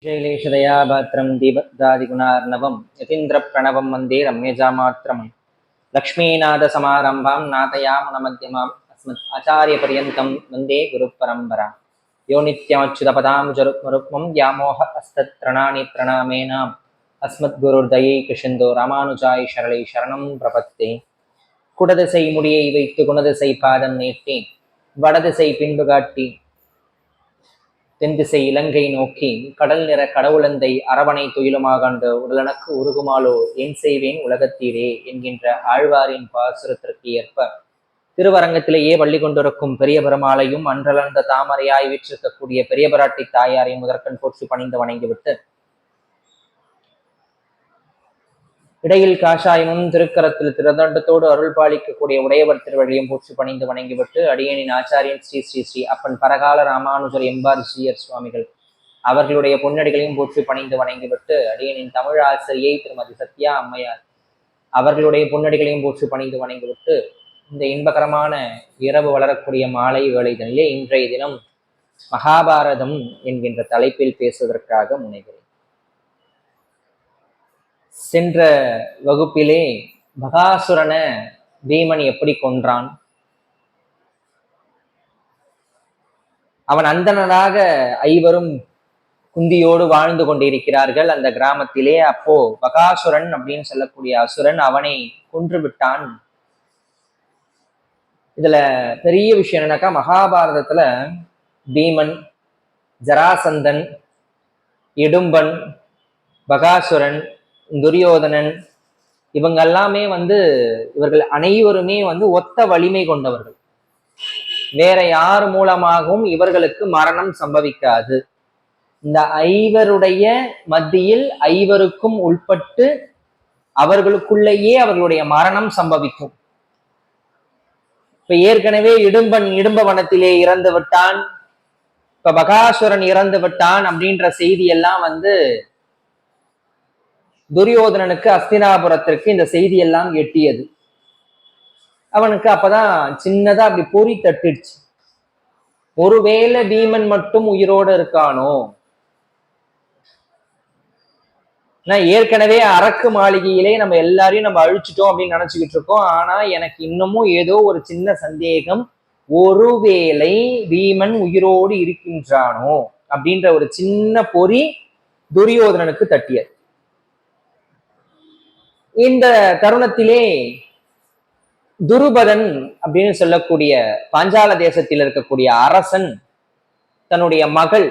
शैलेशदयापात्रं दीपदादिगुणार्णवं यतीन्द्रप्रणवं वन्दे रम्यजामात्रं लक्ष्मीनाथसमारम्भां नाथयामुनमध्यमाम् अस्मत् आचार्यपर्यन्तं वन्दे गुरुपरम्परां यो नित्यमच्युतपदाम्बुजरुक्मरुक्मं व्यामोह अस्मत्तृणानि प्रणामेनाम् अस्मद्गुरुर्दयैकसिन्धो रामानुजाय शरणे शरणं प्रपत्ते குடதிசை முடியை வைத்து குணதிசை பாதம் நீட்டி வடதிசை பின்பு காட்டி தென்திசை இலங்கை நோக்கி கடல் நிற கடவுளந்தை அரவணை துயிலுமாகண்டு உடலனக்கு உருகுமாலோ என் செய்வேன் உலகத்தீரே என்கின்ற ஆழ்வாரின் பாசுரத்திற்கு ஏற்ப திருவரங்கத்திலேயே வள்ளி கொண்டிருக்கும் பெரிய பெருமாளையும் அன்றலர்ந்த தாமரையாய் வீற்றிருக்கக்கூடிய பெரிய பிராட்டி தாயாரையும் முதற்கண் போற்றி பணிந்து வணங்கிவிட்டு இடையில் காஷாயமும் திருக்கரத்தில் திருதண்டத்தோடு அருள் பாலிக்கக்கூடிய உடையவர் திருவழியும் போற்றி பணிந்து வணங்கிவிட்டு அடியனின் ஆச்சாரியன் ஸ்ரீ ஸ்ரீ ஸ்ரீ அப்பன் பரகால ராமானுஜர் எம்பார் ஸ்ரீயர் சுவாமிகள் அவர்களுடைய பொன்னடிகளையும் போற்றி பணிந்து வணங்கிவிட்டு அடியனின் தமிழ் ஆசிரியை திருமதி சத்யா அம்மையார் அவர்களுடைய பொன்னடிகளையும் போற்றி பணிந்து வணங்கிவிட்டு இந்த இன்பகரமான இரவு வளரக்கூடிய மாலை வேளைதனிலே இன்றைய தினம் மகாபாரதம் என்கின்ற தலைப்பில் பேசுவதற்காக முனைகிறேன். சென்ற வகுப்பிலே பகாசுரன பீமன் எப்படி கொன்றான், அவன் அந்தணராக ஐவரும் குந்தியோடு வாழ்ந்து கொண்டிருக்கிறார்கள் அந்த கிராமத்திலே. அப்போ பகாசுரன் அப்படின்னு சொல்லக்கூடிய அசுரன் அவனை கொன்று விட்டான். இதுல பெரிய விஷயம் என்னன்னாக்கா, மகாபாரதத்துல பீமன், ஜராசந்தன், இடும்பன், பகாசுரன், துரியோதனன் இவங்க எல்லாமே இவர்கள் அனைவருமே ஒத்த வலிமை கொண்டவர்கள். வேற யார் மூலமாகவும் இவர்களுக்கு மரணம் சம்பவிக்காது. இந்த ஐவருடைய மத்தியில் ஐவருக்கும் உள்பட்டு அவர்களுக்குள்ளேயே அவர்களுடைய மரணம் சம்பவிக்கும். இப்ப ஏற்கனவே இடும்ப வனத்திலே இறந்து விட்டான், இப்ப பகாசுரன் இறந்து விட்டான் அப்படின்ற செய்தி எல்லாம் துரியோதனனுக்கு அஸ்தினாபுரத்திற்கு இந்த செய்தி எல்லாம் எட்டியது. அவனுக்கு அப்பதான் சின்னதா அப்படி பொறி தட்டிடுச்சு, ஒருவேளை பீமன் மட்டும் உயிரோடு இருக்கானோ. ஏற்கனவே அரக்கு மாளிகையிலே நம்ம எல்லாரையும் நம்ம அழிச்சிட்டோம் அப்படின்னு நினைச்சுக்கிட்டு இருக்கோம். ஆனா எனக்கு இன்னமும் ஏதோ ஒரு சின்ன சந்தேகம், ஒருவேளை பீமன் உயிரோடு இருக்கின்றானோ அப்படின்ற ஒரு சின்ன பொறி துரியோதனனுக்கு தட்டியது. இந்த தருணத்திலே துருபதன் அப்படின்னு சொல்லக்கூடிய பாஞ்சால தேசத்தில் இருக்கக்கூடிய அரசன் தன்னுடைய மகள்,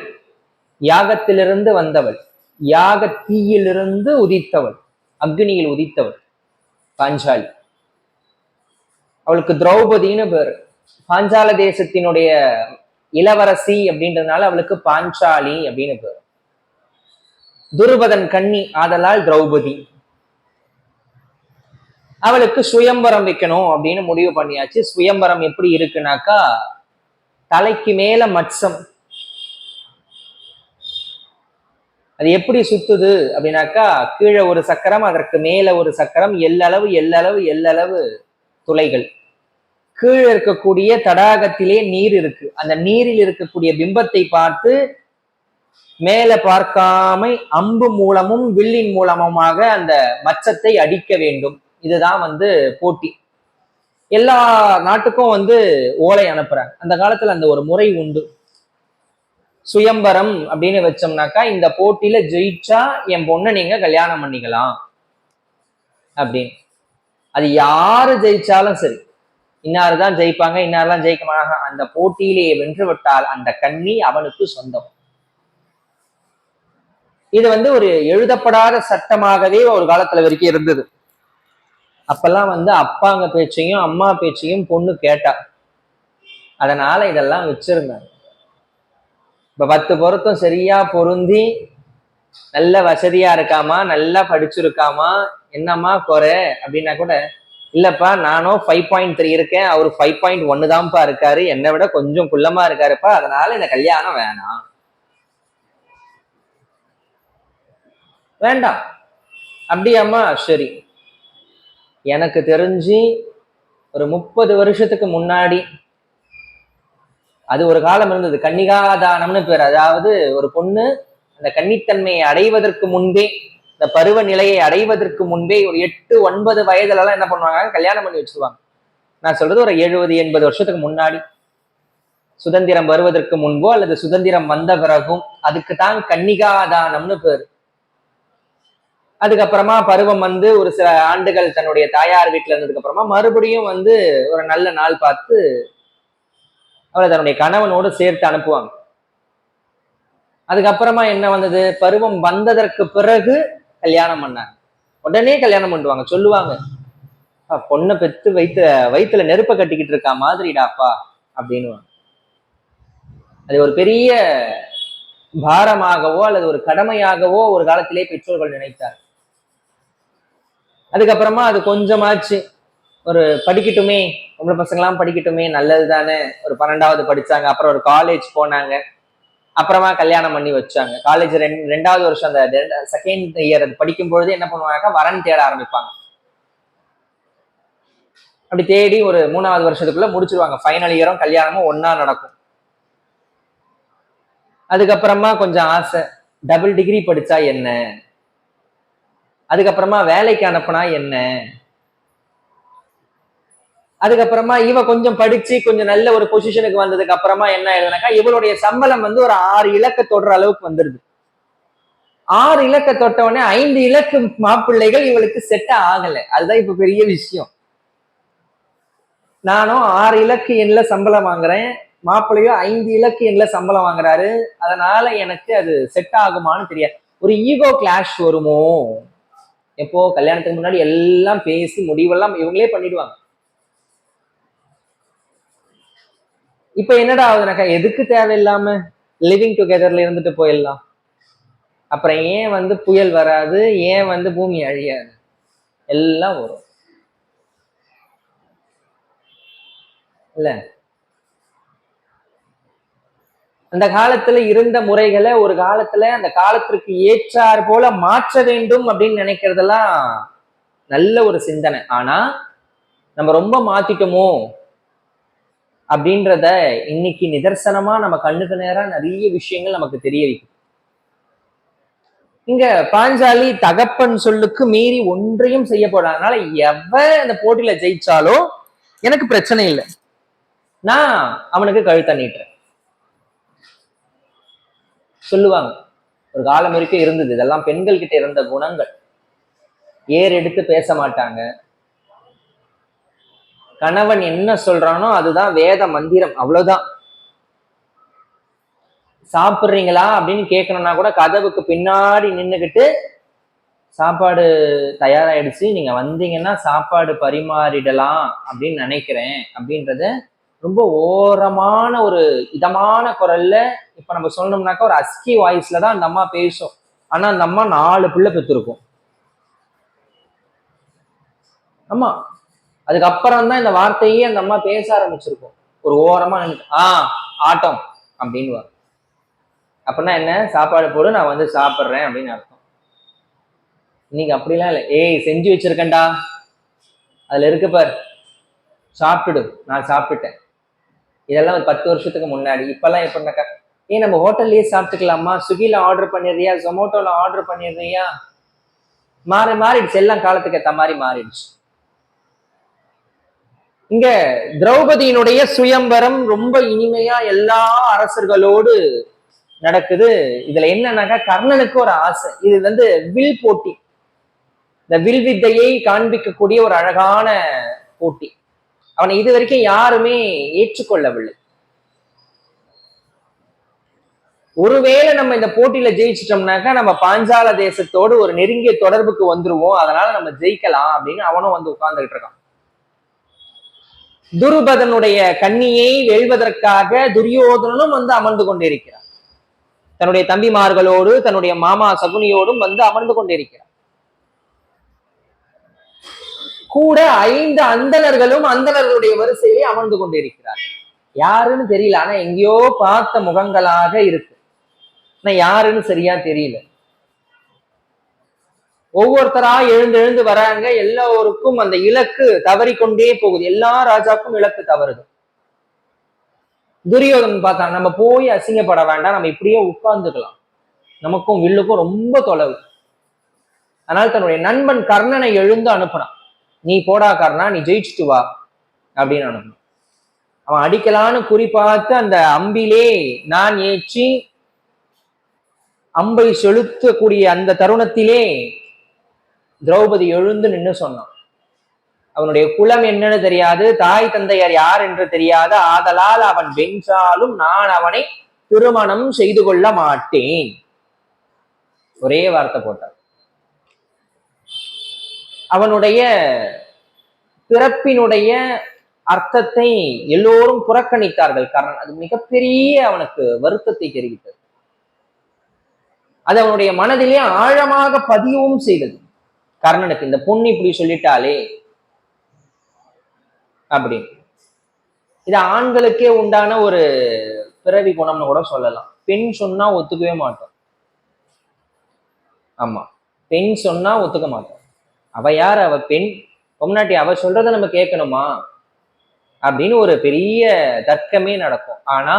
யாகத்திலிருந்து வந்தவள், யாக தீயிலிருந்து உதித்தவள், அக்னியில் உதித்தவள் பாஞ்சாலி, அவளுக்கு திரௌபதினு பேரு. பாஞ்சால தேசத்தினுடைய இளவரசி அப்படின்றதுனால அவளுக்கு பாஞ்சாலி அப்படின்னு பேரு. துருபதன் கன்னி, ஆதலால் திரௌபதி. அவளுக்கு சுயம்பரம் வைக்கணும் அப்படின்னு முடிவு பண்ணியாச்சு. சுயம்பரம் எப்படி இருக்குனாக்கா, தலைக்கு மேல மட்சம், அது எப்படி சுத்துது அப்படின்னாக்கா, கீழே ஒரு சக்கரம், அதற்கு மேல ஒரு சக்கரம், எல்லளவு எல்லளவு எல்லளவு துளைகள். கீழே இருக்கக்கூடிய தடாகத்திலே நீர் இருக்கு, அந்த நீரில் இருக்கக்கூடிய பிம்பத்தை பார்த்து மேல பார்க்காம அம்பு மூலமும் வில்லின் மூலமுமாக அந்த மச்சத்தை அடிக்க வேண்டும். இதுதான் போட்டி. எல்லா நாட்டுக்கும் ஓலை அனுப்புறாங்க. அந்த காலத்துல அந்த ஒரு முறை உண்டு. சுயம்பரம் அப்படின்னு வச்சோம்னாக்கா, இந்த போட்டியில ஜெயிச்சா என் பொண்ணை நீங்க கல்யாணம் பண்ணிக்கலாம் அப்படின்னு. அது யாரு ஜெயிச்சாலும் சரி, இன்னாருதான் ஜெயிப்பாங்க, இன்னாரெல்லாம் ஜெயிக்க மாட்டாங்க. அந்த போட்டியிலேயே வென்று விட்டால் அந்த கன்னி அவனுக்கு சொந்தம். இது ஒரு எழுதப்படாத சட்டமாகவே ஒரு காலத்துல வரைக்கும் இருந்தது. அப்பெல்லாம் அப்பாங்க பேச்சையும் அம்மா பேச்சையும் பொண்ணு கேட்டா, அதனால இதெல்லாம் வச்சிருந்தாங்க. இப்ப 10 பொருத்தம் சரியா பொருந்தி நல்ல வசதியா இருக்காமா, நல்லா படிச்சிருக்காமா, என்னம்மா குறை அப்படின்னா கூட, இல்லப்பா நானும் 5.3 இருக்கேன், அவரு 5.1 தான்ப்பா இருக்காரு, என்னை விட கொஞ்சம் குள்ளமா இருக்காருப்பா, அதனால இந்த கல்யாணம் வேணாம். வேண்டாம் அப்படியாம்மா, சரி. எனக்கு தெரிஞ்சு ஒரு 30 வருஷத்துக்கு முன்னாடி அது ஒரு காலம் இருந்தது, கன்னிகாதானம்னு பேர். அதாவது ஒரு பொண்ணு அந்த கன்னித்தன்மையை அடைவதற்கு முன்பே, இந்த பருவ நிலையை அடைவதற்கு முன்பே ஒரு 8-9 வயதுல எல்லாம் என்ன பண்ணுவாங்க, கல்யாணம் பண்ணி வச்சிருவாங்க. நான் சொல்றது ஒரு 70-80 வருஷத்துக்கு முன்னாடி, சுதந்திரம் வருவதற்கு முன்போ அல்லது சுதந்திரம் வந்த பிறகும். அதுக்கு தான் கன்னிகாதானம்னு பேரு. அதுக்கப்புறமா பருவம் வந்து ஒரு சில ஆண்டுகள் தன்னுடைய தாயார் வீட்டுல இருந்ததுக்கு அப்புறமா மறுபடியும் வந்து ஒரு நல்ல நாள் பார்த்து அவளை தன்னுடைய கணவனோடு சேர்த்து அனுப்புவாங்க. அதுக்கப்புறமா என்ன வந்தது, பருவம் வந்ததற்கு பிறகு கல்யாணம் பண்ணாங்க. உடனே கல்யாணம் பண்ணுவாங்க. சொல்லுவாங்க, பொண்ணை பெத்து வயிற்றுல நெருப்ப கட்டிக்கிட்டு இருக்கா மாதிரிடாப்பா அப்படின்னு. அது ஒரு பெரிய பாரமாகவோ அல்லது ஒரு கடமையாகவோ ஒரு காலத்திலே பெற்றோர்கள் நினைத்தார். அதுக்கப்புறமா அது கொஞ்சமாச்சு, ஒரு படிக்கட்டுமே, பொம்பளை பசங்களாம் படிக்கட்டுமே, நல்லது தானே. ஒரு 12வது படிச்சாங்க, அப்புறம் ஒரு காலேஜ் போனாங்க, அப்புறமா கல்யாணம் பண்ணி வச்சாங்க. காலேஜ் 2வது வருஷம், அந்த செகண்ட் இயர் அது படிக்கும் பொழுது என்ன பண்ணுவாங்க, வரன் தேட ஆரம்பிப்பாங்க. அப்படி தேடி ஒரு 3வது வருஷத்துக்குள்ள முடிச்சிருவாங்க. ஃபைனல் இயரும் கல்யாணமும் ஒன்னா நடக்கும். அதுக்கப்புறமா கொஞ்சம் ஆசை, டபுள் டிகிரி படிச்சா என்ன, அதுக்கப்புறமா வேலைக்கு அனுப்புனா என்ன, அதுக்கப்புறமா இவ கொஞ்சம் படிச்சு கொஞ்சம் நல்ல ஒரு பொசிஷனுக்கு வந்ததுக்கு அப்புறமா என்ன ஆயிடுதுனாக்கா, இவளுடைய சம்பளம் வந்து ஒரு 6 இலக்க தொடுற அளவுக்கு வந்துருது. 6 இலக்க தொட்ட உடனே 5 இலக்கு மாப்பிள்ளைகள் இவளுக்கு செட் ஆகல. அதுதான் இப்ப பெரிய விஷயம். நானும் 6 இலக்கு எண்ல சம்பளம் வாங்குறேன், மாப்பிள்ளையோ 5 இலக்கு எண்ல சம்பளம் வாங்குறாரு. அதனால எனக்கு அது செட் ஆகுமான்னு தெரியாது. ஒரு ஈகோ கிளாஷ் வருமோ. எப்போ கல்யாணத்துக்கு முன்னாடி எல்லாம் பேசி முடிவெல்லாம் இவங்களே பண்ணிடுவாங்க. இப்ப என்னடா ஆகுதுனாக்கா, எதுக்கு தேவையில்லாம லிவிங் டுகெதர்ல இருந்துட்டு போயிடலாம். அப்புறம் ஏன் வந்து புயல் வராது, ஏன் வந்து பூமி அழியாது, எல்லாம் வரும் இல்ல. அந்த காலத்துல இருந்த முறைகளை ஒரு காலத்துல அந்த காலத்திற்கு ஏற்றார் போல மாற்ற வேண்டும் அப்படின்னு நினைக்கிறதெல்லாம் நல்ல ஒரு சிந்தனை. ஆனா நம்ம ரொம்ப மாத்திட்டோமோ அப்படின்றத இன்னைக்கு நிதர்சனமா நம்ம கண்ணுக்கு நேரா நிறைய விஷயங்கள் நமக்கு தெரிய வைக்கும். இங்க பாஞ்சாலி தகப்பன் சொல்லுக்கு மீறி ஒன்றையும் செய்ய போறாங்க. அதனால அந்த போட்டியில ஜெயிச்சாலோ எனக்கு பிரச்சனை இல்லை, நான் அவனுக்கு கழுத்த நீட்டுறேன் சொல்லுவாங்க. ஒரு காலம் வரைக்கும் இருந்தது. இதெல்லாம் பெண்கள் கிட்ட இருந்த குணங்கள். ஏர் எடுத்து பேச மாட்டாங்க. கணவன் என்ன சொல்றானோ அதுதான் வேத மந்திரம், அவ்வளவுதான். சாப்பிடுறீங்களா அப்படின்னு கேட்கணும்னா கூட கதவுக்கு பின்னாடி நின்றுகிட்டு, சாப்பாடு தயாராயிடுச்சு, நீங்க வந்தீங்கன்னா சாப்பாடு பரிமாறிடலாம் அப்படின்னு நினைக்கிறேன் அப்படின்றத ரொம்ப ஓரமான ஒரு இதமான குரல்ல, இப்ப நம்ம சொன்னோம்னாக்கா ஒரு அஸ்கி வாய்ஸ்ல தான் அந்த அம்மா பேசும். ஆனா அந்த அம்மா 4 பிள்ளை பெற்றிருக்கும். ஆமா, அதுக்கப்புறம் தான் இந்த வார்த்தையே அந்த அம்மா பேச ஆரம்பிச்சிருக்கும். ஒரு ஓரமா ஆட்டம் அப்படின்னு. அப்படின்னா என்ன, சாப்பாடு போடு, நான் வந்து சாப்பிட்றேன் அப்படின்னு அர்த்தம். இன்னைக்கு அப்படிலாம் இல்லை. ஏய் செஞ்சு வச்சிருக்கேன்டா, அதுல இருக்கு பார், சாப்பிட்டுடு, நான் சாப்பிட்டுட்டேன். இதெல்லாம் ஒரு 10 வருஷத்துக்கு முன்னாடி. இப்பெல்லாம் எப்படின்னாக்கா, நம்ம ஹோட்டல்லயே சாப்பிட்டுக்கலாமா, ஸ்விக்கில ஆர்டர் பண்ணிடுறியா, ஜொமேட்டோல ஆர்டர் பண்ணிடுறியா, மாறிடுச்சு. எல்லாம் காலத்துக்கு ஏற்ற மாதிரி மாறிடுச்சு. இங்க திரௌபதியினுடைய சுயம்பரம் ரொம்ப இனிமையா எல்லா அரசர்களோடு நடக்குது. இதுல என்னன்னாக்கா, கர்ணனுக்கு ஒரு ஆசை. இது வந்து வில் போட்டி, இந்த வில் வித்தையை காண்பிக்கக்கூடிய ஒரு அழகான போட்டி. அவனை இது வரைக்கும் யாருமே ஏற்றுக்கொள்ளவில்லை. ஒருவேளை நம்ம இந்த போட்டியில ஜெயிச்சிட்டோம்னாக்கா நம்ம பாஞ்சால தேசத்தோடு ஒரு நெருங்கிய தொடர்புக்கு வந்துருவோம், அதனால நம்ம ஜெயிக்கலாம் அப்படின்னு அவனும் வந்து உட்கார்ந்துகிட்டு இருக்கான். துருபதனுடைய கண்ணியை வெல்வதற்காக துரியோதனனும் வந்து அமர்ந்து கொண்டிருக்கிறான். தன்னுடைய தம்பிமார்களோடு தன்னுடைய மாமா சகுனியோடும் வந்து அமர்ந்து கொண்டிருக்கிறார். கூட 5 அந்தணர்களும் அந்தணர்களுடைய வரிசையிலே அமர்ந்து கொண்டிருக்கிறார். யாருன்னு தெரியல, ஆனா எங்கேயோ பார்த்த முகங்களாக இருக்கு. ஆனா யாருன்னு சரியா தெரியல. ஒவ்வொருத்தரா எழுந்து வராங்க. எல்லோருக்கும் அந்த இலக்கு தவறிக்கொண்டே போகுது. எல்லா ராஜாக்கும் இலக்கு தவறுது. துரியோதனன் பார்த்தான், நம்ம போய் அசிங்கப்பட வேண்டாம், நம்ம இப்படியே உட்கார்ந்துக்கலாம். நமக்கும் வில்லுக்கும் ரொம்ப தொலைவு. அதனால தன்னுடைய நண்பன் கர்ணனை எழுந்து அனுப்புனான். நீ போடா கர்ணா, நீ ஜெயிச்சுட்டு வா அப்படின்னு அனுப்புனான். அவன் அடிக்கலான்னு குறிப்பார்த்து அந்த அம்பிலே நான் ஏற்றி அம்பை செலுத்தக்கூடிய அந்த தருணத்திலே திரௌபதி எழுந்து நின்று சொன்னான். அவனுடைய குலம் என்னன்னு தெரியாது, தாய் தந்தையர் யார் என்று தெரியாது, ஆதலால் அவன் வென்றாலும் நான் அவனை திருமணம் செய்து கொள்ள மாட்டேன். ஒரே வார்த்தை போட்டான். அவனுடைய பிறப்பினுடைய அர்த்தத்தை எல்லோரும் புறக்கணித்தார்கள். காரணம் அது மிகப்பெரிய அவனுக்கு வருத்தத்தை தெரிவித்தது. அது அவனுடைய மனதிலே ஆழமாக பதியவும் செய்தது. கர்ணனுக்கு இந்த பொண்ணு இப்படி சொல்லிட்டாலே அப்படின்னு. இது ஆண்களுக்கே உண்டான ஒரு பிறவி குணம்னு கூட சொல்லலாம். பெண் சொன்னா ஒத்துக்கவே மாட்டோம். ஆமா, பெண் சொன்னா ஒத்துக்க மாட்டோம். அவ யார், அவ பெண், பொம்னாட்டி, அவ சொல்றதை நம்ம கேட்கணுமா அப்படின்னு ஒரு பெரிய தர்க்கமே நடக்கும். ஆனா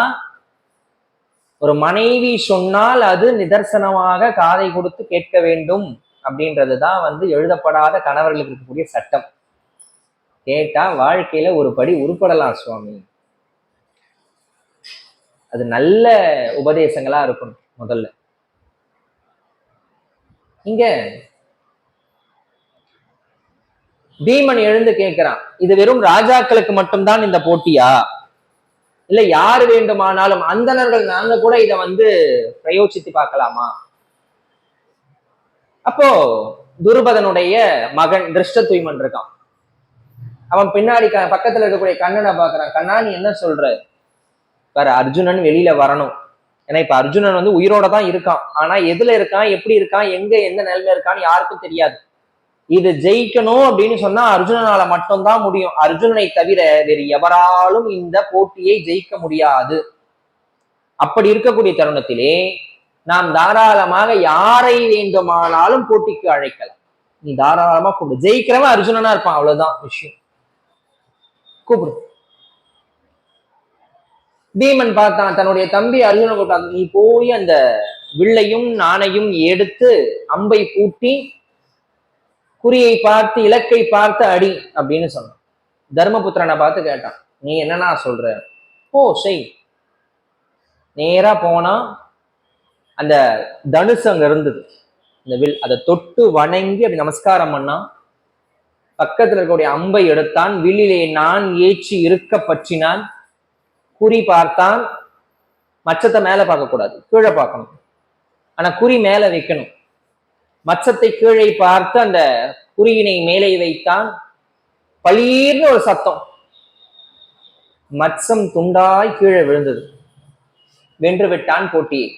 ஒரு மனைவி சொன்னால் அது நிதர்சனமாக காதை கொடுத்து கேட்க வேண்டும் அப்படின்றதுதான் எழுதப்படாத கணவர்களுக்கு இருக்கக்கூடிய சட்டம். கேட்டா வாழ்க்கையில ஒரு படி உருப்படலாம் சுவாமி. அது நல்ல உபதேசங்களா இருக்கணும். முதல்ல இங்க பீமன் எழுந்து கேட்கிறான், இது வெறும் ராஜாக்களுக்கு மட்டும்தான் இந்த போட்டியா, இல்ல யாரு வேண்டுமானாலும் அந்தணர்கள் நாங்க கூட இதை பிரயோசித்து பார்க்கலாமா? அப்போ துருபதனுடைய மகன் திருஷ்டத்யும்னன் இருக்கான். அவன் பின்னாடி பக்கத்துல இருக்கக்கூடிய கண்ணனை பாக்குறான். கண்ணா, நீ என்ன சொல்ற? வேற அர்ஜுனன் வெளியில வரணும். ஏன்னா இப்ப அர்ஜுனன் உயிரோட தான் இருக்கான். ஆனா எதுல இருக்கான், எப்படி இருக்கான், எங்க எந்த நிலைமையில இருக்கான்னு யாருக்கும் தெரியாது. இது ஜெயிக்கணும் அப்படின்னு சொன்னா அர்ஜுனனால மட்டும்தான் முடியும். அர்ஜுனனை தவிர வேறு எவராலும் இந்த போட்டியை ஜெயிக்க முடியாது. அப்படி இருக்கக்கூடிய தருணத்திலே நாம் தாராளமாக யாரை வேண்டுமானாலும் போட்டிக்கு அழைக்கலாம். நீ தாராளமா கூப்பிடு. ஜெயிக்கிறவன் அர்ஜுனனா இருப்பான், அவ்வளவுதான் விஷயம். கூப்பிடு. பீமன் பார்த்தான், தன்னுடைய தம்பி அர்ஜுனன் கூப்பிட்டான். நீ போய் அந்த வில்லையும் நாணையும் எடுத்து அம்பை பூட்டி குறியை பார்த்து இலக்கை பார்த்து அடி அப்படின்னு சொன்னான். தர்மபுத்திரனை பார்த்து கேட்டான், நீ என்னன்னா சொல்ற? போ செய். நேரா போனா அந்த தனுசு அங்க இருந்தது, இந்த வில். அதை தொட்டு வணங்கி அப்படி நமஸ்காரம் பண்ணா. பக்கத்துல இருக்கக்கூடிய அம்பை எடுத்தான். வில்லிலே நான் ஏற்றி இருக்க பற்றினான். குறி பார்த்தான். மச்சத்தை மேல பார்க்க கூடாது, கீழே பார்க்கணும். ஆனா குறி மேல வைக்கணும். மச்சத்தை கீழே பார்த்து அந்த குறியினை மேலே வைத்தான். பளீர்னு ஒரு சத்தம். மச்சம் துண்டாய் கீழே விழுந்தது. வென்று விட்டான் போட்டியை.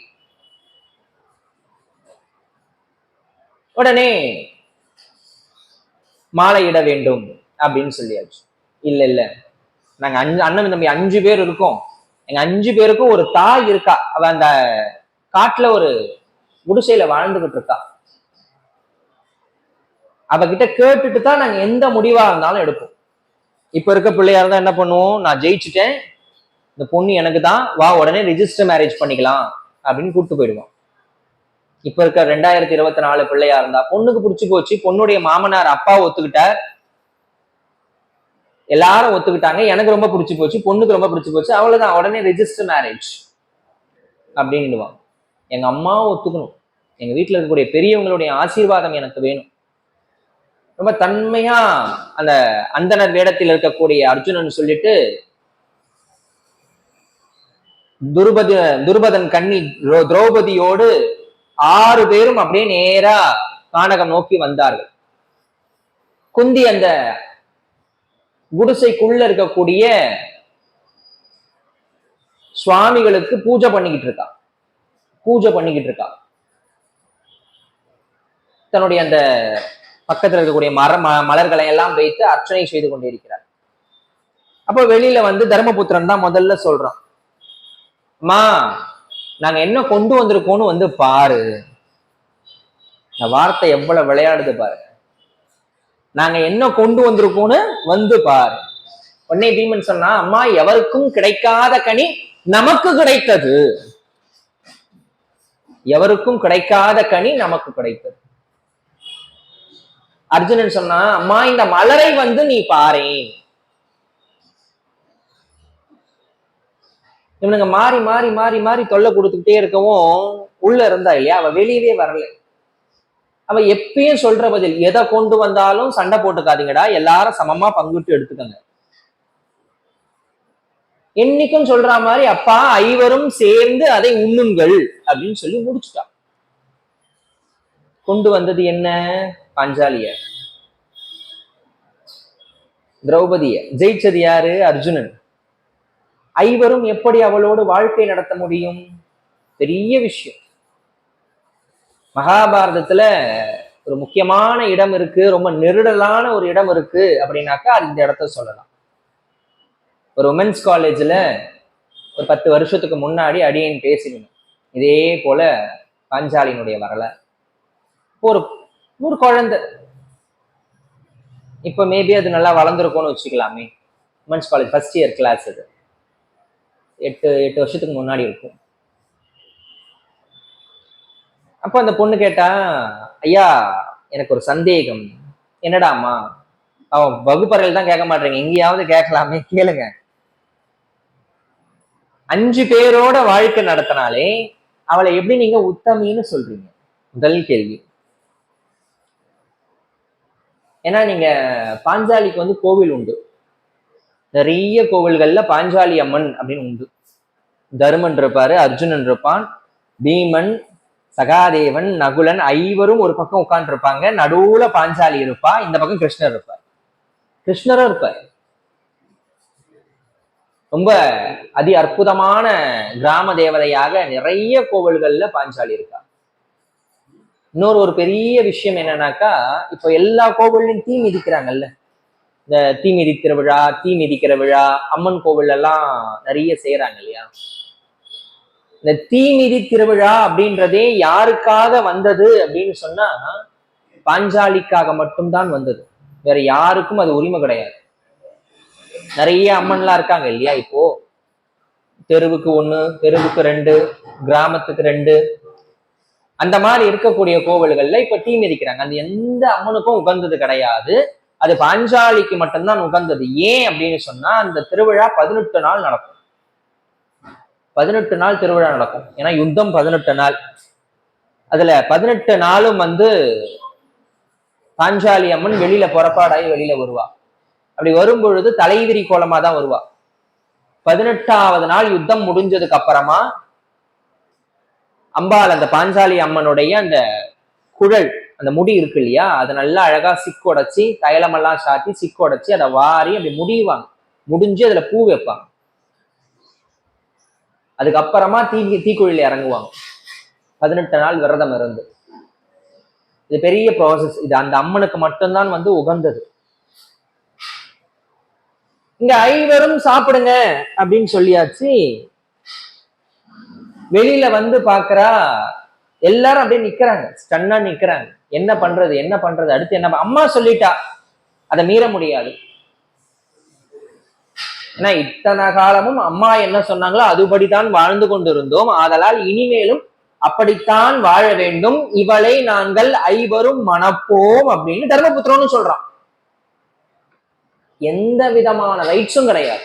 உடனே மாலையிட வேண்டும் அப்படின்னு சொல்லியாச்சு. இல்ல இல்ல, நாங்க அண்ணன் தம்பி 5 பேர் இருக்கோம். எங்க 5 பேருக்கும் ஒரு தாய் இருக்கா. அவ அந்த காட்டுல ஒரு குடிசையில வாழ்ந்துகிட்டு இருக்கா. அவகிட்ட கேட்டுட்டு தான் நாங்க எந்த முடிவா இருந்தாலும் எடுப்போம். இப்ப இருக்க பிள்ளையா இருந்தா என்ன பண்ணுவோம், நான் ஜெயிச்சுட்டேன், இந்த பொண்ணு எனக்கு தான், வா உடனே ரிஜிஸ்டர் மேரேஜ் பண்ணிக்கலாம் அப்படின்னு கூப்பிட்டு போயிடுவோம். இப்ப இருக்க 2024 பிள்ளையா இருந்தா பொண்ணுக்கு பிடிச்சு போச்சு, பொண்ணுடைய மாமனார் அப்பா ஒத்துக்கிட்டார், எல்லாரும் ஒத்துக்கிட்டாங்க, எனக்கு ரொம்ப பிடிச்சு போச்சு, பொண்ணுக்கு ரொம்ப பிடிச்சு போச்சு, அவ்வளவுதான், உடனே ரெஜிஸ்டர் மேரேஜ் அப்படின்னுவாங்க. எங்க அம்மா ஒத்துக்கணும், எங்க வீட்டுல இருக்கக்கூடிய பெரியவங்களுடைய ஆசீர்வாதம் எனக்கு வேணும். ரொம்ப தன்மையா அந்த அந்தனர் வேடத்தில் இருக்கக்கூடிய அர்ஜுனன் சொல்லிட்டு துருபதன் கண்ணி திரௌபதியோடு 6 பேரும் அப்படியே நேரா கானகம் நோக்கி வந்தார்கள். குந்தி அந்த குடிசைக்குள்ள இருக்கக்கூடிய சுவாமிகளுக்கு பூஜை பண்ணிக்கிட்டு இருக்கா. தன்னுடைய அந்த பக்கத்துல இருக்கக்கூடிய மலர்களை எல்லாம் வைத்து அர்ச்சனை செய்து கொண்டிருக்கிறார். அப்போ வெளியில தர்மபுத்திரன் தான் முதல்ல சொல்றான், அம்மா நாங்க என்ன கொண்டு வந்திருக்கோம்னு பாரு. இந்த வார்த்தை எவ்வளவு விளையாடுது பாரு. நாங்க என்ன கொண்டு வந்திருக்கோம்னு பாரு. உடனே பீமன் சொன்னா, அம்மா எவருக்கும் கிடைக்காத கனி நமக்கு கிடைத்தது. எவருக்கும் கிடைக்காத கனி நமக்கு கிடைத்தது. அர்ஜுனன் சொன்னா, அம்மா இந்த மலரை வந்து நீ பாரேன். இவனுங்க மாறி மாறி மாறி மாறி தொல்லை கொடுத்துக்கிட்டே இருக்கவும் உள்ள இருந்தா இல்லையா, அவ வெளியவே வரல. அவ எப்பயும் சொல்ற பதில், எதை கொண்டு வந்தாலும் சண்டை போட்டுக்காதீங்கடா, எல்லாரும் சமமா பங்குட்டு எடுத்துக்கங்க. என்னைக்கும் சொல்ற மாதிரி அப்பா ஐவரும் சேர்ந்து அதை உண்ணுங்கள் அப்படின்னு சொல்லி முடிச்சுட்டான். கொண்டு வந்தது என்ன? பாஞ்சாலிய, திரௌபதிய. ஜெயிச்சது யாரு? அர்ஜுனன். ஐவரும் எப்படி அவளோடு வாழ்க்கை நடத்த முடியும்? பெரிய விஷயம். மகாபாரதத்துல ஒரு முக்கியமான இடம் இருக்கு, ரொம்ப நெருடலான ஒரு இடம் இருக்கு அப்படின்னாக்கா அது இந்த இடத்த சொல்லலாம். ஒரு உமன்ஸ் காலேஜ்ல ஒரு 10 வருஷத்துக்கு முன்னாடி அடியேன் பேசினேன் இதே போல பாஞ்சாலியினுடைய வரலாறு. ஒரு ஒரு குழந்தை, இப்ப மேபி அது நல்லா வளர்ந்துருக்கும்னு வச்சுக்கலாமே. Women's college first year class, அது 8 வருஷத்துக்கு முன்னாடி இருக்கும். அப்ப அந்த பொண்ணு கேட்டா, ஐயா எனக்கு ஒரு சந்தேகம். என்னடாமா? அவன் வகுப்பறையில் தான் கேட்க மாட்டேங்க, எங்கேயாவது கேட்கலாமே, கேளுங்க. 5 பேரோட வாழ்க்கை நடத்தினாலே அவளை எப்படி நீங்க உத்தமின்னு சொல்றீங்க? முதல் கேள்வி. ஏன்னா நீங்க பாஞ்சாலிக்கு வந்து கோவில் உண்டு, நிறைய கோவில்கள்ல பாஞ்சாலி அம்மன் அப்படின்னு உண்டு. தருமன் இருப்பாரு, அர்ஜுனன் இருப்பான், பீமன், சகாதேவன், நகுலன் ஐவரும் ஒரு பக்கம் உட்கார்ந்து இருப்பாங்க. நடுவுல பாஞ்சாலி இருப்பா, இந்த பக்கம் கிருஷ்ணர் இருப்பார். கிருஷ்ணரும் இருப்பார். ரொம்ப அதி அற்புதமான கிராம தேவதையாக நிறைய கோவில்கள்ல பாஞ்சாலி இருக்கா. இன்னொரு ஒரு பெரிய விஷயம் என்னன்னாக்கா, இப்போ எல்லா கோவில்லையும் தீ மிதிக்கிறாங்கல்ல, இந்த தீ மிதி திருவிழா, தீ மிதிக்கிற விழா அம்மன் கோவில் எல்லாம் நிறைய செய்யறாங்க இல்லையா. இந்த தீமிதி திருவிழா அப்படின்றதே யாருக்காக வந்தது அப்படின்னு சொன்னா பாஞ்சாலிக்காக மட்டும்தான் வந்தது, வேற யாருக்கும் அது உரிமை கிடையாது. நிறைய அம்மன்லாம் இருக்காங்க இல்லையா, இப்போ தெருவுக்கு 1, தெருவுக்கு 2, கிராமத்துக்கு 2, அந்த மாதிரி இருக்கக்கூடிய கோவில்கள்ல இப்ப தீ மிதிக்கிறாங்க. அது எந்த அம்மனுக்கும் உகந்தது கிடையாது, அது பாஞ்சாலிக்கு மட்டும்தான் உகந்தது. ஏன் அப்படின்னு சொன்னா அந்த திருவிழா 18 நாள் நடக்கும். 18 நாள் திருவிழா நடக்கும். ஏன்னா யுத்தம் 18 நாள். அதுல 18 நாளும் வந்து பாஞ்சாலி அம்மன் வெளியில புறப்பாடாகி வெளியில வருவா. அப்படி வரும் பொழுது தலைவிரி கோலமா தான் வருவா. 18வது நாள் யுத்தம் முடிஞ்சதுக்கு அப்புறமா அம்பாள் அந்த பாஞ்சாலி அம்மனுடைய அந்த குழல், அந்த முடி இருக்கு இல்லையா, அதை நல்லா அழகா சிக்கொடைச்சி தைலமெல்லாம் சாத்தி சிக்கொடைச்சி அதை வாரி அப்படி முடிவாங்க. முடிஞ்சு அதுல பூ வைப்பாங்க. அதுக்கப்புறமா தீக்குழியில இறங்குவாங்க. 18 நாள் விரதம் இருந்து. இது பெரிய ப்ராசஸ். இது அந்த அம்மனுக்கு மட்டும்தான் வந்து உகந்தது. இங்க ஐவரும் சாப்பிடுங்க அப்படின்னு சொல்லியாச்சு. வெளியில வந்து பாக்குறா, எல்லாரும் அப்படியே நிக்கிறாங்க, ஸ்டன்னா நிக்கிறாங்க. என்ன பண்றது என்ன பண்றது, அடுத்து என்ன? அம்மா சொல்லிட்டா, அதை மீற முடியாது. ஏன்னா இத்தனை காலமும் அம்மா என்ன சொன்னாங்களோ அதுபடிதான் வாழ்ந்து கொண்டிருந்தோம், ஆதலால் இனிமேலும் அப்படித்தான் வாழ வேண்டும், இவளை நாங்கள் ஐவரும் மணப்போம் அப்படின்னு தர்மபுத்திரன்னு சொல்றான். எந்த விதமான ரைட்ஸும் கிடையாது.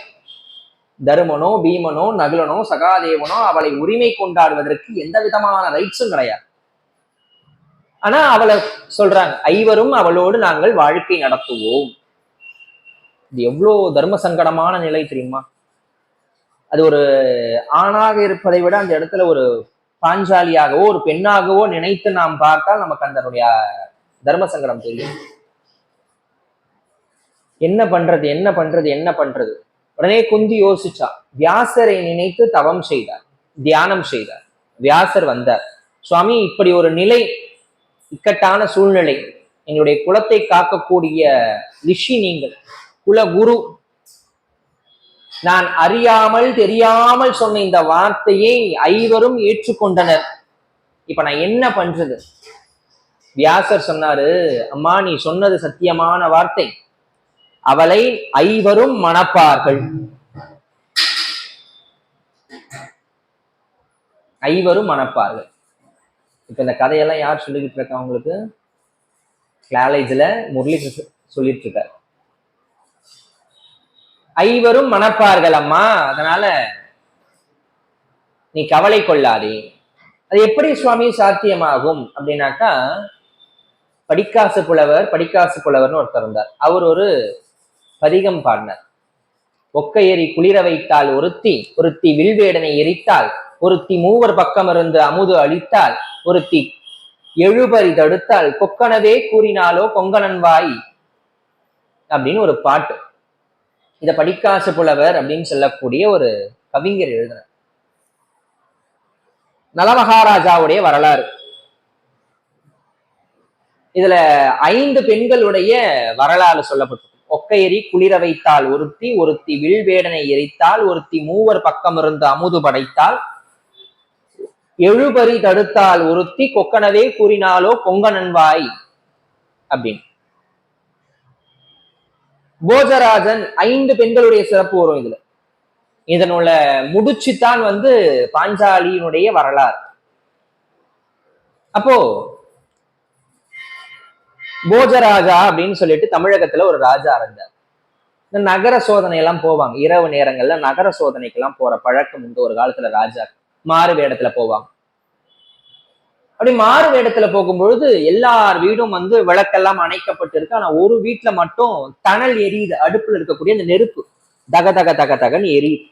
தருமனோ, பீமனோ, நகுலனோ, சகாதேவனோ அவளை உரிமை கொண்டாடுவதற்கு எந்த விதமான ரைட்ஸும் கிடையாது. ஆனா அவளை சொல்றாங்க, ஐவரும் அவளோடு நாங்கள் வாழ்க்கை நடத்துவோம். இது எவ்வளவு தர்ம சங்கடமான நிலை தெரியுமா? அது ஒரு ஆணாக இருப்பதை விட அந்த இடத்துல ஒரு பாஞ்சாலியாகவோ ஒரு பெண்ணாகவோ நினைத்து நாம் பார்த்தால் நமக்கு அதனுடைய தர்ம சங்கடம் தெரியும். என்ன பண்றது என்ன பண்றது என்ன பண்றது? உடனே குந்தி யோசிச்சா. வியாசரை நினைத்து தவம் செய்தார், தியானம் செய்தார். வியாசர் வந்தார். சுவாமி, இப்படி ஒரு நிலை, இக்கட்டான சூழ்நிலை, எங்களுடைய குலத்தை காக்கக்கூடிய ரிஷி நீங்கள், குல குரு, நான் அறியாமல் தெரியாமல் சொன்ன இந்த வார்த்தையை ஐவரும் ஏற்றுக்கொண்டனர். இப்ப நான் என்ன பண்றது? வியாசர் சொன்னாரு, அம்மா நீ சொன்னது சத்தியமான வார்த்தை, அவளை ஐவரும் மணப்பார்கள். ஐவரும் மணப்பார்கள். இப்ப இந்த கதையெல்லாம் யார் சொல்லிக்கிட்டு இருக்கா உங்களுக்கு? காலேஜ்ல முரளி சொல்லிட்டு இருக்காரு. ஐவரும் மணப்பார்கள் அம்மா, அதனால நீ கவலை கொள்ளாதே. அது எப்படி சுவாமி சாத்தியமாகும் அப்படின்னாக்கா, படிக்காசு புலவர்னு ஒருத்தர் இருந்தார். அவர் ஒரு பதிகம் பாடினார். ஒக்கையெறி குளிர வைத்தால் ஒருத்தி வில்வேடனை எரித்தால், ஒருத்தி மூவர் பக்கம் இருந்து அமுது அளித்தால், ஒருத்தி எழுபறி தடுத்தால், கொக்கனவே கூறினாலோ கொங்கணன் வாய் அப்படின்னு ஒரு பாட்டு. இத படிக்காசு புலவர் அப்படின்னு சொல்லக்கூடிய ஒரு கவிஞர் எழுதினார். நலமகாராஜாவுடைய வரலாறு. இதுல 5 பெண்களுடைய வரலாறு சொல்லப்பட்டிருக்கு. ஒக்கையெறி குளிர வைத்தால் ஒருத்தி வில்வேடனை எரித்தால், ஒருத்தி மூவர் பக்கம் இருந்து அமுது படைத்தால், எழுபறி தடுத்தால் ஒருத்தி கொக்கனவே கூறினாலோ கொங்கணன் வாய் அப்படின்னு. போஜராஜன் 5 பெண்களுடைய சிறப்பு வரும் இதுல. இதனுள்ள முடிச்சுத்தான் பாஞ்சாலியினுடைய வரலாறு. அப்போ போஜராஜா அப்படின்னு சொல்லிட்டு தமிழகத்துல ஒரு ராஜா இருந்தார். இந்த நகர சோதனை எல்லாம் போவாங்க, இரவு நேரங்கள்ல நகர சோதனைக்கு எல்லாம் போற பழக்கம் உண்டு ஒரு காலத்துல. ராஜா மாறு வேடத்துல போவாங்க. அப்படி மாறு வேடத்துல போகும்பொழுது எல்லார் வீடும் விளக்கெல்லாம் அணைக்கப்பட்டு இருக்கு. ஆனா ஒரு வீட்டுல மட்டும் தணல் எரியுது. அடுப்புல இருக்கக்கூடிய அந்த நெருப்பு தக தக தக தகன்னு எரியுது.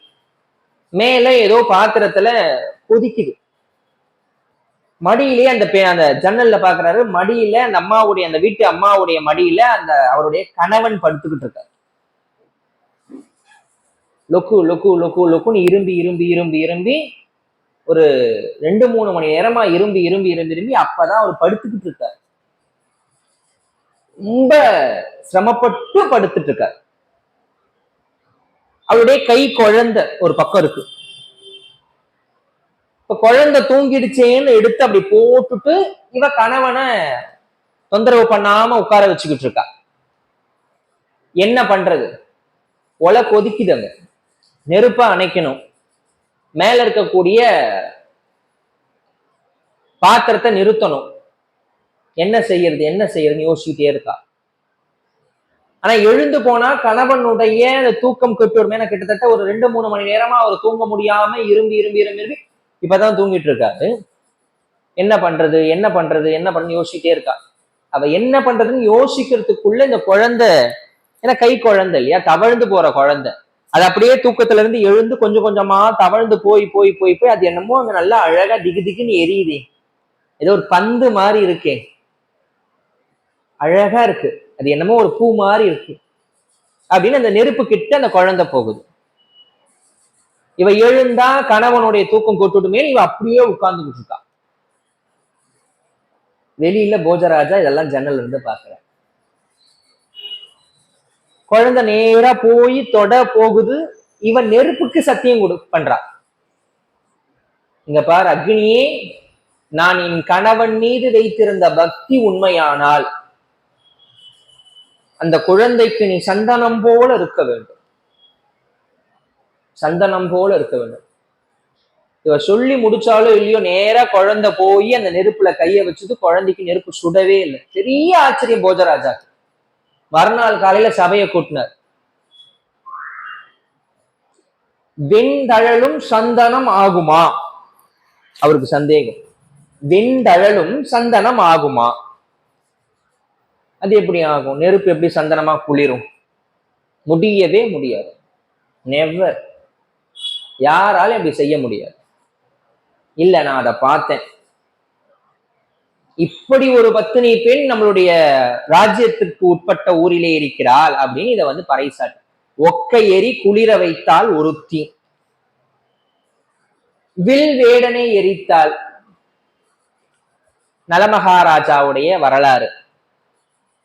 மேல ஏதோ பாத்திரத்துல கொதிக்குது. மடியிலே அந்த ஜன்னல்ல பாக்குறாரு. மடியில அந்த வீட்டு அம்மாவுடைய மடியில அவருடைய கணவன் படுத்துக்கிட்டு இருக்காரு. லொக்கு லொக்கு லொக்கு லொக்குன்னு இரும்பி ஒரு 2-3 மணி நேரமா இரும்பி அப்பதான் அவர் படுத்துக்கிட்டு இருக்காரு. ரொம்ப சிரமப்பட்டு படுத்துட்டு இருக்காரு. அவருடைய கை குழந்தை ஒரு பக்கம் இருக்கு. இப்ப குழந்தை தூங்கிடுச்சேன்னு எடுத்து அப்படி போட்டுட்டு இவ கணவனை தொந்தரவு பண்ணாம உட்கார வச்சுக்கிட்டு இருக்கா. என்ன பண்றது? ஒலை கொதிக்குதுங்க, நெருப்ப அணைக்கணும், மேல இருக்கக்கூடிய பாத்திரத்தை நிறுத்தணும். என்ன செய்யறதுன்னு யோசிச்சுட்டே இருக்கா. ஆனா எழுந்து போனா கணவனுடைய தூக்கம் கெட்டு வருமே. கிட்டத்தட்ட ஒரு 2-3 மணி நேரமா அவர் தூங்க முடியாம இரும்பி இப்பதான் தூங்கிட்டு இருக்காரு. என்ன பண்றது யோசிச்சுட்டே இருக்கா. அவ என்ன பண்றதுன்னு யோசிக்கிறதுக்குள்ள இந்த குழந்தை, ஏன்னா கை குழந்தை இல்லையா, தவழ்ந்து போற குழந்தை, அது அப்படியே தூக்கத்துல இருந்து எழுந்து கொஞ்சம் கொஞ்சமா தவழ்ந்து போய் அது என்னமோ அங்க நல்லா அழகா திகுன்னு எரியுதே. ஏதோ ஒரு பந்து மாதிரி இருக்கே, அழகா இருக்கு, அது என்னமோ ஒரு பூ மாதிரி இருக்கு அப்படின்னு அந்த நெருப்பு கிட்ட அந்த குழந்தை போகுது. இவ எழுந்தா கணவனுடைய தூக்கம் கொட்டுட்டுமே, இவ அப்படியே உட்கார்ந்துகிட்டு இருக்கா. வெளியில போஜராஜா இதெல்லாம் ஜன்னல் இருந்து பாக்குற. குழந்தை நேரா போய் தொட போகுது. இவன் நெருப்புக்கு சத்தியம் பண்றா. இங்க பாரு அக்னியே, நான் என் கணவன் மீது வைத்திருந்த பக்தி உண்மையானால் அந்த குழந்தைக்கு நீ சந்தனம் போல இருக்க வேண்டும். இவ சொல்லி முடிச்சாலும் இல்லையோ, நேரா குழந்தை போய் அந்த நெருப்புல கைய வச்சது. குழந்தைக்கு நெருப்பு சுடவே இல்லை. பெரிய ஆச்சரியம் போஜராஜா. மறுநாள் காலையில சபையை கூட்டினார். வெண்தழலும் சந்தனம் ஆகுமா? அவருக்கு சந்தேகம். வெண்தழலும் சந்தனம் ஆகுமா? அது எப்படி ஆகும்? நெருப்பு எப்படி சந்தனமா குளிரும்? முடியவே முடியாது. நெவர். யாராலும் அப்படி செய்ய முடியாது. இல்ல, நான் அதை பார்த்தேன். இப்படி ஒரு பத்தினி பெண் நம்மளுடைய ராஜ்யத்திற்கு உட்பட்ட ஊரிலே இருக்கிறாள் அப்படின்னு இதை பறைசாட்டு. ஒக்கையெறி குளிர வைத்தால் ஒருத்தி, வில் வேடனை எரித்தாள். நலமகாராஜாவுடைய வரலாறு.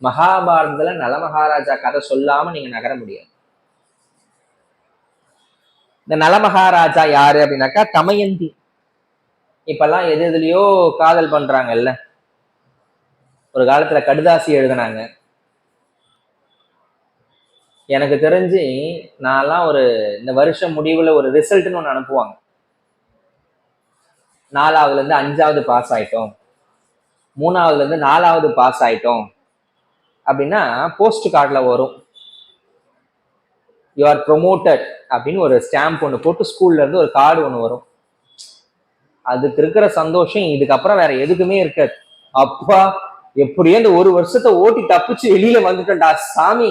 மகாபாரதத்துல நலமகாராஜா கதை சொல்லாம நீங்க நகர முடியாது. இந்த நலமகாராஜா யாரு அப்படின்னாக்கா தமயந்தி. இப்பெல்லாம் எதுலயோ காதல் பண்றாங்கல்ல. ஒரு காலத்துல கடுதாசி எழுதினாங்க. எனக்கு தெரிஞ்சு நான்லாம் இந்த வருஷம் முடிவுல ஒரு ரிசல்ட்னு ஒண்ணு அனுப்புவாங்க. 4ஆவதுல இருந்து 5ஆவது பாஸ் ஆயிட்டோம், 3ஆவதுல இருந்து 4ஆவது பாஸ் ஆயிட்டோம் அப்படின்னா போஸ்ட் கார்டுல வரும், யூ ஆர் ப்ரொமோட்டட் அப்படின்னு ஒரு ஸ்டாம்ப் ஒன்று போட்டு ஸ்கூல்ல இருந்து ஒரு கார்டு ஒன்று வரும். அதுக்கு இருக்கிற சந்தோஷம் இதுக்கப்புறம் வேற எதுக்குமே இருக்காது. அப்பா எப்படியோ இந்த ஒரு வருஷத்தை ஓட்டி தப்பிச்சு வெளியில வந்துட்டோம்டா சாமி,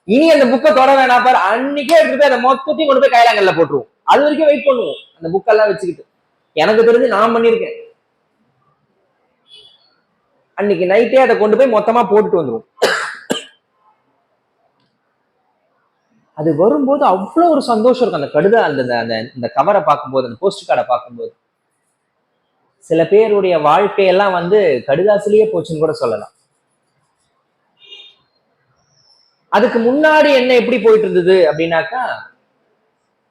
இனி அந்த புக்கை தொட வேணாம் பாரு, அன்னைக்கே எடுத்துட்டு போய் அதை மொத்தத்தையும் கொண்டு போய் கைலாங்கல்ல போட்டுருவோம். அது வரைக்கும் வெயிட் பண்ணுவோம் அந்த புக்கெல்லாம் வச்சுக்கிட்டு. எனக்கு தெரிஞ்சு நான் பண்ணிருக்கேன். அன்னைக்கு நைட்டே அதை கொண்டு போய் மொத்தமா போட்டுட்டு வந்துருவோம். அது வரும்போது அவ்வளவு ஒரு சந்தோஷம் இருக்கும். அந்த கடித அந்த கவரை பார்க்கும்போது, அந்த போஸ்ட் கார்டை பார்க்கும்போது. சில பேருடைய வாழ்க்கையெல்லாம் கடிதாசிலேயே போச்சுன்னு கூட சொல்லலாம். அதுக்கு முன்னாடி என்ன எப்படி போயிட்டு இருந்தது அப்படின்னாக்கா,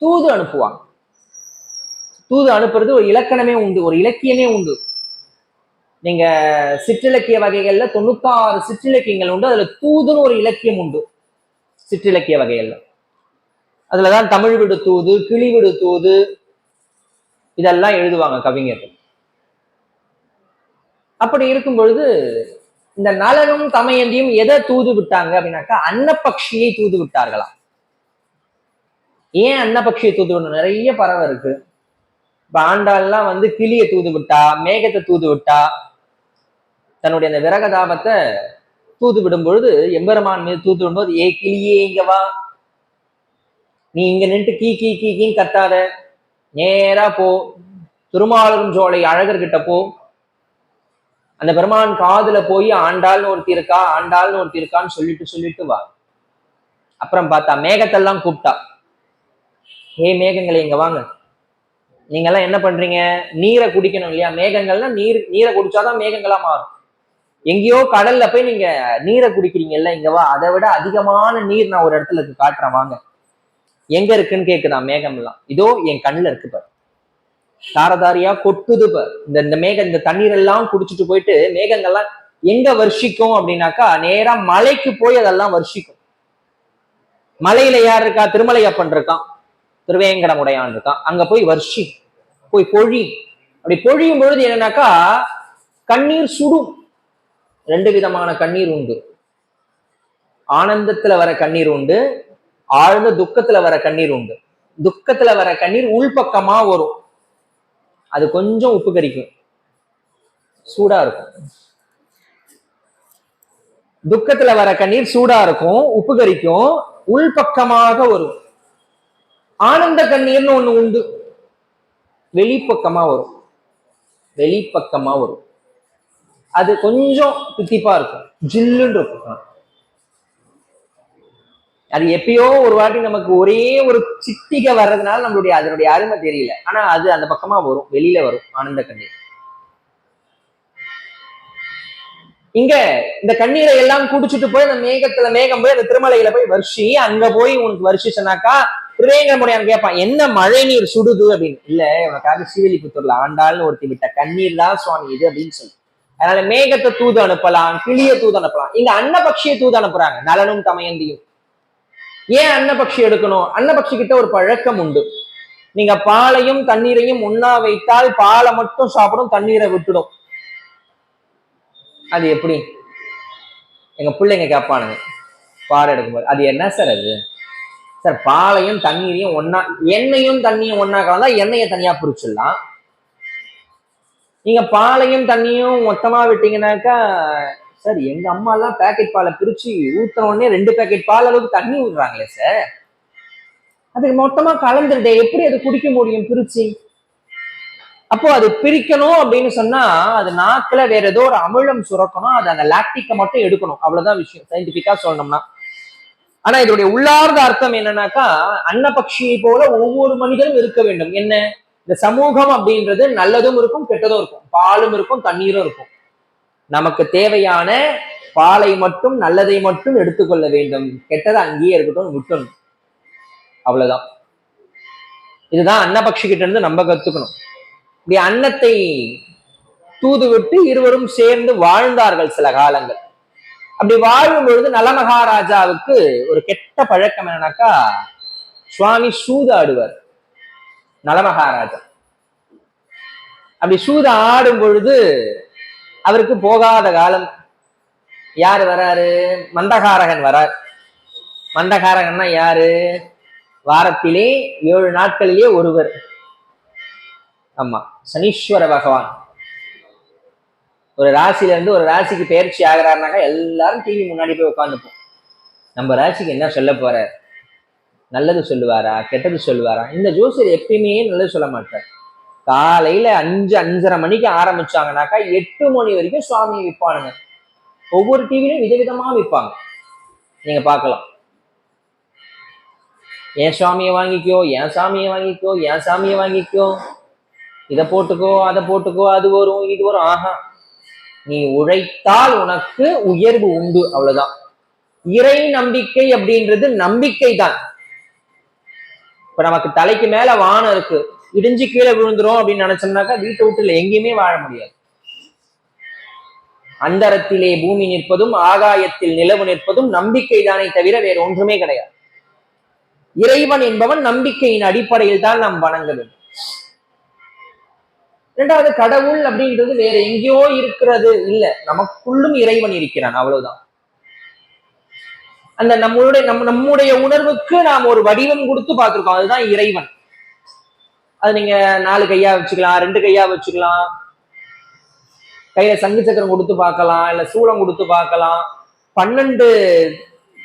தூது அனுப்புவாங்க. தூது அனுப்புறது ஒரு இலக்கணமே உண்டு, ஒரு இலக்கியமே உண்டு. நீங்க சிற்றிலக்கிய வகைகள்ல 96 சிற்றிலக்கியங்கள் உண்டு. அதுல தூதுன்னு ஒரு இலக்கியம் உண்டு சிற்றிலக்கிய வகைகள்ல. அதுலதான் தமிழ் விடு தூது, கிளி விடு தூது இதெல்லாம் எழுதுவாங்க கவிஞர்கள். அப்படி இருக்கும் பொழுது இந்த நலனும் தமயந்தியும் எதை தூது விட்டாங்க அப்படின்னாக்கா, அன்னப்பக்ஷியை தூது விட்டார்களாம். ஏன் அன்னப்பக்ஷியை தூது விடணும்? நிறைய பறவை இருக்கு. இப்ப ஆண்டாள்லாம் கிளியை தூது விட்டா, மேகத்தை தூது விட்டா, தன்னுடைய அந்த விரகதாபத்தை தூது விடும் பொழுது, எம்பெருமான் மீது தூது விடும்போது, ஏ கிளியே இங்க வா, நீ இங்க நின்று கீ கீ கீ கீன்னு கத்தாத, நேரா போ, திருமாலும் ஜோலை அழகர்கிட்ட போ, அந்த பெருமான் காதுல போய் ஆண்டாள்னு ஒருத்தி இருக்கா, ஆண்டாள்னு ஒருத்தி இருக்கான்னு சொல்லிட்டு வா. அப்புறம் பார்த்தா மேகத்தெல்லாம் கூப்பிட்டா, ஏ மேகங்களை இங்க வாங்க, நீங்க எல்லாம் என்ன பண்றீங்க, நீரை குடிக்கணும் இல்லையா? மேகங்கள்னா நீரை குடிச்சாதான் மேகங்களா மாறும். எங்கேயோ கடல்ல போய் நீங்க நீரை குடிக்கிறீங்கல்ல, இங்க வா, அதை விட அதிகமான நீர் நான் ஒரு இடத்துல காட்டுறேன் வாங்க. எங்க இருக்குன்னு கேக்குதான் மேகம் எல்லாம். இதோ என் கண்ணுல இருக்கு பாரு, தாரதாரியா கொட்டுது பாரு. இந்த மேகம் இந்த தண்ணீர் எல்லாம் குடிச்சிட்டு போயிட்டு மேகங்கள்லாம் எங்க வர்ஷிக்கும் அப்படின்னாக்கா, நேரா மலைக்கு போய் அதெல்லாம் வர்ஷிக்கும். மலையில யார் இருக்கா? திருமலையப்பன் இருக்கான், திருவேங்கடமுடையான் இருக்கான். அங்க போய் வர்ஷி, போய் பொழி. அப்படி பொழியும் பொழுது என்னன்னாக்கா, கண்ணீர் சுடும். 2 விதமான கண்ணீர் உண்டு. ஆனந்தத்துல வர கண்ணீர் உண்டு, ஆழ்ந்த துக்கத்துல வர கண்ணீர் உண்டு. துக்கத்துல வர கண்ணீர் உள்பக்கமா வரும், அது கொஞ்சம் உப்பு கரிக்கும், சூடா இருக்கும். துக்கத்துல வர கண்ணீர் சூடா இருக்கும், உப்பு கரிக்கும், உள்பக்கமாக வரும். ஆனந்த கண்ணீர்னு ஒண்ணு உண்டு, வெளிப்பக்கமா வரும், வெளிப்பக்கமா வரும். அது கொஞ்சம் தித்திப்பா இருக்கும், ஜில்லுன்னு இருக்கும். அது எப்பயோ ஒரு வாட்டி நமக்கு ஒரே ஒரு சிட்டிகை வர்றதுனால நம்மளுடைய அதனுடைய அருமை தெரியல. ஆனா அது அந்த பக்கமா வரும், வெளியில வரும் ஆனந்த கண்ணீர். இங்க இந்த கண்ணீரை எல்லாம் குடிச்சிட்டு போய் அந்த மேகம் போய் அந்த திருமலையில போய் வர்ஷி, அங்க போய் உனக்கு வர்ஷிச்சனாக்கா திருவேங்கடமுடையான் கேட்பான், என்ன மழை நீர் சுடுது அப்படின்னு. இல்ல, உனக்காக ஸ்ரீவில்லிபுத்தூர்ல ஆண்டாள்னு ஒருத்தி விட்ட கண்ணீர் தான் சுவாமி இது அப்படின்னு சொல்லி. அதனால மேகத்தை தூது அனுப்பலாம், கிளிய தூது அனுப்பலாம். இங்க அன்னபக்ஷியை தூது அனுப்புறாங்க, நலனும் தமயந்தியும். ஏன் அன்னபக்ஷி எடுக்கணும்? அன்னபக்ஷி கிட்ட ஒரு பழக்கம் உண்டு. நீங்க பாலையும் தண்ணீரையும் ஒன்னா வைத்தால் பாலை மட்டும் சாப்பிடும், தண்ணீரை விட்டுடும். அது எப்படி? எங்க பிள்ளைங்க கேட்பானுங்க பாறை எடுக்கும்போது, அது என்ன சார் அது? சார் பாலையும் தண்ணீரையும் ஒன்னா, எண்ணெயும் தண்ணியும் ஒன்னா கலந்தா எண்ணெயை தனியா பிரிச்சிடலாம். நீங்க பாலையும் தண்ணியும் மொத்தமா விட்டீங்கன்னாக்கா, சார் எங்க அம்மா எல்லாம் பேக்கெட் பாலை பிரிச்சு ஊத்துற உடனே 2 பேக்கெட் பால் அளவுக்கு தண்ணி ஊத்துறாங்களே சார், அதுக்கு மொத்தமா கலந்துட்டே எப்படி அது குடிக்க முடியும் பிரிச்சு? அப்போ அது பிரிக்கணும் அப்படின்னு சொன்னா அது நாக்குல வேற ஏதோ ஒரு அமிலம் சுரக்கணும், அது அந்த லாக்டிக்கை மட்டும் எடுக்கணும், அவ்வளவுதான் விஷயம் சயின்டிபிக்கா சொல்லணும்னா. ஆனா இதனுடைய உள்ளார்ந்த அர்த்தம் என்னன்னாக்கா, அன்னபக்ஷியை போல ஒவ்வொரு மனிதரும் இருக்க வேண்டும். என்ன, இந்த சமூகம் அப்படின்றது நல்லதும் இருக்கும் கெட்டதும் இருக்கும், பாலும் இருக்கும் தண்ணீரும் இருக்கும். நமக்கு தேவையான பாலை மட்டும் நல்லதை மட்டும் எடுத்துக்கொள்ள வேண்டும், கெட்டதை அங்கேயே இருக்கட்டும் விட்டணும், அவ்வளவுதான். இதுதான் அன்னபக்ஷி கிட்ட இருந்து நம்ம கத்துக்கணும். இப்படி அன்னத்தை தூது விட்டு இருவரும் சேர்ந்து வாழ்ந்தார்கள் சில காலங்கள். அப்படி வாழும் பொழுது நலமகாராஜாவுக்கு ஒரு கெட்ட பழக்கம் என்னன்னாக்கா, சுவாமி சூதாடுவார் நலமகாராஜா. அப்படி சூது ஆடும் பொழுது அவருக்கு போகாத காலம். யாரு வராரு? மந்தகாரகன் வரார். மந்தகாரகன்னா யாரு? வாரத்திலே 7 நாட்களிலே ஒருவர். ஆமா, சனீஸ்வர பகவான். ஒரு ராசியில இருந்து ஒரு ராசிக்கு பயிற்சி ஆகிறாருனாக்கா எல்லாரும் டிவி முன்னாடி போய் உட்காந்துப்போம். நம்ம ராசிக்கு என்ன சொல்ல போற? நல்லது சொல்லுவாரா கெட்டது சொல்லுவாரா? இந்த ஜோசியர் எப்பயுமே நல்லது சொல்ல மாட்டார். காலையில 5-5:30 மணிக்கு ஆரம்பிச்சாங்கனாக்கா 8 மணி வரைக்கும் சுவாமியை விற்பானுங்க. ஒவ்வொரு டிவிலையும் விதவிதமா விற்பாங்க, நீங்க பார்க்கலாம். என் சுவாமியை வாங்கிக்கோ, என் சாமியை வாங்கிக்கோ, என் சாமியை வாங்கிக்கோ, இதை போட்டுக்கோ அதை போட்டுக்கோ, அது வரும் இது வரும். ஆஹா, நீ உழைத்தால் உனக்கு உயர்வு உண்டு, அவ்வளவுதான். இறை நம்பிக்கை அப்படின்றது நம்பிக்கை தான். இப்ப நமக்கு தலைக்கு மேல வானம் இருக்கு, இடிஞ்சு கீழே விழுந்துரும் அப்படின்னு நினைச்சோம்னாக்கா வீட்டை விட்டுல எங்கேயுமே வாழ முடியாது. அந்தரத்திலே பூமி நிற்பதும் ஆகாயத்தில் நிலவு நிற்பதும் நம்பிக்கை தானே தவிர வேற ஒன்றுமே கிடையாது. இறைவன் என்பவன் நம்பிக்கையின் அடிப்படையில் தான் நாம் வணங்க வேண்டும். இரண்டாவது, கடவுள் அப்படின்றது வேற எங்கேயோ இருக்கிறது இல்ல, நமக்குள்ளும் இறைவன் இருக்கிறான், அவ்வளவுதான். அந்த நம்முடைய உணர்வுக்கு நாம் ஒரு வடிவம் கொடுத்து பார்த்திருக்கோம், அதுதான் இறைவன். அது நீங்க 4 கையா வச்சுக்கலாம், 2 கையா வச்சுக்கலாம், கையில சங்கு சக்கரம் கொடுத்து பார்க்கலாம், இல்ல சூளம் கொடுத்து பார்க்கலாம், 12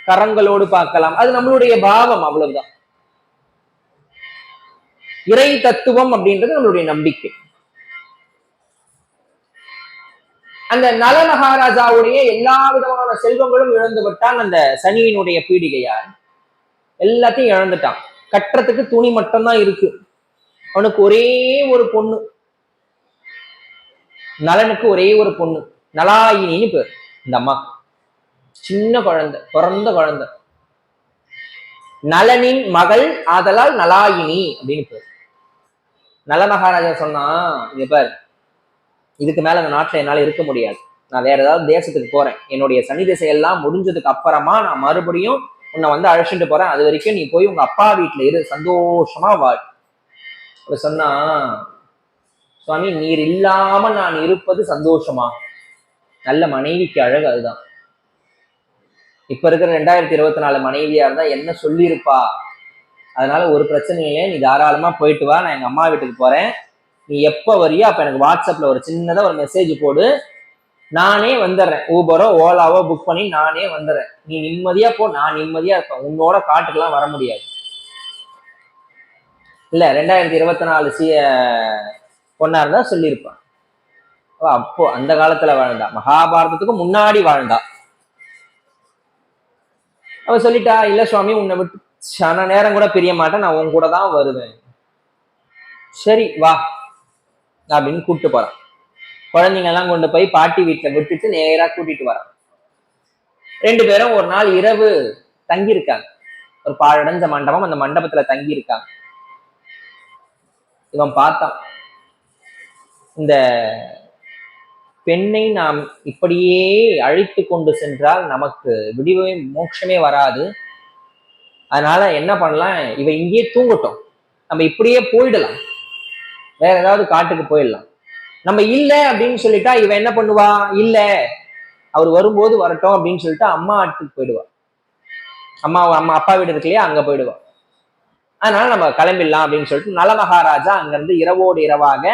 கரங்களோடு பார்க்கலாம். அது நம்மளுடைய பாவம், அவ்வளவுதான். இறை தத்துவம் அப்படின்றது நம்மளுடைய நம்பிக்கை. அந்த நல மகாராஜாவுடைய எல்லா விதமான செல்வங்களும் இழந்து விட்டான் அந்த சனியினுடைய பீடிகையால். எல்லாத்தையும் இழந்துட்டான். கட்டுறதுக்கு துணி மட்டும்தான் இருக்கு. அவனுக்கு ஒரே ஒரு பொண்ணு, நலனுக்கு ஒரே ஒரு பொண்ணு, நலாயினின்னு பேர். இந்த அம்மா சின்ன குழந்தை, பிறந்த குழந்தை, நலனின் மகள் ஆதலால் நலாயினி அப்படின்னு பேர். நல மகாராஜா சொன்னா, இங்க பாரு, இதுக்கு மேல அந்த நாட்டுல என்னால இருக்க முடியாது, நான் வேற ஏதாவது தேசத்துக்கு போறேன், என்னுடைய சனி திசையெல்லாம் முடிஞ்சதுக்கு அப்புறமா நான் மறுபடியும் உன்னை வந்து அழைச்சிட்டு போறேன், அது வரைக்கும் நீ போய் உங்க அப்பா வீட்டுல இரு, சந்தோஷமா வாழ். சொன்னா, சுவாமி நீர் இல்லாம நான் இருப்பது சந்தோஷமா? நல்ல மனைவிக்கு அழகு அதுதான். இப்ப இருக்கிற 2024 மனைவியா இருந்தா என்ன சொல்லியிருப்பா? அதனால ஒரு பிரச்சனை இல்லை, நீ தாராளமா போயிட்டு வா, நான் எங்க அம்மா வீட்டுக்கு போறேன், நீ எப்ப வரியோ அப்ப எனக்கு வாட்ஸ்அப்ல ஒரு சின்னதா ஒரு மெசேஜ் போடு, நானே வந்துடுறேன், ஊபரோ ஓலாவோ புக் பண்ணி நானே வந்துடுறேன், நீ நிம்மதியா போ, நான் நிம்மதியா இருப்பேன், உன்னோட காட்டுக்கெல்லாம் வர முடியாது. இல்ல 2024 பொண்ணா இருந்தா சொல்லியிருப்பான். அப்போ அந்த காலத்துல வாழ்ந்தா, மகாபாரதத்துக்கு முன்னாடி வாழ்ந்தா. அவ சொல்லிட்டா, இல்ல சுவாமி உன்னை விட்டு சன நேரம் கூட பிரிய மாட்டேன், நான் உன் கூட தான் வருவேன். சரி வா அப்படின்னு கூப்பிட்டு போறான். குழந்தைங்க எல்லாம் கொண்டு போய் பாட்டி வீட்டுல விட்டுட்டு நேரா கூட்டிட்டு வரான். 2 பேரும் ஒரு நாள் இரவு தங்கி இருக்காங்க, ஒரு பாழடைஞ்ச மண்டபம், அந்த மண்டபத்துல தங்கி இருக்காங்க. இவன் பார்த்தான், இந்த பெண்ணை நாம் இப்படியே அழைத்து கொண்டு சென்றால் நமக்கு விடிவே மோட்சமே வராது, அதனால என்ன பண்ணலாம், இவ இங்கேயே தூங்கட்டும், நம்ம இப்படியே போயிடலாம், வேற ஏதாவது காட்டுக்கு போயிடலாம். நம்ம இல்லை அப்படின்னு சொல்லிட்டா இவ என்ன பண்ணுவா, இல்ல அவர் வரும்போது வரட்டும் அப்படின்னு சொல்லிட்டு அம்மா வீட்டுக்கு போயிடுவா. அம்மா அப்பா வீடு இருக்கு இல்லையா, அங்க போயிடுவா. அதனால நம்ம கிளம்பிடலாம் அப்படின்னு சொல்லிட்டு நல மகாராஜா அங்கிருந்து இரவோடு இரவாக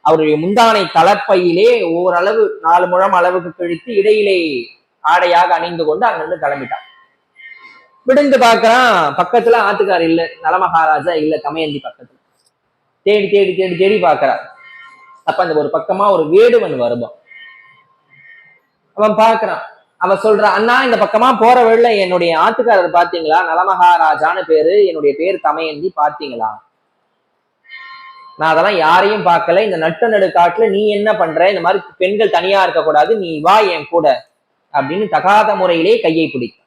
அவருடைய முந்தானை தலைப்பையிலே ஓரளவு 4 முழம் அளவுக்கு கழித்து இடையிலே ஆடையாக அணிந்து கொண்டு அங்கிருந்து கிளம்பிட்டான். விடுந்து பார்க்கறான், பக்கத்துல ஆத்துக்கார் இல்ல, நல மகாராஜா இல்ல, தமையந்தி பக்கத்துல. தேடி தேடி தேடி தேடி பார்க்கிறார். அப்ப அந்த ஒரு பக்கமா ஒரு வேடுவன் வருவான். அவன் பார்க்கறான், அவன் சொல்றான், அண்ணா இந்த பக்கமா போற வழியில என்னுடைய ஆத்துக்காரர் பாத்தீங்களா, நலமகாராஜான்னு பேரு, என்னுடைய பேர் தமையந்தி, பாத்தீங்களா? நான் அதெல்லாம் யாரையும் பார்க்கல, இந்த நட்டு நடு காட்டுல நீ என்ன பண்ற, இந்த மாதிரி பெண்கள் தனியா இருக்கக்கூடாது, நீ வா என் கூட அப்படின்னு தகாத முறையிலே கையை பிடிக்க.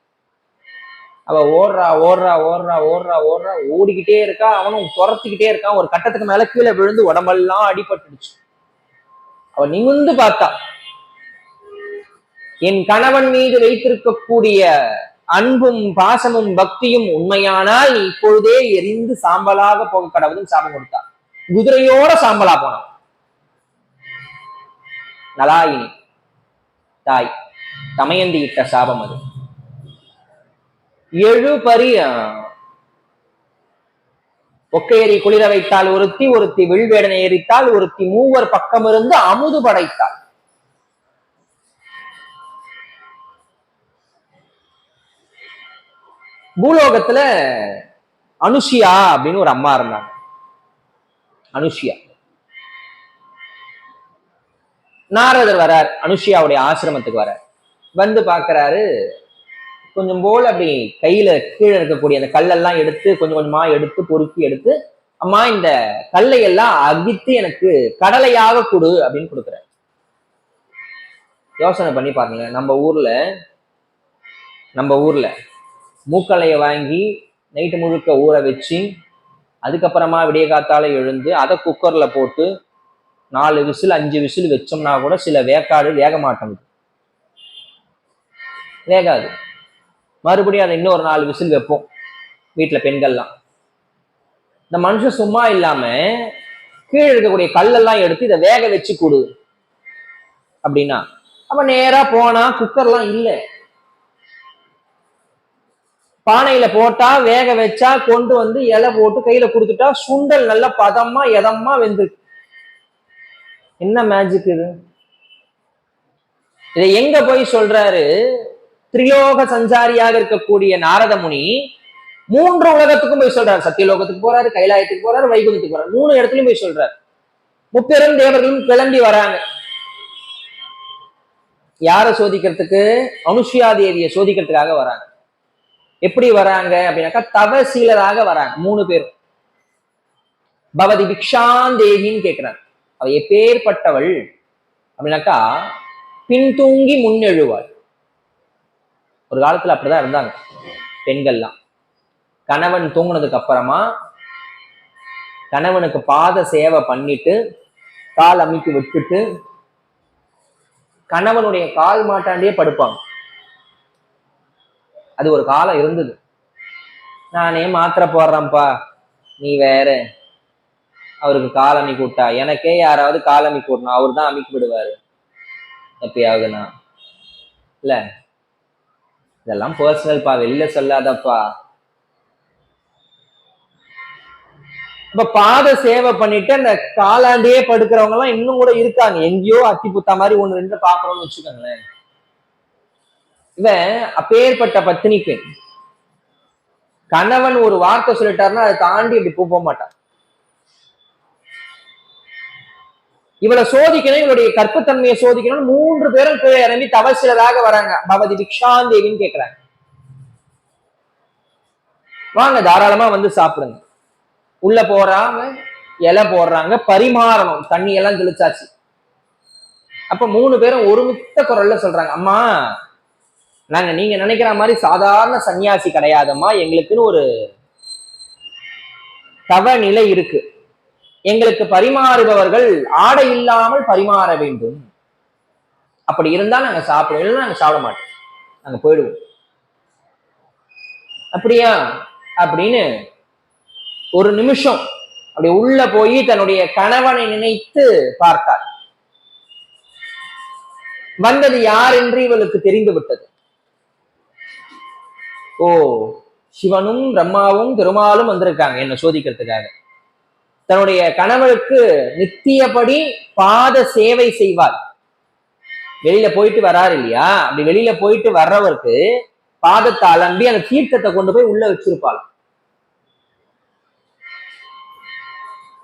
அவ ஓடுறா ஓடுறா ஓடுறா ஓடுறா ஓடுறா ஓடிக்கிட்டே இருக்கா, அவனும் துரத்திக்கிட்டே இருக்கான். ஒரு கட்டத்துக்கு மேல கீழே விழுந்து உடம்பெல்லாம் அடிபட்டுடுச்சு. அவன் நிமிர்ந்து பார்த்தா, என் கணவன் மீது வைத்திருக்கக்கூடிய அன்பும் பாசமும் பக்தியும் உண்மையானால் நீ இப்பொழுதே எரிந்து சாம்பலாக போக கடவுள்னு சாபம் கொடுத்தார். குதிரையோட சாம்பலா போனான் நலாயினி. தாய் தமயந்தி இட்ட சாபம் அது. 7 பரி ஒக்கையரி குளிர வைத்தால் ஒருத்தி, ஒருத்தி வில்வேடனை எரித்தால் ஒருத்தி, மூவர் பக்கம் இருந்து அமுது படைத்தாள். பூலோகத்துல அனுஷியா அப்படின்னு ஒரு அம்மா இருந்தாங்க. அனுஷியா. நாரதர் வரார், அனுஷியாவுடைய ஆசிரமத்துக்கு வரார். வந்து பாக்குறாரு, கொஞ்சம் போல அப்படி கையில கீழே இருக்கக்கூடிய அந்த கல்லெல்லாம் எடுத்து கொஞ்சம் கொஞ்சமா எடுத்து பொறுக்கி எடுத்து, அம்மா இந்த கல்லை எல்லாம் அகித்து எனக்கு கடலையாக கொடு அப்படின்னு கொடுக்குற. யோசனை பண்ணி பாருங்க, நம்ம ஊர்ல மூக்கலைய வாங்கி நைட்டு முழுக்க ஊற வச்சு, அதுக்கப்புறமா விடிய காத்தால எழுந்து அதை குக்கர்ல போட்டு 4 விசில் 5 விசில் வச்சோம்னா கூட சில வேக்காடு வேக மாட்டேங்குது, வேகாது. மறுபடியும் அதை இன்னொரு 4 விசில் வைப்போம் வீட்டுல பெண்கள்லாம். இந்த மனுஷன் சும்மா இல்லாம கீழே இருக்கக்கூடிய கல்லெல்லாம் எடுத்து இதை வேக வச்சு கொடு அப்படின்னா, அப்ப நேரா போனா குக்கர்லாம் இல்லை, பானையில போட்டா வேக வச்சா கொண்டு வந்து இலை போட்டு கையில கொடுத்துட்டா சுண்டல் நல்ல பதமா எதமா வெந்திருக்கு. என்ன மேஜிக் இது? இதை எங்க போய் சொல்றாரு? திரிலோக சஞ்சாரியாக இருக்கக்கூடிய நாரத முனி 3 உலகத்துக்கும் போய் சொல்றாரு. சத்தியலோகத்துக்கு போறாரு, கைலாயத்துக்கு போறாரு, வைகுந்தத்துக்கு போறாரு. 3 இடத்துலயும் போய் சொல்றாரு. முப்பெரும் தேவர்களும் கிளம்பி வராங்க. யாரை சோதிக்கிறதுக்கு? அனுஷியா தேவியை சோதிக்கிறதுக்காக வராங்க. எப்படி வராங்க அப்படின்னாக்கா தவசீலராக வராங்க 3 பேரும். பவதி பிக்ஷாந்தேகின்னு கேட்கிறாங்க. அவ எப்பேற்பட்டவள் அப்படின்னாக்கா பின்தூங்கி முன்னெழுவாள். ஒரு காலத்துல அப்படிதான் இருந்தாங்க பெண்கள்லாம். கணவன் தூங்குனதுக்கு அப்புறமா கணவனுக்கு பாத சேவை பண்ணிட்டு கால் அமைக்கி விட்டுட்டு கணவனுடைய கால் மாட்டாண்டியே படுப்பாங்க. அது ஒரு காலம் இருந்தது. நானே மாத்திரை போடுறேன்ப்பா, நீ வேற அவருக்கு கால் அமைக்கி விட்டா, எனக்கே யாராவது கால் அமைக்கி விடணும், அவரு தான் அமைக்கி விடுவாரு எப்பயாவதுனா. இல்ல, இதெல்லாம் பர்சனல்ப்பா, வெளில சொல்லாதப்பா. இப்ப பாத சேவை பண்ணிட்டு அந்த காலாண்டியே படுக்கிறவங்க எல்லாம் இன்னும் கூட இருக்காங்க. எங்கேயோ அத்தி புத்தா மாதிரி 1-2 பாக்குறோம்னு வச்சுக்கோங்களேன். இவன் அப்பேற்பட்ட பத்தினி பெண். கணவன் ஒரு வார்த்தை சொல்லிட்டாருன்னா அதை தாண்டி அப்படி போக மாட்டான். இவளை சோதிக்கணும், இவளுடைய கற்புத்தன்மையை சோதிக்கணும். 3 பேரும் கீழே இறங்கி தவசிலராக வராங்க. பவதி பிக்ஷாந்தேவின்னு கேட்கிறாங்க. வாங்க தாராளமா வந்து சாப்பிடுங்க. உள்ள போறாங்க, இலை போடுறாங்க, பரிமாறணும், தண்ணி எல்லாம் தெளிச்சாச்சு. அப்ப 3 பேரும் ஒருமித்த குரல்ல சொல்றாங்க, அம்மா நாங்க நீங்க நினைக்கிற மாதிரி சாதாரண சன்னியாசி கிடையாதம்மா, எங்களுக்குன்னு ஒரு தவ நிலை இருக்கு. எங்களுக்கு பரிமாறுபவர்கள் ஆடை இல்லாமல் பரிமாற வேண்டும். அப்படி இருந்தா நாங்க சாப்பிடுவோம், இல்லைன்னா நாங்க சாப்பிட மாட்டோம், நாங்க போயிடுவோம். அப்படியா அப்படின்னு ஒரு நிமிஷம் அப்படி உள்ள போய் தன்னுடைய கணவனை நினைத்து பார்த்தார். வந்தது யார் என்று இவளுக்கு தெரிந்து விட்டது. ஓ, சிவனும் பிரம்மாவும் திருமாலும் வந்திருக்காங்க என்ன சோதிக்கிறதுக்காக. தன்னுடைய கணவனுக்கு நித்தியப்படி பாத சேவை செய்வார். வெளியில போயிட்டு வராரு இல்லையா, அப்படி வெளியில போயிட்டு வர்றவருக்கு பாதத்தை அலம்பி அந்த தீர்த்தத்தை கொண்டு போய் உள்ள வச்சிருப்பாள்.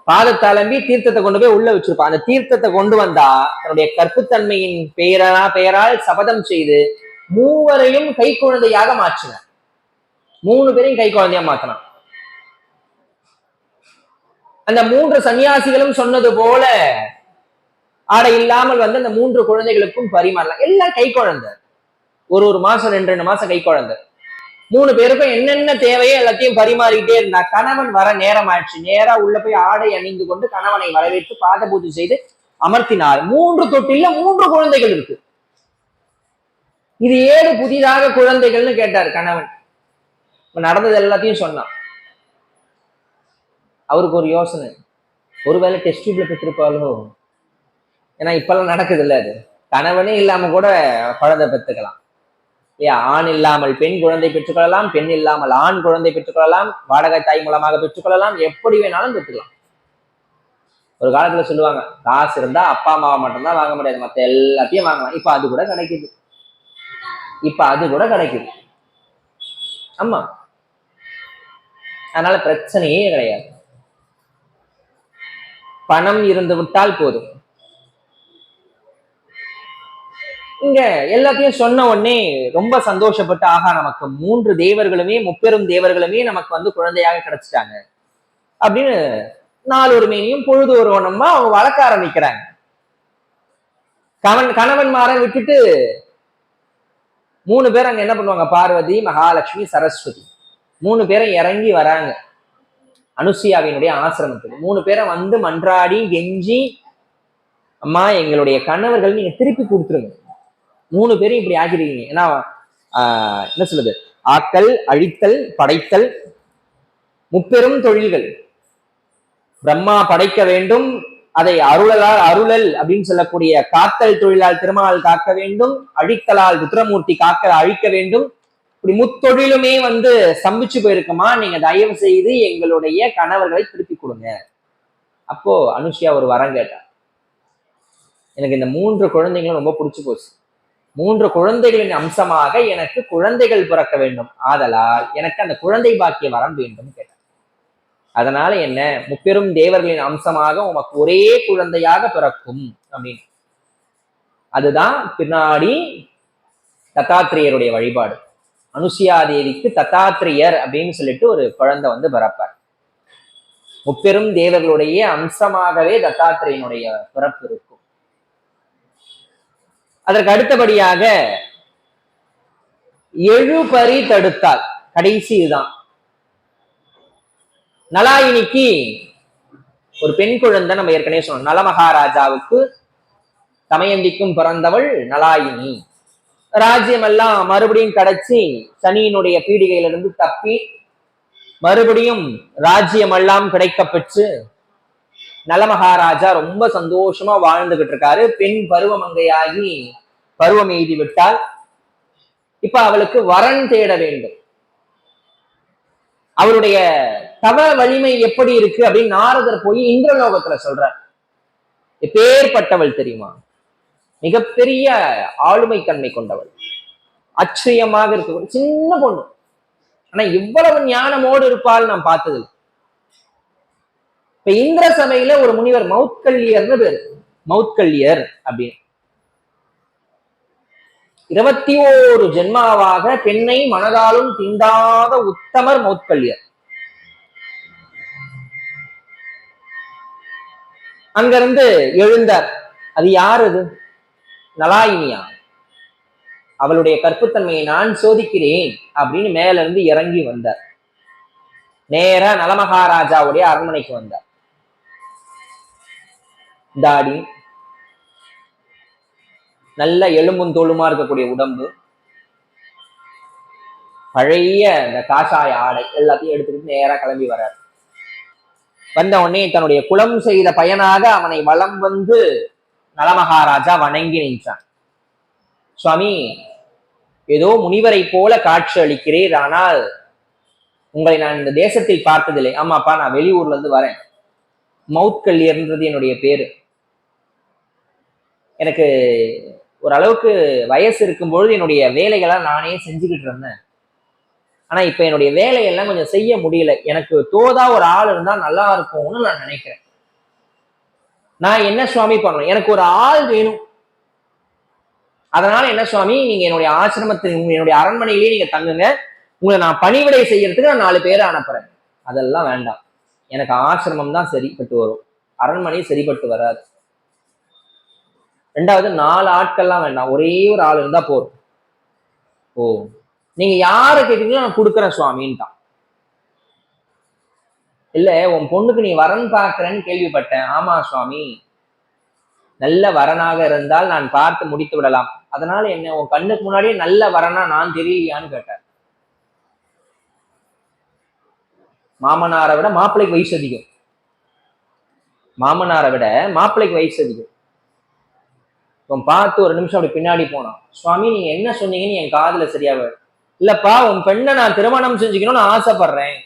பாதத்தை அலம்பி தீர்த்தத்தை கொண்டு போய் உள்ள வச்சிருப்பா. அந்த தீர்த்தத்தை கொண்டு வந்தா தன்னுடைய கற்புத்தன்மையின் பெயரால் சபதம் செய்து 3வரையும் கை குழந்தையாக மாற்றினார். 3 பேரையும் கை குழந்தையா மாத்தினான். அந்த 3 சன்னியாசிகளும் சொன்னது போல ஆடை இல்லாமல் வந்து அந்த 3 குழந்தைகளுக்கும் பரிமாறலாம். எல்லாம் கை குழந்தை, ஒரு மாசம் 2 மாசம் கை குழந்தை. 3 பேருக்கும் என்னென்ன தேவையோ எல்லாத்தையும் பரிமாறிக்கிட்டே இருந்தா. கணவன் வர நேரம் ஆயிடுச்சு. நேரா உள்ள போய் ஆடை அணிந்து கொண்டு கணவனை வரவேற்று பாத பூஜை செய்து அமர்த்தினார். 3 தொட்டில 3 குழந்தைகள் இருக்கு. இது ஏது புதிதாக குழந்தைகள்னு கேட்டார் கணவன். நடந்தது எல்லாத்தையும் சொன்னான். அவருக்கு ஒரு யோசனை, ஒருவேளை டெஸ்ட் டியூப்ல பெற்றிருப்பாலோ, ஏன்னா இப்பெல்லாம் நடக்குது இல்ல அது. கணவனே இல்லாம கூட குழந்தை பெற்றுக்கலாம் இல்லையா? ஆண் இல்லாமல் பெண் குழந்தை பெற்றுக்கொள்ளலாம், பெண் இல்லாமல் ஆண் குழந்தை பெற்றுக்கொள்ளலாம், வாடகை தாய் மூலமாக பெற்றுக்கொள்ளலாம், எப்படி வேணாலும் பெற்றுக்கலாம். ஒரு காலத்துல சொல்லுவாங்க, காசு இருந்தா அப்பா அம்மாவை மட்டும்தான் வாங்க முடியாது, மத்த எல்லாத்தையும் வாங்கலாம். இப்ப அது கூட கிடைக்குது. ஆமா. அதனால பிரச்சனையே கிடையாது. பணம் இருந்து விட்டால் போதும். இங்க எல்லாத்தையும் சொன்ன உடனே ரொம்ப சந்தோஷப்பட்டு, ஆகா நமக்கு 3 தேவர்களுமே, முப்பெரும் தேவர்களுமே நமக்கு வந்து குழந்தையாக கிடைச்சிட்டாங்க அப்படின்னு நாள் ஒரு மேனியும் பொழுது ஒரு வண்ணமா அவங்க வளர்க்க ஆரம்பிக்கிறாங்க. கணவன்மாரை விட்டுட்டு 3 பேர் அங்க என்ன பண்ணுவாங்க? பார்வதி, மகாலட்சுமி, சரஸ்வதி 3 பேரும் இறங்கி வராங்க அனுசுயாவினுடைய ஆசிரமத்துக்கு. 3 பேரை வந்து மன்றாடி கெஞ்சி, அம்மா எங்களுடைய கணவர்கள் நீங்க திருப்பி கொடுத்துருங்க, 3 பேரும் இப்படி ஆக்கிருக்கீங்க. ஏன்னா என்ன சொல்லுது, ஆக்கல், அழித்தல், படைத்தல் முப்பெரும் தொழில்கள். பிரம்மா படைக்க வேண்டும், அதை அருளல் அப்படின்னு சொல்லக்கூடிய காத்தல் தொழிலால் திருமால் காக்க வேண்டும், அழித்தலால் ருத்ரமூர்த்தி அழிக்க வேண்டும். இப்படி முத்தொழிலுமே வந்து ஸ்தம்பிச்சு போயிருக்குமா, நீங்க தயவு செய்து எங்களுடைய கணவர்களை திருப்பி கொடுங்க. அப்போ அனுஷ்யா ஒரு வரம் கேட்டா, எனக்கு இந்த 3 குழந்தைங்களும் ரொம்ப பிடிச்சு போச்சு, 3 குழந்தைகளின் அம்சமாக எனக்கு குழந்தைகள் பிறக்க வேண்டும், ஆதலால் எனக்கு அந்த குழந்தை பாக்கிய வரம் வேண்டும் கேட்டார். அதனால என்ன, முப்பெரும் தேவர்களின் அம்சமாக உமக்கு ஒரே குழந்தையாக பிறக்கும் அப்படின்னு. அதுதான் பின்னாடி தத்தாத்திரேயருடைய வழிபாடு. அனுசுயா தேவிக்கு தத்தாத்திரேயர் அப்படின்னு சொல்லிட்டு ஒரு குழந்தை வந்து பிறப்பார். முப்பெரும் தேவர்களுடைய அம்சமாகவே தத்தாத்திரேயனுடைய பிறப்பு இருக்கும். அதற்கு அடுத்தபடியாக எழுபறி தடுத்தால், கடைசி இதுதான். நலாயினிக்கு ஒரு பெண் குழந்தை, நம்ம ஏற்கனவே சொன்னோம், நலமகாராஜாவுக்கு தமயந்திக்கும் பிறந்தவள் நலாயினி. ராஜ்யம் எல்லாம் மறுபடியும் கிடைச்சி சனியினுடைய பீடிகையிலிருந்து தப்பி மறுபடியும் ராஜ்யம் எல்லாம் கிடைக்க பெற்று நலமகாராஜா ரொம்ப சந்தோஷமா வாழ்ந்துகிட்டு இருக்காரு. பெண் பருவமங்கையாகி பருவம் எய்தி விட்டால். இப்ப அவளுக்கு வரன் தேட வேண்டும். அவருடைய தவ வலிமை எப்படி இருக்கு அப்படின்னு நாரதர் போய் இந்திரலோகத்துல சொல்றார். எப்பேற்பட்டவள் தெரியுமா? மிகப்பெரிய ஆளுமை தன்மை கொண்டவள், அச்சயமாக இருக்க சின்ன பொண்ணு, ஆனா இவ்வளவு ஞானமோடு இருப்பால் நாம் பார்த்தது. இப்ப இந்திர சபையில ஒரு முனிவர் மௌத்கல்யர்னு பேரு, மௌத்கல்யர் அப்படின்னு 21 ஜென்மாவாக பெண்ணை மனதாலும் தீண்டாத உத்தமர் மௌத்கல்யர். அங்கிருந்து எழுந்தார். அது யார்? அது நலாயினியா. அவளுடைய கற்புத்தன்மையை நான் சோதிக்கிறேன் அப்படின்னு மேல இருந்து இறங்கி வந்தார். நேரா நலமகாராஜாவுடைய அரண்மனைக்கு வந்தார். தாடி, நல்ல எலும்பும் தோளுமா இருக்கக்கூடிய உடம்பு, பழைய இந்த காஷாய ஆடை எல்லாத்தையும் எடுத்துக்கிட்டு நேரா கிளம்பி வர்றார். வந்த உடனே தன்னுடைய குலம் செய்த பயனாக அவனை வலம் வந்து நலமகாராஜா வணங்கி நின்றான். சுவாமி, ஏதோ முனிவரை போல காட்சி அளிக்கிறீர், ஆனால் உங்களை நான் இந்த தேசத்தில் பார்த்ததில்லை. ஆமாப்பா, நான் வெளியூர்ல இருந்து வரேன், மௌத்கல்யர்ன்றது என்னுடைய பேரு. எனக்கு ஓரளவுக்கு வயசு இருக்கும்பொழுது என்னுடைய வேலைகளாம் நானே செஞ்சுக்கிட்டு இருந்தேன். ஆனா இப்ப என்னுடைய வேலையெல்லாம் கொஞ்சம் செய்ய முடியல. எனக்கு தோதா ஒரு ஆள் இருந்தா நல்லா இருக்கும்னு நான் நினைக்கிறேன். நான் என்ன சுவாமி பண்ணணும்? எனக்கு ஒரு ஆள் வேணும். அதனால என்ன சுவாமி, நீங்க என்னுடைய ஆசிரமத்தில் என்னுடைய அரண்மனையிலேயே நீங்க தங்குங்க, உங்களை நான் பணிவிடை செய்யறதுக்கு நான் 4 பேரை அனுப்புறேன். அதெல்லாம் வேண்டாம், எனக்கு ஆசிரமம் தான் சரிப்பட்டு வரும், அரண்மனை சரிப்பட்டு வராது. 2வது 4 ஆட்கள்லாம் வேண்டாம், ஒரே ஒரு ஆள் இருந்தா போதும். ஓ, நீங்க யாரை கேட்டீங்களோ நான் கொடுக்குறேன் சுவாமின்ட்டான். இல்ல, உன் பொண்ணுக்கு நீ வரன் பார்க்கிறேன்னு கேள்விப்பட்டேன். ஆமா சுவாமி, நல்ல வரனாக இருந்தால் நான் பார்த்து முடித்து விடலாம். அதனால என்ன, உன் கண்ணுக்கு முன்னாடியே நல்ல வரனா நான் தெரியலையான்னு கேட்டார். மாமனாரை விட மாப்பிள்ளைக்கு வயசு அதிகம். மாமனாரை விட மாப்பிள்ளைக்கு வயசு அதிகம். இவன் பார்த்து ஒரு நிமிஷம் அப்படி பின்னாடி போனான். சுவாமி நீங்க என்ன சொன்னீங்கன்னு என் காதுல சரியா இல்லப்பா, உன் பெண்ணை நான் திருமணம் செஞ்சுக்கணும்னு ஆசைப்படுறேன்.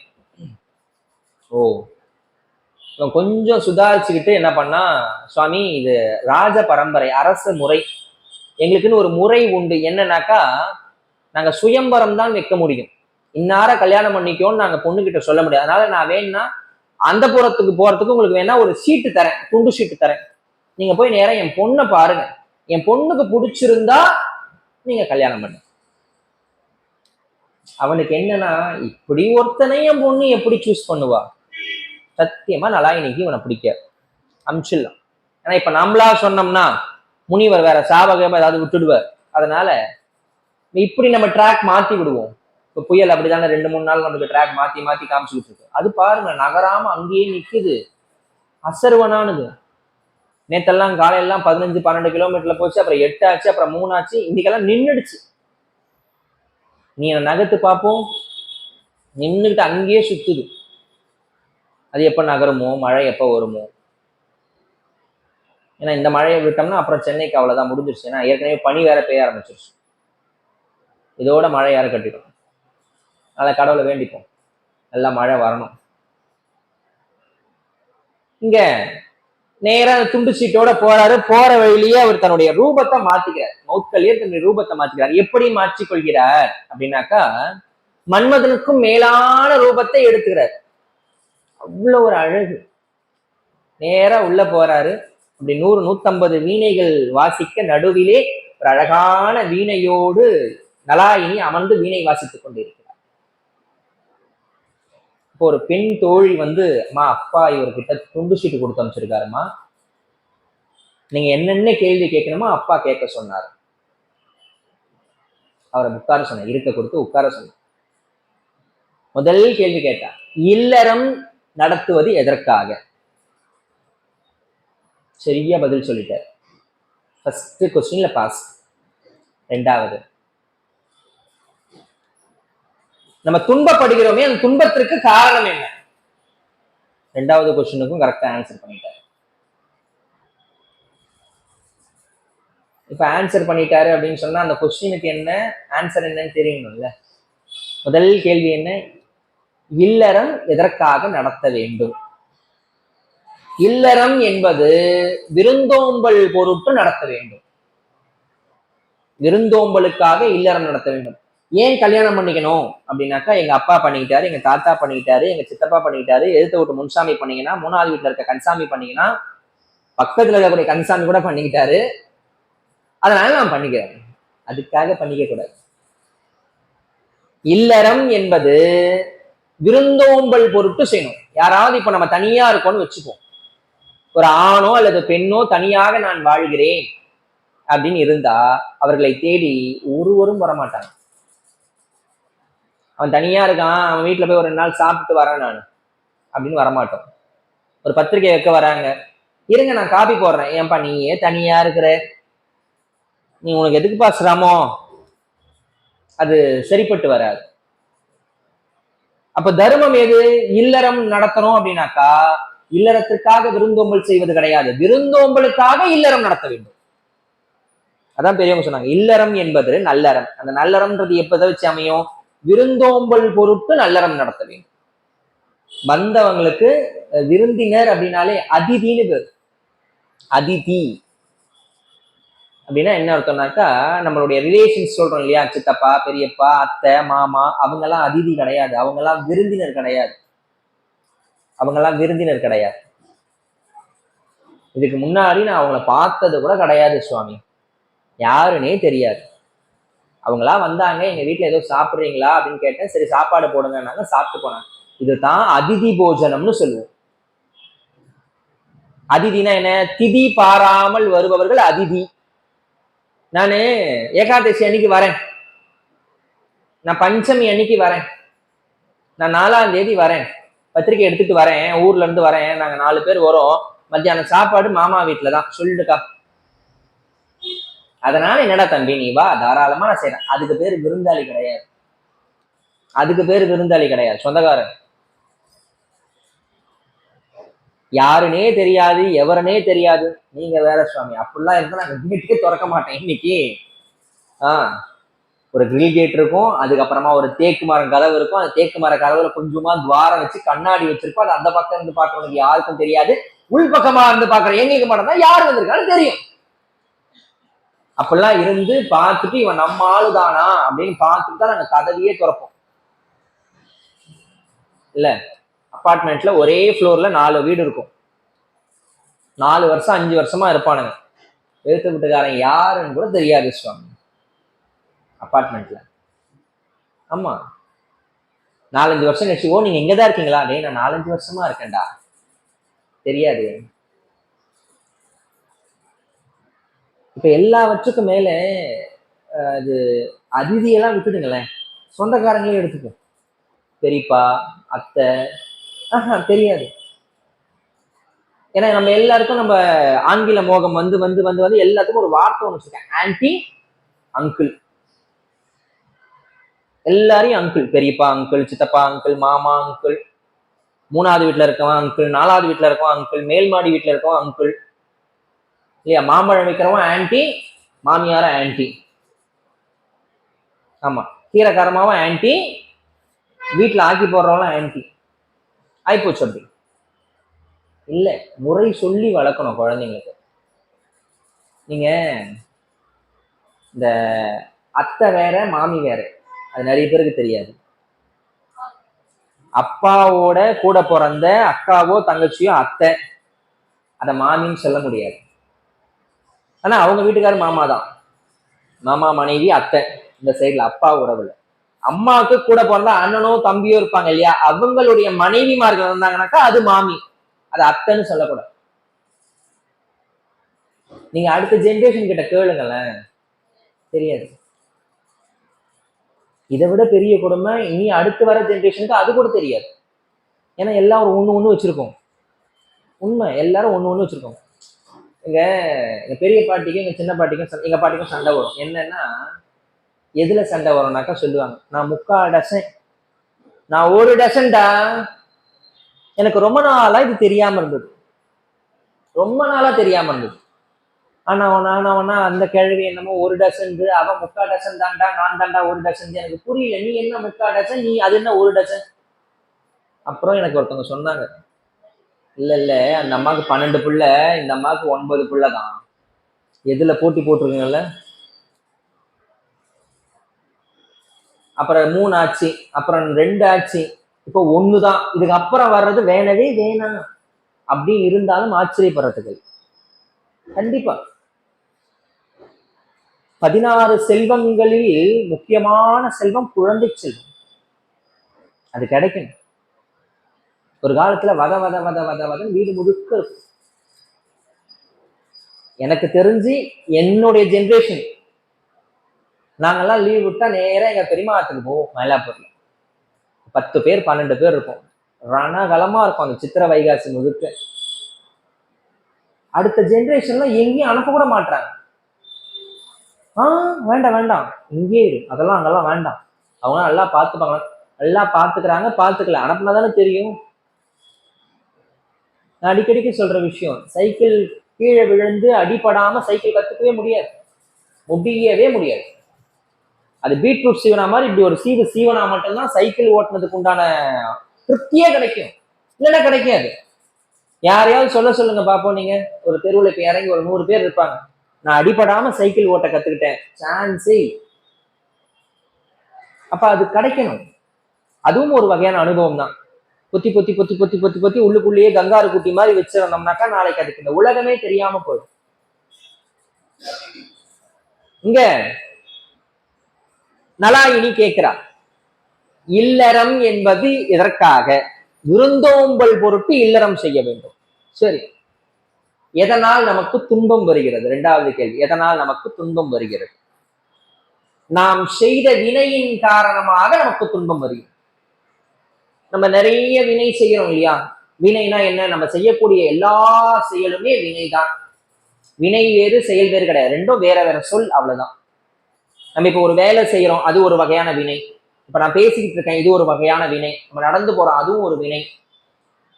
ஓ. இவன் கொஞ்சம் சுதாரிச்சுக்கிட்டு என்ன பண்ணா, சுவாமி இது ராஜ பரம்பரை, அரச முறை, எங்களுக்குன்னு ஒரு முறை உண்டு. என்னன்னாக்கா நாங்க சுயம்பரம் தான் வைக்க முடியும். இன்னார கல்யாணம் பண்ணிக்கோன்னு நாங்க பொண்ணுகிட்ட சொல்ல முடியாது. அதனால நான் வேணும்னா அந்த புறத்துக்கு போறதுக்கு உங்களுக்கு வேணா ஒரு சீட்டு தரேன், துண்டு சீட்டு தரேன். நீங்க போய் நேரம் என் பொண்ணை பாருங்க, என் பொண்ணுக்கு பிடிச்சிருந்தா நீங்க கல்யாணம் பண்ணு. அவனுக்கு என்னன்னா, இப்படி ஒருத்தனை என் பொண்ணு எப்படி சூஸ் பண்ணுவா? சத்தியமா நலாயினிக்கு இவனை பிடிக்க அமிச்சிடலாம். ஏன்னா இப்ப நம்மளா சொன்னோம்னா முனிவர் வேற சாபகம் ஏதாவது விட்டுடுவார். அதனால இப்படி நம்ம ட்ராக் மாத்தி விடுவோம். இப்போ புயல் அப்படிதானே 2-3 நாள் நமக்கு ட்ராக் மாத்தி மாத்தி காமிச்சுக்கிட்டு இருக்கு. அது பாருங்க நகராம அங்கேயே நிக்குது, அசர்வனானது. நேத்தெல்லாம் காலையெல்லாம் 15-12 கிலோமீட்டர்ல போச்சு, அப்புறம் 8 ஆச்சு, அப்புறம் 3 ஆச்சு, இன்னைக்கெல்லாம் நின்றுடுச்சு. நீ நகர்த்து பார்ப்போம், நின்றுகிட்டு அங்கேயே சுத்துது. அது எப்ப நகருமோ, மழை எப்ப வருமோ? ஏன்னா இந்த மழையை விட்டோம்னா அப்புறம் சென்னைக்கு அவ்வளவுதான், முடிஞ்சிருச்சு. ஏன்னா ஏற்கனவே பனி வேற பெய்ய ஆரம்பிச்சிருச்சு. இதோட மழை யாரை கட்டிடும். அதை கடவுளை வேண்டிப்போம், நல்லா மழை வரணும். இங்க நேரா துண்டு சீட்டோட போறாரு. போற வழியிலேயே அவர் தன்னுடைய ரூபத்தை மாத்திக்கிறார். மௌத்கல்யே தன்னுடைய ரூபத்தை மாத்திக்கிறார். எப்படி மாற்றிக்கொள்கிறார் அப்படின்னாக்கா, மன்மதனுக்கும் மேலான ரூபத்தை எடுத்துக்கிறார். அவ்வளவு ஒரு அழகு. நேரா உள்ள போறாரு. அப்படி 100-150 வீணைகள் வாசிக்க நடுவிலே ஒரு அழகான வீணையோடு நலாயினி அமர்ந்து வீணை வாசித்துக் கொண்டிருக்கிறார். இப்போ ஒரு பெண் தோழி வந்து, அம்மா அப்பா இவர்கிட்ட துண்டு சீட்டு கொடுத்து அமைச்சிருக்காருமா, நீங்க என்னென்ன கேள்வி கேட்கணுமோ அப்பா கேட்க சொன்னார். அவரை உட்கார சொன்ன, இருக்க கொடுத்து உட்கார சொன்ன. முதல் கேள்வி கேட்டா, இல்லறம் நடத்துவது எதற்காக? சரியா பதில் சொல்லிட்டார். ஃபர்ஸ்ட் கொஸ்டின்ல பாஸ். ரெண்டாவது, நம்ம துன்பப்படுகிறோமே அந்த துன்பத்திற்கு காரணம் என்ன? ரெண்டாவது கொஸ்டினுக்கும் கரெக்டா ஆன்சர் பண்ணிட்டாரு. இப்ப ஆன்சர் பண்ணிட்டாரு அப்படின்னு சொன்னா அந்த கொஸ்டினுக்கு என்ன ஆன்சர் என்னன்னு தெரியணும்ல. முதல் கேள்வி என்ன? இல்லறம் எதற்காக நடத்த வேண்டும்? இல்லறம் என்பது விருந்தோம்பல் பொருட்டு நடத்த வேண்டும். விருந்தோம்பலுக்காக இல்லறம் நடத்த வேண்டும். ஏன் கல்யாணம் பண்ணிக்கணும் அப்படின்னாக்கா, எங்க அப்பா பண்ணிக்கிட்டாரு, எங்க தாத்தா பண்ணிக்கிட்டாரு, எங்க சித்தப்பா பண்ணிக்கிட்டாரு, எழுத்த விட்டு முன்சாமி பண்ணீங்கன்னா, 3வது வீட்டுல இருக்க கன்சாமி பண்ணீங்கன்னா, பக்கத்துல இருக்கக்கூடிய கன்சாமி கூட பண்ணிக்கிட்டாரு, அதனால நான் பண்ணிக்கிறேன். அதுக்காக பண்ணிக்க கூடாது. இல்லறம் என்பது விருந்தோம்பல் பொருட்டு செய்யணும். யாராவது இப்ப நம்ம தனியா இருக்கோம்னு வச்சுப்போம், ஒரு ஆணோ அல்லது பெண்ணோ தனியாக நான் வாழ்கிறேன் அப்படின்னு இருந்தா அவர்களை தேடி ஒருவரும் வரமாட்டாங்க. அவன் தனியா இருக்கான், அவன் வீட்டுல போய் ஒரு 2 நாள் சாப்பிட்டு வரேன் நான் அப்படின்னு வரமாட்டோம். ஒரு பத்திரிகை வைக்க வராங்க, இருங்க நான் காப்பி போடுறேன். ஏன்பா நீயே தனியா இருக்கிற, நீ உனக்கு எதுக்குப்பா சிரமம்? அது சரிப்பட்டு வராது. அப்ப தர்மம் எது? இல்லறம் நடத்தணும் அப்படின்னாக்கா, இல்லறத்திற்காக விருந்தோம்பல் செய்வது கிடையாது, விருந்தோம்பலுக்காக இல்லறம் நடத்த வேண்டும். அதான் பெரியவங்க சொன்னாங்க, இல்லறம் என்பது நல்லறம். அந்த நல்லறம்ன்றது எப்ப வச்சு அமையும்? விருந்தோம்பல் பொருட்டு நல்லறம் நடத்த வேண்டும். வந்தவங்களுக்கு விருந்தினர் அப்படின்னாலே அதிதின்னு பேர். அதிதி அப்படின்னா என்ன அர்த்தம்னாக்கா, நம்மளுடைய ரிலேஷன்ஸ் சொல்றோம் இல்லையா, சித்தப்பா, பெரியப்பா, அத்தை, மாமா, அவங்கெல்லாம் அதிதி கிடையாது, அவங்கெல்லாம் விருந்தினர் கிடையாது. அவங்கெல்லாம் விருந்தினர் கிடையாது. இதுக்கு முன்னாடி நான் அவங்கள பார்த்தது கூட கிடையாது சுவாமி, யாருன்னே தெரியாது. அவங்களா வந்தாங்க, எங்க வீட்டுல ஏதோ சாப்பிடுறீங்களா அப்படின்னு கேட்டேன், சரி சாப்பாடு போடுங்கன்னாங்க, சாப்பிட்டு போனாங்க. இதுதான் அதிதி போஜனம்னு சொல்லுவோம். அதிதினா என்ன? திதி பாராமல் வருபவர்கள் அதிதி. நானு ஏகாதசி அன்னைக்கு வரேன், நான் பஞ்சமி அன்னைக்கு வரேன், நான் 4ஆம் தேதி வரேன், பத்திரிக்கை எடுத்துட்டு வரேன், ஊர்ல இருந்து வரேன், நாங்க 4 பேர் வரோம், மத்தியானம் சாப்பாடு மாமா வீட்டுலதான் சொல்லிட்டுக்கா. அதனால என்னடா தம்பி நீ வா, தாராளமா நான் செய்யறேன். அதுக்கு பேரு விருந்தாளி கிடையாது, அதுக்கு பேரு விருந்தாளி கிடையாது, சொந்தக்காரன். யாருனே தெரியாது, எவருனே தெரியாது. நீங்க வேற சுவாமி, அப்படிலாம் இருந்தா நாங்க வீட்டுக்கே திறக்க மாட்டேன் இன்னைக்கு. ஒரு கிரில் கேட் இருக்கும், அதுக்கப்புறமா ஒரு தேக்கு மரம் கதவு இருக்கும், அந்த தேக்கு மர கதவுல கொஞ்சமா துவாரம் வச்சு கண்ணாடி வச்சிருப்போம். அது அந்த பக்கம் இருந்து பாக்குறவங்களுக்கு யாருக்கும் தெரியாது. உள் பக்கமா இருந்து பாக்குற எங்களுக்கு மட்டும் தான் யாரு வந்திருக்கான்னு தெரியும். அப்படிலாம் இருந்து பார்த்துட்டு இவன் நம்ம ஆளுதானா அப்படின்னு பார்த்துட்டு தான் நாங்க கதவியே திறப்போம். இல்ல, அப்பார்ட்மெண்ட்ல ஒரே ஃப்ளோர்ல 4 வீடு இருக்கும். 4 வருஷம் 5 வருஷமா இருப்பானுங்க. எழுத்து வீட்டுக்காரன் யாருன்னு கூட தெரியாது சுவாமி அப்பார்ட்மெண்ட்ல. ஆமா, 4-5 வருஷம் கழிச்சு, ஓ நீங்க இங்கதான் இருக்கீங்களா? டேய் நான் 4-5 வருஷமா இருக்கேன்டா. தெரியாது. இப்ப எல்லாவற்றுக்கும் மேல அது அதிதியெல்லாம் விட்டுடுங்களேன், சொந்தக்காரங்களே எடுத்துக்கோ. பெரியப்பா, அத்தை, தெரியாது. ஏன்னா நம்ம எல்லாருக்கும் நம்ம ஆங்கில மோகம் வந்து வந்து வந்து வந்து எல்லாத்துக்கும் ஒரு வார்த்தை ஒன்று வச்சிருக்கேன், ஆன்டி, அங்கிள். எல்லாரையும் அங்கிள், பெரியப்பா அங்கிள், சித்தப்பா அங்கிள், மாமா அங்கிள், 3வது வீட்டுல இருக்கவன் அங்கிள், 4வது வீட்டுல இருக்கவன் அங்கிள், மேல் மாடி வீட்டுல இருக்கவன் அங்கிள் இல்லையா? மாம்பழம் வைக்கிறவன் ஆன்டி, மாமியார ஆன்டி. ஆமா, கீரைக்காரமாவும் ஆன்டி, வீட்டுல ஆக்கி போடுறவங்களும் ஆன்டி. ஆயிப்போச்சு அப்படி. இல்ல, முறை சொல்லி வளர்க்கணும் குழந்தைங்களுக்கு. நீங்க இந்த அத்தை வேற மாமி வேற, அது நிறைய பேருக்கு தெரியாது. அப்பாவோட கூட பிறந்த அக்காவோ தங்கச்சியோ அத்தை, அத மாமின்னு சொல்ல முடியாது. ஆனா அவங்க வீட்டுக்காரர் மாமா தான். மாமா மனைவி அத்தை, இந்த சைட்ல அப்பா உறவுல. அம்மாவுக்கு கூட பிறந்த அண்ணனோ தம்பியோ இருப்பாங்க இல்லையா, அவங்களுடைய மனைவிமார்கள் இருந்தாங்கன்னாக்கா அது மாமி, அது அத்தைன்னு சொல்லக்கூடாது. நீங்க அடுத்த ஜென்ரேஷன் கிட்ட கேளுங்களேன், தெரியாது. இதை விட பெரிய கொடுமை இனி அடுத்து வர ஜென்ரேஷனுக்கு அது கூட தெரியாது. ஏன்னா எல்லாரும் ஒண்ணு வச்சிருக்கோம். உண்மை, எல்லாரும் ஒண்ணு வச்சிருக்கோம். எங்க பெரிய பாட்டிக்கும் எங்க சின்ன பாட்டிக்கும் எங்க பாட்டிக்கும் சண்டை வரும். என்னன்னா, எதுல சண்டை வரும்னாக்கா சொல்லுவாங்க, நான் 3/4 டசன், நான் 1 டசன்டா. எனக்கு ரொம்ப நாளா இது தெரியாம இருந்தது, ரொம்ப நாளா தெரியாம இருந்தது. ஆனா அந்த கேள்வி என்னமோ 1 டசன், அவன் 3/4 டசன் தான்டா, நான் தான்டா 1 டசன். எனக்கு புரியல, நீ என்ன 3/4 டசன், நீ அது என்ன 1 டசன்? அப்புறம் எனக்கு ஒருத்தவங்க சொன்னாங்க, இல்ல அந்த அம்மாவுக்கு 12 பிள்ளை, இந்த அம்மாவுக்கு 9 பிள்ளை தான். எதுல போட்டி போட்டிருக்கீங்கல்ல. அப்புறம் 3 ஆச்சு, அப்புறம் 2 ஆச்சு, இப்போ 1 தான். இதுக்கு அப்புறம் வர்றது வேணவே வேணாம் அப்படி இருந்தாலும் ஆச்சரியப்படுறதுக்கு கண்டிப்பா. 16 செல்வங்களில் முக்கியமான செல்வம் குழந்தை செல்வம். அது கிடைக்கணும். ஒரு காலத்துல வத வத வத வத வத வீடு முழுக்க இருக்கும். எனக்கு தெரிஞ்சு என்னுடைய ஜென்ரேஷன், நாங்கெல்லாம் லீவ் விட்டா நேரம் எங்க பெரியமாத்துக்கு போவோம். மயிலாப்பூர்ல 10 பேர் 12 பேர் இருக்கும், ரணகலமா இருக்கும் அந்த சித்திரை வைகாசி முழுக்க. அடுத்த ஜென்ரேஷன்ல எங்கேயும் அனுப்ப கூட மாட்டாங்க. வேண்டாம் வேண்டாம், இங்கே இரு, அதெல்லாம் அங்கெல்லாம் வேண்டாம், அவங்க நல்லா பார்த்துப்பாங்க. நல்லா பார்த்துக்கிறாங்க, பார்த்துக்கல, அனுப்புனா தானே தெரியும். நான் அடிக்கடிக்கு சொல்ற விஷயம், சைக்கிள் கீழே விழுந்து அடிபடாம சைக்கிள் கத்துக்கவே முடியாது, முடியவே முடியாது. அது பீட்ரூட் சீவனா மாதிரி இப்படி ஒரு சீவனா மட்டும்தான் சைக்கிள் ஓட்டுனதுக்கு உண்டான திருப்தியே கிடைக்கும், இல்லைன்னா கிடைக்காது. யாரையாவது சொல்லுங்க பாப்போம். நீங்க ஒரு தெருவில் இப்ப இறங்கி ஒரு 100 பேர் இருப்பாங்க, நான் அடிபடாம சைக்கிள் ஓட்ட கத்துக்கிட்டேன், சான்ஸே. அப்ப அது கிடைக்கணும். அதுவும் ஒரு வகையான அனுபவம் தான். பொத்தி பொத்தி பொத்தி பொத்தி பொத்தி பொத்தி உள்ளுக்குள்ளேயே கங்காரு குட்டி மாதிரி வச்சிருந்தோம்னாக்கா நாளைக்கு அதுக்கு இந்த உலகமே தெரியாம போயிடும். இங்க நலாயினி கேட்கிறா, இல்லறம் என்பது எதற்காக? விருந்தோம்பல் பொருட்டு இல்லறம் செய்ய வேண்டும். சரி, எதனால் நமக்கு துன்பம் வருகிறது? 2வது கேள்வி, எதனால் நமக்கு துன்பம் வருகிறது? நாம் செய்த வினையின் காரணமாக நமக்கு துன்பம் வருகிறது. நம்ம நிறைய வினை செய்யறோம் இல்லையா? வினைனா என்ன? நம்ம செய்யக்கூடிய எல்லா செயலுமே வினைதான். வினை வேறு செயல் வேறு கிடையாது, ரெண்டும் வேற வேற சொல், அவ்வளவுதான். நம்ம இப்ப ஒரு வேலை செய்யறோம், அது ஒரு வகையான வினை. இப்ப நான் பேசிக்கிட்டு இருக்கேன், இது ஒரு வகையான வினை. நம்ம நடந்து போறோம், அதுவும் ஒரு வினை.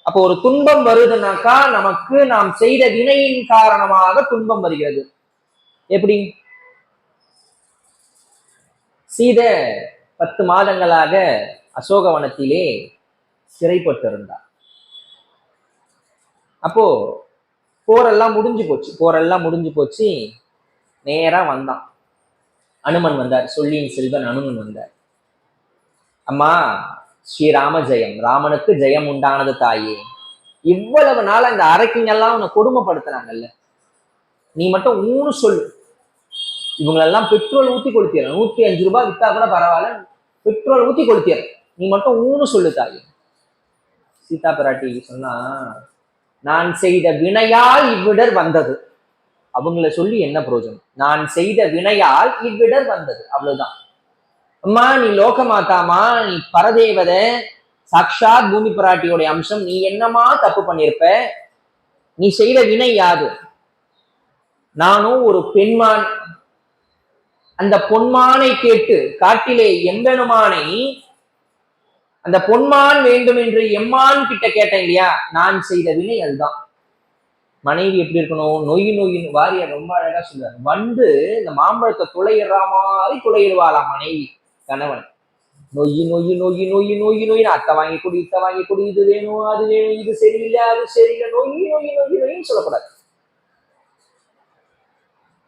அப்போ ஒரு துன்பம் வருதுனாக்கா நமக்கு நாம் செய்த வினையின் காரணமாக துன்பம் வருகிறது. எப்படி? சீதை 10 மாதங்களாக அசோகவனத்திலே சிறைப்பட்டிருந்தார். அப்போ போரெல்லாம் முடிஞ்சு போச்சு. நேரா வந்தான், அனுமன் வந்தார், சொல்லியின் செல்வன் அனுமன் வந்தார். அம்மா, ஸ்ரீராம ஜெயம், ராமனுக்கு ஜெயம் உண்டானது தாயே. இவ்வளவு நாள் அந்த அரக்கிங்கெல்லாம் உன்னை கொடுமைப்படுத்துறாங்கல்ல, நீ மட்டும் ஊன்னு சொல்லு, இவங்களெல்லாம் பெட்ரோல் ஊத்தி கொளுத்திடுற, 105 ரூபாய் வித்தா கூட பரவாயில்ல, பெட்ரோல் ஊத்தி கொளுத்திடுற, நீ மட்டும் ஊன்னு சொல்லு தாயே. சீதா பிராட்டி சொன்னா, நான் செய்த வினையால் இவ்விடர் வந்தது. அவங்கள சொல்லி என்ன பிரயோஜனம்? நான் செய்த வினையால் இவ்விடர் வந்தது, அவ்வளவுதான். அம்மா, நீ லோகமாதாமா, நீ பரதேவத, சாக்ஷாத் பூமி பிராட்டியோடைய அம்சம், நீ என்னமா தப்பு பண்ணிருப்ப? நீ செய்த வினை யாது? நானும் ஒரு பெண்மான், அந்த பொன்மானை கேட்டு காட்டிலே எம்பெருமானை அந்த பொன்மான் வேண்டும் என்று எம்மான் கிட்ட கேட்டேன் இல்லையா, நான் செய்த வினை அதுதான். மனைவி எப்படி இருக்கணும்? நொய்னு வாரியார் ரொம்ப அழகா சொல்றாரு. வந்து இந்த மாம்பழத்தை துளையிடுற மாதிரி துளையிடுவாளாம் மனைவி கணவன். நொய்னு அத்தை வாங்கி கொடு, இத்தை வாங்கி கொடு, இது வேணும் அது வேணும், இது சரியில்லை அது சரியில்லை, நொய்னு சொல்லக்கூடாது.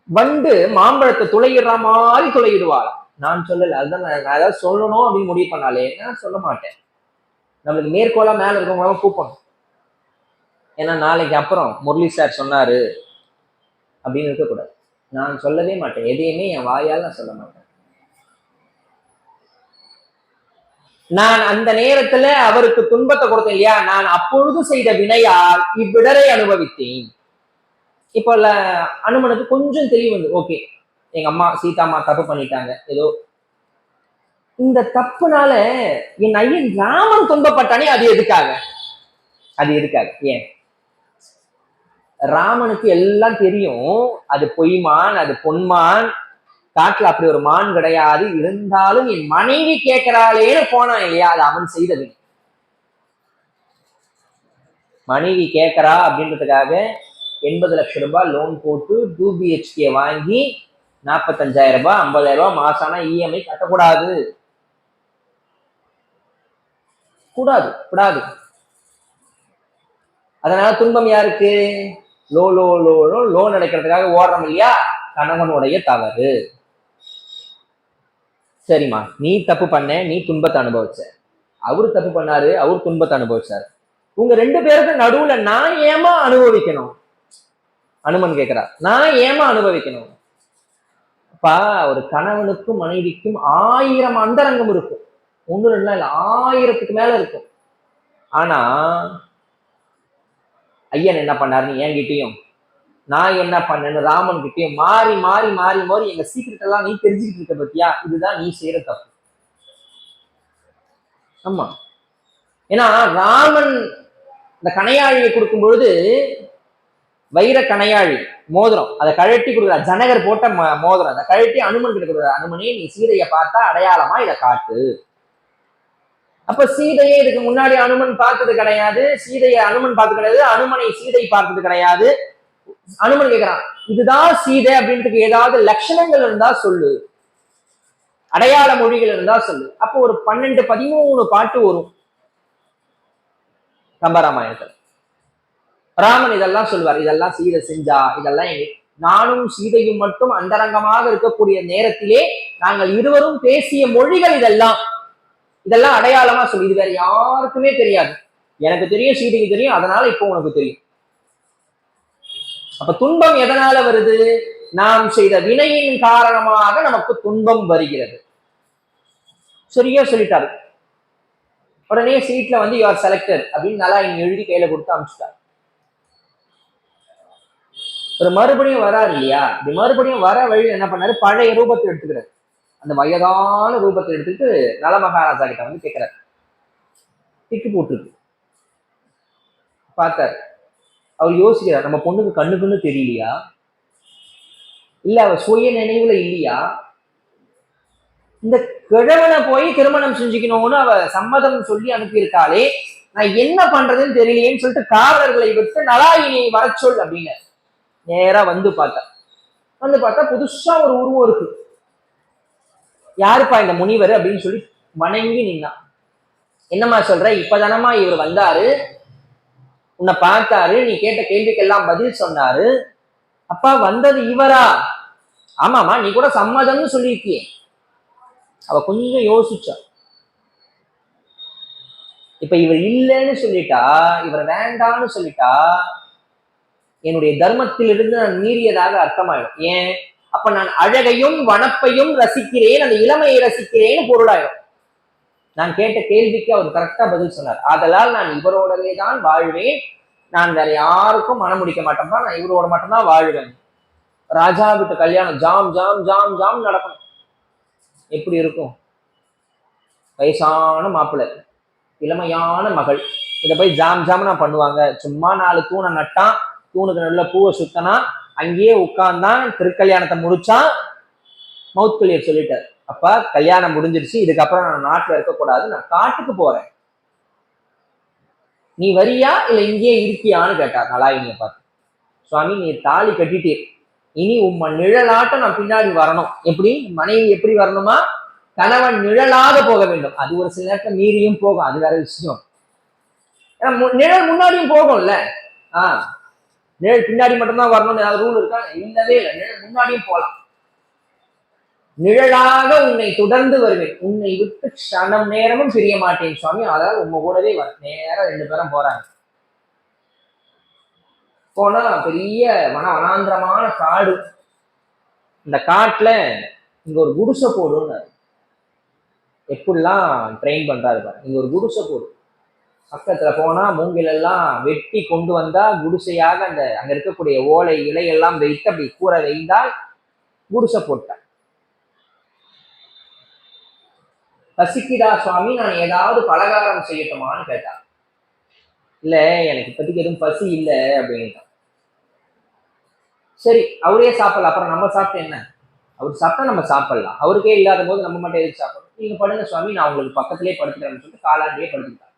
வந்து மாம்பழத்தை துளையிடுற மாதிரி துளையிடுவாளாம். நான் சொல்லல, அதுதான் நான் ஏதாவது சொல்லணும் அப்படின்னு முடிவு பண்ணாலே நான் சொல்ல மாட்டேன். நம்மளுக்கு மேற்கோளா மேல இருக்கவங்களாம் கூப்பணும். ஏன்னா நாளைக்கு அப்புறம் முரளி சார் சொன்னாரு அப்படின்னு இருக்கக்கூடாது. நான் சொல்லவே மாட்டேன், எதையுமே என் வாயால் நான் சொல்ல மாட்டேன். நான் அந்த நேரத்துல அவருக்கு துன்பத்தை கொடுத்தேன் இல்லையா, நான் அப்பொழுது செய்த வினையால் இவ்விடரை அனுபவித்தேன். இப்போ அனுமனுக்கு கொஞ்சம் தெளிவு வந்து, ஓகே, எங்க அம்மா சீதாம்மா தப்பு பண்ணிட்டாங்க, ஏதோ இந்த தப்புனால என் ஐயன் ராமன் துன்பப்பட்டானே, அது எதுக்காக? ஏன்? ராமனுக்கு எல்லாம் தெரியும், அது பொய்மான், அது பொன்மான், காட்டுல அப்படி ஒரு மான் கிடையாது. இருந்தாலும் என் மனைவி கேட்கிறாளேன்னு போனான் இல்லையா, அது அவன் செய்தது. மனைவி கேட்கறா அப்படின்றதுக்காக 80 லட்சம் ரூபாய் லோன் போட்டு 2 BHK வாங்கி 45,000 ரூபாய் 50,000 ரூபாய் மாசானா இஎம்ஐ கட்டக்கூடாது. கூடாது. அதனால துன்பம் யாருக்கு? லோன் அடைக்கிறதுக்காக ஓடுறோம் இல்லையா, கணவனுடைய தவறு. சரிம்மா, நீ தப்பு பண்ண, நீ துன்பத்தை அனுபவிச்ச, அவரு தப்பு பண்ணாரு, அவர் துன்பத்தை அனுபவிச்சாரு. உங்க 2 பேருக்கு நடுவுல நான் ஏமா அனுபவிக்கணும்? அனுமன் கேட்கிறார், நான் ஏமா அனுபவிக்கணும்? அப்பா, ஒரு கணவனுக்கும் மனைவிக்கும் 1000 அந்தரங்கம் இருக்கும். 1 2 இல்ல, 1000க்கு மேல இருக்கும். ஆனா ஐயன் என்ன பண்ணாருன்னு என்கிட்டயும், நான் என்ன பண்ணேன்னு ராமன் கிட்டயும் மாறி மாறி மாறி மாறி எங்க சீக்கிரட் எல்லாம் நீ தெரிஞ்சுக்கிட்டு இருக்க பத்தியா, இதுதான் நீ செய்யற தப்பு. ஆமா, ஏன்னா ராமன் இந்த கணையாழியை கொடுக்கும் பொழுது வைர கணையாழி மோதிரம், அதை கழட்டி கொடுக்குறார். ஜனகர் போட்ட மோதிரம், அதை கழட்டி அனுமன் கிட்ட கொடுக்குறார். அனுமனே, நீ சீதையை பார்த்தா அடையாளமா இதை காட்டு. அப்ப சீதையை இதுக்கு முன்னாடி அனுமன் பார்த்தது கிடையாது, சீதையை அனுமன் பார்த்தது கிடையாது, அனுமனை சீதை பார்த்தது கிடையாது. அனுமன் கேட்கிறான், இதுதான் சீதை அப்படின்றதுக்கு ஏதாவது லட்சணங்கள் இருந்தா சொல்லு, அடையாள மொழிகள் இருந்தா சொல்லு. அப்போ ஒரு 12 13 பாட்டு வரும் கம்பராமாயணத்துல. ராமன் இதெல்லாம் சொல்வார், இதெல்லாம் சீதை செஞ்சா, இதெல்லாம் நானும் சீதையும் மட்டும் அந்தரங்கமாக இருக்கக்கூடிய நேரத்திலே நாங்கள் இருவரும் பேசிய மொழிகள், இதெல்லாம் அடையாளமா சொல்லி, இது வேற யாருக்குமே தெரியாது, எனக்கு தெரியும், சீதைக்கு தெரியும், அதனால இப்போ உனக்கு தெரியும். அப்ப துன்பம் எதனால வருது? நாம் செய்த வினையின் காரணமாக நமக்கு துன்பம் வருகிறது. சரியா சொல்லிட்டாரு. உடனே சீட்ல வந்து யூ ஆர் செலக்டட் அப்படின்னு நல்லா எழுதி கையில கொடுத்து அனுப்பிச்சிட்டாரு. ஒரு மறுபடியும் வராரு இல்லையா, இப்படி மறுபடியும் வர வழியில் என்ன பண்ணாரு, பழைய ரூபத்தை எடுத்துக்கிறாரு. அந்த வயதான ரூபத்தை எடுத்துட்டு நல மகாராஜா கிட்ட வந்து கேட்கிறாரு. திக்கு போட்டுருக்கு. பார்த்தாரு. அவர் யோசிக்கிறார், நம்ம பொண்ணுக்கு கண்ணுக்குன்னு தெரியலையா, இல்ல அவ சுய நினைவுல இல்லையா, இந்த கிழவனை போய் திருமணம் செஞ்சுக்கணும்னு அவ சம்மதம் சொல்லி அனுப்பியிருக்காளே, நான் என்ன பண்றதுன்னு தெரியலையேன்னு சொல்லிட்டு காவலர்களை விட்டு நலாயினியை வர சொல் அப்படின்னு நேரா வந்து பார்த்தா புதுசா ஒரு உருவம் இருக்கு. யாருப்பா இந்த முனிவர் அப்படின்னு சொல்லி வணங்கி நின்னான். என்னம்மா சொல்ற, இப்பதானமா இவர் வந்தாரு, உன்னை பார்த்தாரு, நீ கேட்ட கேள்விக்கெல்லாம் பதில் சொன்னாரு. அப்பா வந்தது இவரா? ஆமாமா, நீ கூட சம்மதம்னு சொல்லியிருக்கியே. அவ கொஞ்சம் யோசிச்சா. இப்ப இவர் இல்லைன்னு சொல்லிட்டா, இவர் வேண்டான்னு சொல்லிட்டா, என்னுடைய தர்மத்திலிருந்து நான் மீறியதாக அர்த்தமாயிடும். ஏன்? அப்ப நான் அழகையும் வனப்பையும் ரசிக்கிறேன், அந்த இளமையை ரசிக்கிறேன்னு பொருளாயிடும். நான் கேட்ட கேள்விக்கு அவர் கரெக்டா பதில் சொன்னார். ஆதலால் நான் இவரோடவே தான் வாழ்வேன், நான் வேற யாருக்கும் மனம் முடிக்க மாட்டேன்பா, நான் இவரோட மட்டும்தான் வாழ்வேன். ராஜா விட்டு கல்யாணம் ஜாம் ஜாம் ஜாம் ஜாம் நடக்கணும். எப்படி இருக்கும்? வயசான மாப்பிள்ளை, இளமையான மகள், இதை போய் ஜாம் ஜாம்னா பண்ணுவாங்க? சும்மா 4 தூணை நட்டான், தூணுக்கு நல்ல பூவை சுத்தனா, அங்கேயே உட்கார்ந்தான், திருக்கல்யாணத்தை முடிச்சான். மவுத்கல்யர் சொல்லிட்டார், அப்ப கல்யாணம் முடிஞ்சிருச்சு, இதுக்கப்புறம் நான் நாட்டுல இருக்கக்கூடாது, நான் காட்டுக்கு போறேன், நீ வரியா இல்ல இங்கேயே இருக்கியான்னு கேட்டார் நலாயினியை பார்த்து. சுவாமி, நீ தாலி கட்டிட்டீர், இனி உம்ம நிழலாட்டம் நான் பின்னாடி வரணும். எப்படி? மனைவி எப்படி வரணுமா? கணவன் நிழலாக போக வேண்டும். அது ஒரு சில நேரத்தை மீறியும் போகும், அது வேற விஷயம். ஏன்னா நிழல் முன்னாடியும் போகும்ல. நிழல் பின்னாடி மட்டும்தான் வரணும்னு ஏதாவது ரூல் இருக்கா? இல்லவே இல்லை, நிழல் முன்னாடியும் போகலாம். நிழலாக உன்னை தொடர்ந்து வருவேன், உன்னை விட்டு க்ஷணம் நேரமும் பிரிய மாட்டேன் சுவாமி, அதாவது உங்க கூடவே வர. நேரம் 2 பேரும் போறாங்க. போனா பெரிய வனாந்திரமான காடு. இந்த காட்டுல இங்க ஒரு குடிசை போடுன்னு எப்படிலாம் ட்ரெயின் பண்றாரு பாரு. இங்க ஒரு குடிசை போடு, பக்கத்துல போனா மூங்கில் எல்லாம் வெட்டி கொண்டு வந்தா குடிசையாக அந்த அங்க இருக்கக்கூடிய ஓலை இலையெல்லாம் வைத்து அப்படி கூரை வைந்தால் குடிசை போட்டார். பசிக்குதா சுவாமி, நான் ஏதாவது பலகாரம் செய்யட்டுமான்னு கேட்டான். இல்ல, எனக்கு இப்போதைக்கு எதுவும் பசி இல்லை அப்படின்ட்டான். சரி, அவரே சாப்பிடலாம், அப்புறம் நம்ம சாப்பிட்டு என்ன? அவர் சாப்பிட்டா நம்ம சாப்பிடலாம், அவருக்கே இல்லாத போது நம்ம மட்டும் எதுக்கு சாப்பிடணும்? நீங்க படுங்க சுவாமி, நான் உங்களுக்கு பக்கத்திலே படுத்துக்கிறேன்னு சொல்லிட்டு காலாண்டியே படுத்துக்கிட்டான்.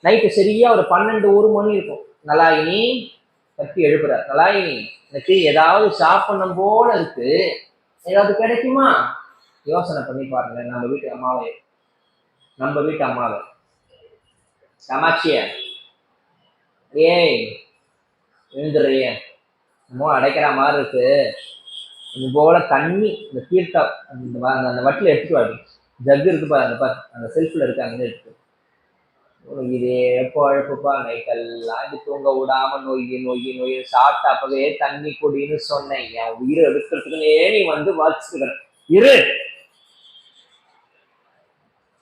நைட்டு சரியா ஒரு 12-1 மணி இருக்கும். நலாயினி கத்தி எழுப்புறார். நலாயினி, எனக்கு ஏதாவது சாப்பிடணும் போல இருக்கு, ஏதாவது கிடைக்குமா? யோசனை பண்ணி பாருங்க, நம்ம வீட்டு அம்மாவை காமாட்சிய, ஏய் எழுந்துடுறிய, நம்ம அடைக்கிற மாதிரி இருக்கு, இது போல தண்ணி, இந்த தீர்த்தம் அந்த வட்டில எடுத்துட்டு வாடி, ஜக்கு இருக்கு பாரு, அந்த செல்ஃப்ல இருக்கு, அங்கே எடுத்து. இதே பழப்புப்பா, நைட்டெல்லாம் இது தூங்க விடாம நொய் சாப்பிட்ட அப்பவே தண்ணி குடின்னு சொன்னேன், என் உயிரை எடுக்கிறதுக்குன்னே நீ வந்து வச்சுக்கிற இரு,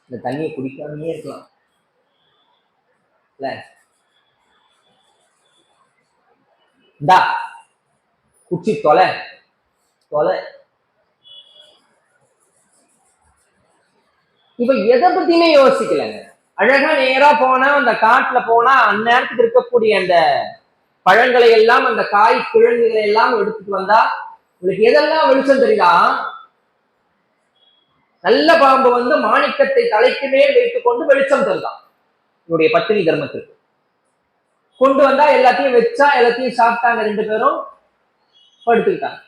இந்த தண்ணியை குடிக்காமே இருக்கலாம் இல்ல, இந்தா குச்சி தொலை. இப்ப எதை பத்தியுமே யோசிக்கலங்க. அழகா நேரா போனா, அந்த காட்டுல போனா அந்நேரத்துக்கு இருக்கக்கூடிய அந்த பழங்களை எல்லாம், அந்த காய் கிழங்குகளை எல்லாம் எடுத்துட்டு வந்தா உங்களுக்கு எதெல்லாம் வெளிச்சம் தெரியுதா? நல்ல பாம்பு வந்து மாணிக்கத்தை தலைக்கு மேல் வைத்துக் கொண்டு வெளிச்சம் தருதான் என்னுடைய பத்தினி தர்மத்திற்கு. கொண்டு வந்தா எல்லாத்தையும் வச்சா, எல்லாத்தையும் சாப்பிட்டாங்க, 2 பேரும் படுத்துக்கிட்டாங்க.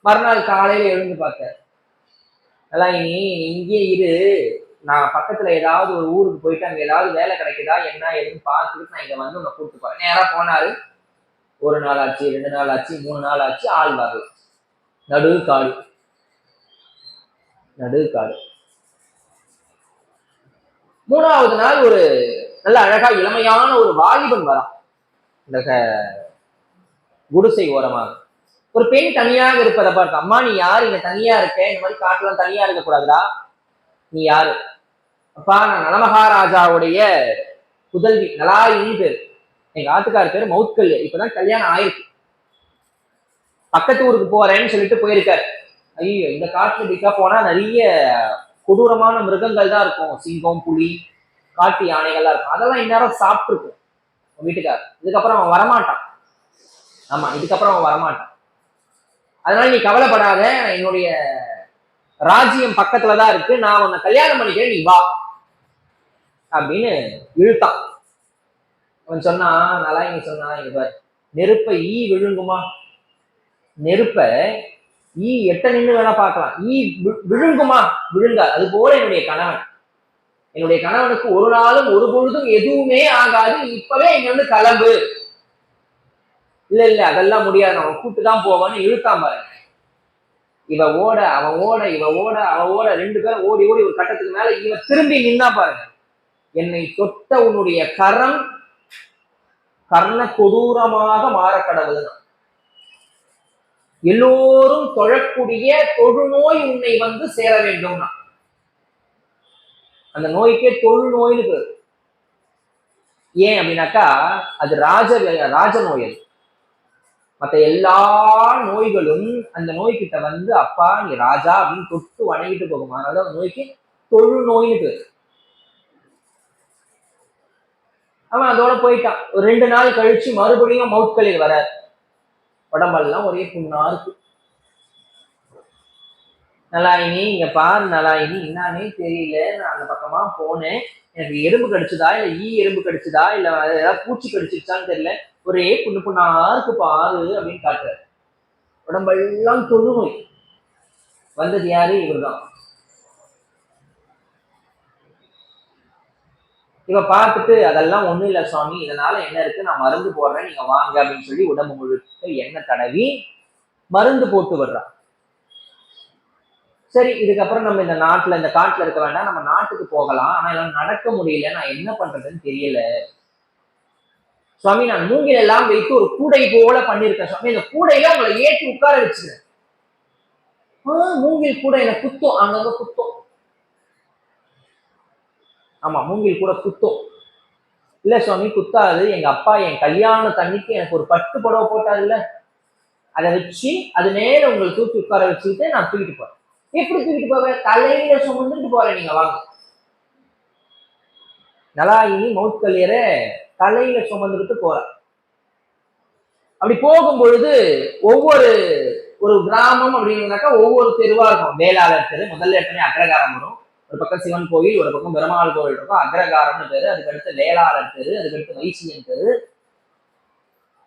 மறுநாள் காலையில எழுந்து பார்த்தார். அதான் இனி இங்கே இரு, நான் பக்கத்துல ஏதாவது ஒரு ஊருக்கு போயிட்டு அங்க ஏதாவது வேலை கிடைக்குதா என்ன எதுன்னு பார்த்துட்டு நான் இங்க வந்து உன்னை கூப்பிட்டு போறேன். நேரா போனாரு. 1 நாள் ஆச்சு, 2 நாள் ஆச்சு, 3 நாள் ஆச்சு, ஆள் வரல. நடுக்காடு. 3வது நாள் ஒரு நல்ல அழகா இளமையான ஒரு வாலிபன் வரான். இந்த குடிசை ஓரமாக ஒரு பெண் தனியாக இருப்பதை பார்த்து, அம்மா நீ யாரு, இங்க தனியா இருக்க, இந்த மாதிரி காட்டுலாம் தனியா இருக்க கூடாதுடா, நீ யாரு? அப்பா, நான் நலமகாராஜாவுடைய புதல்வி, நலாயினி பேரு, எங்க ஆத்துக்கார் பேரு மவுத்கல்யர், இப்பதான் கல்யாணம் ஆயிருக்கு, பக்கத்து ஊருக்கு போறேன்னு சொல்லிட்டு போயிருக்காரு. ஐயோ, இந்த காட்டுல டிக்கா போனா நிறைய கொடூரமான மிருகங்கள் தான் இருக்கும், சிங்கம், புலி, காட்டு யானைகள்லாம் இருக்கும், அதெல்லாம் இந்நேரம் சாப்பிட்டு இருக்கும் வீட்டுக்கார், இதுக்கப்புறம் அவன் வரமாட்டான். ஆமா, இதுக்கப்புறம் அவன் வரமாட்டான், அதனால நீ கவலைப்படாத, என்னுடைய ராஜ்யம் பக்கத்துலதான் இருக்கு, நான் உன்னை கல்யாணம் பண்ணிக்கிறேன், நீ வா. அப்படின்னு இழுத்தான். அவன் சொன்னா, நலாயினி சொன்னா, இவர் நெருப்பை ஈ விழுங்குமா? நெருப்ப ஈ எட்ட நின்று வேணா பார்க்கலாம், ஈ விழுங்குமா? விழுங்காது. அது போல என்னுடைய கணவனுக்கு ஒரு நாளும் ஒரு பொழுதும் எதுவுமே ஆகாது, இப்பவே இங்க வந்து கிளம்பு. இல்ல இல்ல அதெல்லாம் முடியாது, அவன் கூட்டுதான் போவான்னு இழுத்தான் பாருங்க. இவ ஓட அவன் ஓட, இவ ஓட அவ ஓட, 2 பேரும் ஓடி ஓடி ஒரு கட்டத்துக்கு மேல இவ திரும்பி நின்னா பாருங்க. என்னை தொட்ட உன்னுடைய கரம் கர்ண கொடூரமாக மாற கடவுள். எல்லோரும் தொழக்கூடிய தொழுநோய் உன்னை வந்து சேர வேண்டும்னா, அந்த நோய்க்கே தொழுநோய்னு பேரு. ஏன் அப்படின்னாக்கா அது ராஜ நோய். அது மற்ற எல்லா நோய்களும் அந்த நோய்கிட்ட வந்து அப்பா நீ ராஜா அப்படின்னு தொட்டு வணங்கிட்டு போகும். அதனால அந்த நோய்க்கு தொழுநோய்னு பேரு. அவன் அதோட போயிட்டான். ஒரு 2 நாள் கழிச்சு மறுபடியும் மவுத்கலில் வர, உடம்பெல்லாம் ஒரே புண்ணா இருக்கு. நலாயினி இங்க பாரு நலாயினி, என்னானே தெரியல, நான் அந்த பக்கமா போனேன், எனக்கு எறும்பு கடிச்சுதா இல்ல ஈ எறும்பு கடிச்சுதா இல்ல ஏதாவது பூச்சி கடிச்சிருச்சான்னு தெரியல, ஒரே புண்ணு புண்ணா இருக்கு பாரு அப்படின்னு காட்டுறாரு. உடம்பெல்லாம் தொழுநோய். வந்தது யாரு? இவர்தான். இவ பார்த்துட்டு அதெல்லாம் ஒண்ணும் இல்ல சுவாமி, இதனால என்ன இருக்கு, நான் மருந்து போடுறேன், நீங்க வாங்க அப்படின்னு சொல்லி உடம்பு முழுக்க எண்ணெய் தடவி மருந்து போட்டு விடுறான். சரி, இதுக்கப்புறம் நம்ம இந்த காட்டுல இருக்க வேண்டாம், நம்ம நாட்டுக்கு போகலாம், ஆனா எல்லாம் நடக்க முடியல, நான் என்ன பண்றதுன்னு தெரியல சுவாமி, நான் மூங்கில் எல்லாம் வைத்து ஒரு கூடை போல பண்ணிருக்கேன் சுவாமி, இந்த கூடையில உங்களை ஏற்றி உட்கார வச்சுக்கிறேன். மூங்கில் கூட எனக்கு குத்தம், அங்கங்க குத்தம். ஆமா, மூங்கில் கூட குத்தம். இல்ல சுவாமி குத்தாது, எங்க அப்பா என் கல்யாண தண்ணிக்கு எனக்கு ஒரு பட்டு புடவை போட்டாரு இல்ல, அதை வச்சு அது மேல உங்களை தூக்கி உட்கார வச்சுக்கிட்டு நான் தூக்கிட்டு போறேன். எப்படி தூக்கிட்டு போவேன்? தலையில சுமந்துட்டு போறேன், நீங்க வாங்க. நலாயினி மவுத்கலியரை தலையில சுமந்துட்டு போற. அப்படி போகும் பொழுது ஒரு கிராமம் அப்படின்னாக்கா ஒவ்வொரு தெருவா இருக்கும். வேளாளர் தெரு முதல்ல ஏற்கனவே அக்ரகாரம் வரும், ஒரு பக்கம் சிவன் கோயில், ஒரு பக்கம் பெருமாள் கோயில் இருக்கும், அக்ரகாரம்னு பேரு. அதுக்கடுத்து வேளாளர் தெரு, அதுக்கடுத்து வைசியன் தெரு,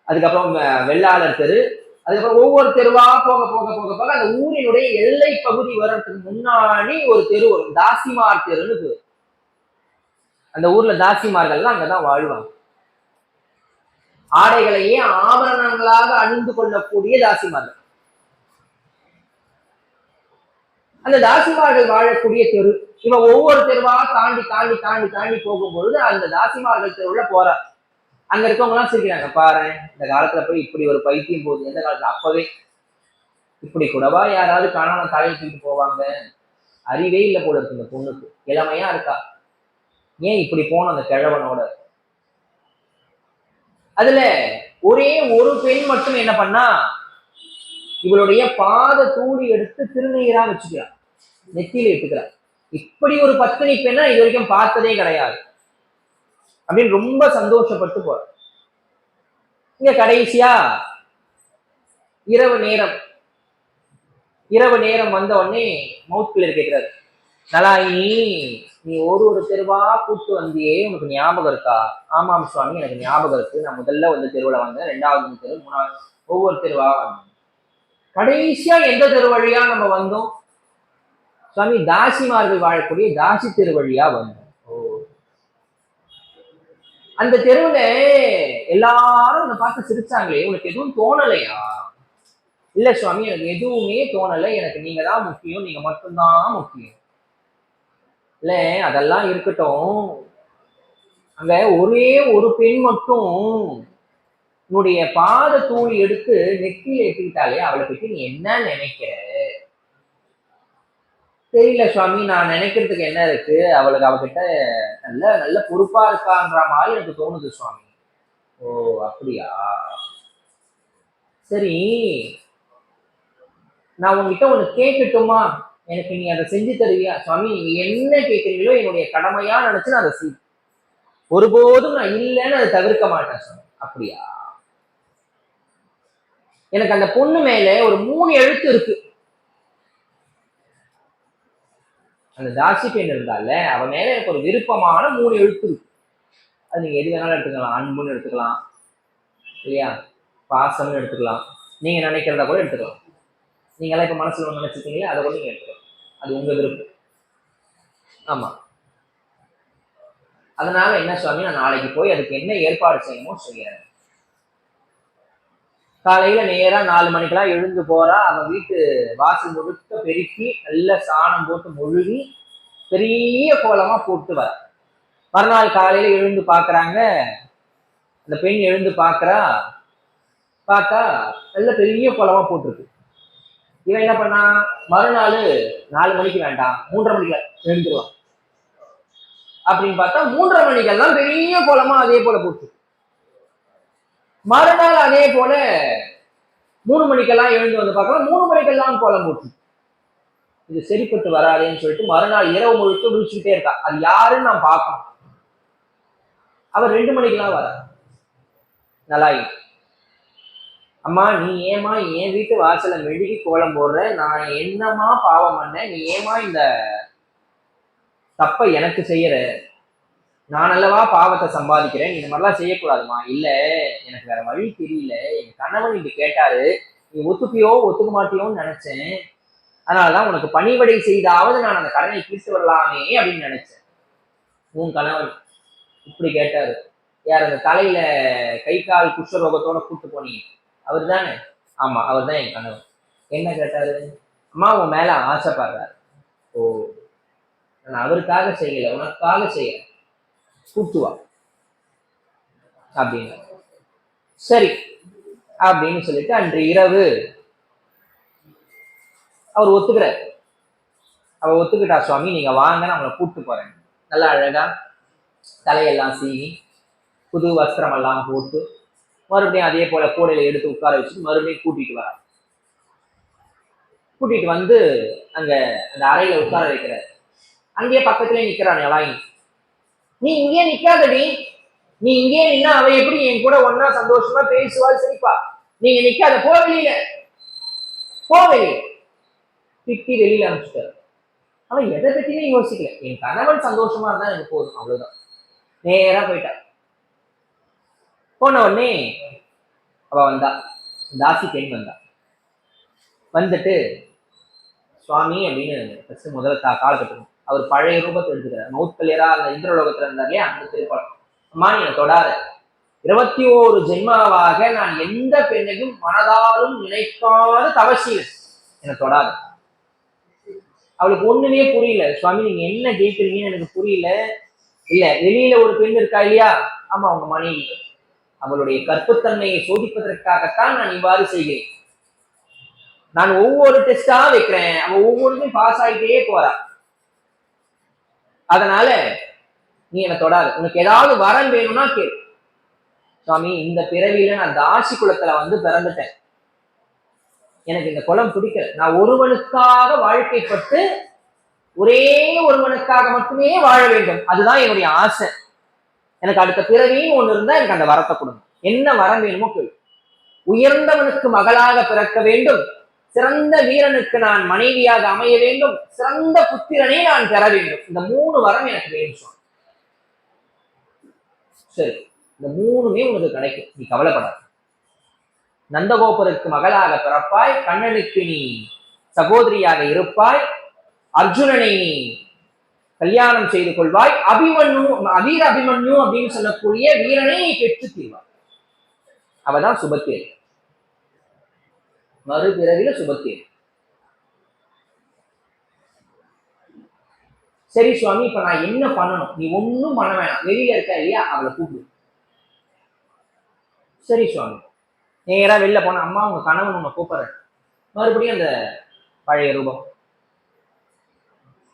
அதுக்கப்புறம் வெள்ளாளர் தெரு, அதுக்கப்புறம் ஒவ்வொரு தெருவா போக போக போக போக அந்த ஊரினுடைய எல்லை பகுதி வர்றதுக்கு முன்னாடி ஒரு தெரு வரும், தாசிமார் தெருன்னு பேரு. அந்த ஊர்ல தாசிமார்கள்லாம் அங்கதான் வாழ்வாங்க. ஆடைகளையே ஆபரணங்களாக அணிந்து கொள்ளக்கூடிய தாசிமார்கள். அந்த தாசிமார்கள் வாழக்கூடிய தெரு. இவன் ஒவ்வொரு தெருவா தாண்டி தாண்டி தாண்டி தாண்டி போகும்பொழுது அந்த தாசிமார்கள் தெருவுல போற. அங்க இருக்கவங்க எல்லாம் சிரிக்கிறாங்க, பாரு இந்த காலத்துல போய் இப்படி ஒரு பைத்தியம் போகுது, எந்த காலத்துல அப்பவே இப்படி கூடவா யாராவது காணாம தலையில் தூக்கிட்டு போவாங்க, அறிவே இல்லை போல இருக்கு இந்த பொண்ணுக்கு, இளமையா இருக்கா, ஏன் இப்படி போன அந்த கிழவனோட. அதுல ஒரே ஒரு பெண் மட்டும் என்ன பண்ணா, இவளுடைய பாத தூளி எடுத்து திருநீரா வச்சுக்கிறார், நெத்தியில இட்டுக்கிறார். இப்படி ஒரு பத்தினி பெண்ணா இது வரைக்கும் பார்த்ததே கிடையாது அப்படின்னு ரொம்ப சந்தோஷப்பட்டு போற. இங்க கடைசியா இரவு நேரம் வந்த உடனே மவுத்கலியர் கேட்கிறாரு, நலாயினி நீ ஒரு தெருவா கூட்டு வந்தியே, உனக்கு ஞாபகம் இருக்கா? ஆமாம் சுவாமி எனக்கு ஞாபகம் இருக்கு, நான் முதல்ல வந்து தெருவுல வந்தேன், 2வது தெரு, 3வது, ஒவ்வொரு தெருவா வந்தேன். கடைசியா எந்த தெரு வழியா நம்ம வந்தோம் சுவாமி? தாசிமார்கள் வாழக்கூடிய தாசி தெரு வழியா வந்தோம். அந்த தெருவுல எல்லாரும் அதை பார்த்து சிரிச்சாங்களே, உனக்கு எதுவும் தோணலையா? இல்ல சுவாமி எனக்கு எதுவுமே தோணலை, எனக்கு நீங்க தான் முக்கியம், நீங்க மட்டும்தான் முக்கியம். இல்ல அதெல்லாம் இருக்கட்டும், அங்க ஒரே ஒரு பெண் மட்டும் உன்னுடைய பாத தூளி எடுத்து நெத்தியில ஏற்றிக்கிட்டாலே அவளை பத்தி நீ என்ன நினைக்கிற? தெரியல சுவாமி, நான் நினைக்கிறதுக்கு என்ன இருக்கு, அவகிட்ட நல்ல நல்ல பொறுப்பா இருக்கான்ற மாதிரி எனக்கு தோணுது சுவாமி. ஓ அப்படியா, சரி நான் உங்ககிட்ட ஒண்ணு கேட்கட்டுமா, எனக்கு நீ அதை செஞ்சு தருவியா? சுவாமி நீங்க என்ன கேட்குறீங்களோ என்னுடைய கடமையா நினைச்சு நான் அதை செய்வேன், ஒருபோதும் நான் இல்லைன்னு அதை தவிர்க்க மாட்டேன் சுவாமி. அப்படியா, எனக்கு அந்த பொண்ணு மேல ஒரு 3 எழுத்து இருக்கு, அந்த தாசி பெண் இருந்தால அவ மேல எனக்கு ஒரு விருப்பமான 3 எழுத்து இருக்கு. அது நீங்க எது வேணாலும் எடுத்துக்கலாம். அன்புன்னு எடுத்துக்கலாம் இல்லையா, பாசம்னு எடுத்துக்கலாம், நீங்க நினைக்கிறத கூட எடுத்துக்கலாம். நீங்க எல்லாம் இப்ப மனசுல ஒண்ணு நினைச்சிருக்கீங்களா, அதை கூட நீங்க எடுத்துக்கலாம். அது உங்க விருப்பம். ஆமா. அதனால என்ன சுவாமி, நான் நாளைக்கு போய் அதுக்கு என்ன ஏற்பாடு செய்யணுமோ செய்யறேன். காலையில நேரா 4 மணிக்கெல்லாம் எழுந்து போறா. அவன் வீட்டு வாசல் முழுக்க பெருக்கி நல்ல சாணம் போட்டு மொழுகி பெரிய கோலமா போட்டு வர. மறுநாள் காலையில எழுந்து பாக்குறாங்க, அந்த பெண் எழுந்து பாக்குறா, பார்த்தா நல்ல பெரிய கோலமா போட்டிருக்கு. இவன் என்ன பண்ணா, மறுநாள் 4 மணிக்கு வேண்டாம் 3:30 மணிக்கு எழுந்துருவான் அப்படின்னு பார்த்தா 3:30 மணிக்கெல்லாம் பெரிய கோலமா அதே போல போட்டு. மறுநாள் அதே போல 3 மணிக்கெல்லாம் எழுந்து வந்து பார்க்கலாம், 3 மணிக்கெல்லாம் கோலம் போட்டு. இது சரிப்பட்டு வராதுன்னு சொல்லிட்டு மறுநாள் இரவு முழுக்க விழிச்சுக்கிட்டே இருக்கா. அது யாருன்னு நான் பார்க்கணும். அவர் 2 மணிக்கெல்லாம் வர. நல்லா அம்மா, நீ ஏமா என் வீட்டு வாசலை மெழுகி கோலம் போடுற, நான் என்னமா பாவம் பண்ண, நீ ஏமா இந்த தப்ப எனக்கு செய்யற, நான் அல்லவா பாவத்தை சம்பாதிக்கிறேன், நீ இந்த மாதிரிலாம் செய்யக்கூடாதுமா. இல்ல, எனக்கு வேற வழி தெரியல, என் கணவன் இப்படி கேட்டாரு, நீ ஒத்துப்பியோ ஒத்துக்க மாட்டியோன்னு நினைச்சேன், அதனாலதான் உனக்கு பணிவடை செய்தாவது நான் அந்த கடனை தீர்த்து வரலாமே அப்படின்னு நினைச்சேன். உன் கணவன் இப்படி கேட்டாரு. யார் அந்த தலையில கை கால் குஷ்டரோகத்தோட கூட்டு போனீங்க அவர் தானே? ஆமா, அவர் தான் என் கணவன். என்ன கேட்டாரு? அம்மா உன் மேல ஆசைப்படுறாரு. ஓ, நான் அவருக்காக செய்யல, உனக்காக செய்யறேன், கூட்டுவா அப்படின்னு. சரி அப்படின்னு சொல்லிட்டு அன்று இரவு அவர் ஒத்துக்கிறார். அவ ஒத்துக்கிட்டா, சுவாமி நீங்க வாங்க, நான் உங்களை கூப்பிட்டு போறேன். நல்லா அழகா தலையெல்லாம் சீவி புது வஸ்திரம் எல்லாம் போட்டு மறுபடியும் அதே போல கூடையில எடுத்து உட்கார வச்சு மறுபடியும் கூட்டிட்டு வர. கூட்டிட்டு வந்து அங்க அந்த அறையில உட்கார வைக்கிறார். அங்கேயே பக்கத்திலே நிக்கிறான் நலாயி. நீ இங்கே நிக்காதடி, நீ இங்கே நின்னா அவ எப்படி என் கூட ஒன்னா சந்தோஷமா பேசுவாள் சிரிப்பா, நீங்க நிக்காத, போ வெளியில, போ வெளியில. திட்டி வெளியில அனுப்பிச்சிட்டாரு. அவன் எதை பத்தியுமே யோசிக்கல, என் கணவன் சந்தோஷமா இருந்தா எனக்கு போதும், அவ்வளவுதான். நேரா போயிட்டா. போன உடனே அவ வந்தா, தாசி பெண் வந்தா. வந்துட்டு சுவாமி அப்படின்னு முதல்ல கால கட்டணும். அவர் பழைய ரூபத்தை எடுத்துக்கிறார். மௌத்கல்யரா அந்த இந்திரலோகத்துல இருந்தார் இல்லையா, அந்த திருப்பலம். அம்மா நீ தொடாத, 21 ஜென்மாவாக நான் எந்த பெண்ணையும் மனதாலும் நினைக்காத தவசீலன், என்னை தொடாத. அவளுக்கு ஒண்ணுமே புரியல. சுவாமி நீங்க என்ன கேட்குறீங்கன்னு எனக்கு புரியல. இல்ல, வெளியில ஒரு பெண் இருக்கா இல்லையா, ஆமா அவங்க மனைவி, அவளுடைய கற்புத்தன்மையை சோதிப்பதற்காகத்தான் நான் இவ்வாறு செய்கிறேன். நான் ஒவ்வொரு டெஸ்டா வைக்கிறேன், அவன் ஒவ்வொருத்தையும் பாஸ் ஆகிட்டே போறா. அதனால நீ என்னை தொடாது, உனக்கு ஏதாவது வரம் வேணும்னா கேளு. சுவாமி இந்த பிறவியில நான் தாசி குலத்துல வந்து பிறந்துட்டேன், எனக்கு இந்த குலம் பிடிக்கல, நான் ஒருவனுக்காக வாழ்க்கைப்பட்டு ஒரே ஒருவனுக்காக மட்டுமே வாழ வேண்டும், அதுதான் என்னுடைய ஆசை. எனக்கு அடுத்த பிறவின்னு ஒண்ணு இருந்தா எனக்கு அந்த வரத்தை கொடுங்க, என்ன வரம் வேணுமோ கேளு. உயர்ந்தவனுக்கு மகளாக பிறக்க வேண்டும், சிறந்த வீரனுக்கு நான் மனைவியாக அமைய வேண்டும், சிறந்த புத்திரனை நான் பெற வேண்டும், இந்த 3 வரம் எனக்கு வேண்டும். சரி, இந்த 3மே உனக்கு கிடைக்கும், நீ கவலைப்படாத. நந்தகோபருக்கு மகளாக பிறப்பாய், கண்ணனுக்கு நீ சகோதரியாக இருப்பாய், அர்ஜுனனை நீ கல்யாணம் செய்து கொள்வாய், அபிமன்யு வீர அபிமன்யு அப்படின்னு சொல்லக்கூடிய வீரனை நீ பெற்று தீர்வாய். அவதான் சுபத்தேர், மறுபிறவில சுபத்தேர். சரி சுவாமி, இப்ப நான் என்ன பண்ணணும்? நீ ஒன்னும் பண்ண வேணாம், வெளியில இருக்க இல்லையா, அவளை கூப்பிடு. சரி சுவாமி. நேரா வெளில போன, அம்மா உங்க கணவன் உன்னை கூப்பிடுறேன். மறுபடியும் அந்த பழைய ரூபம்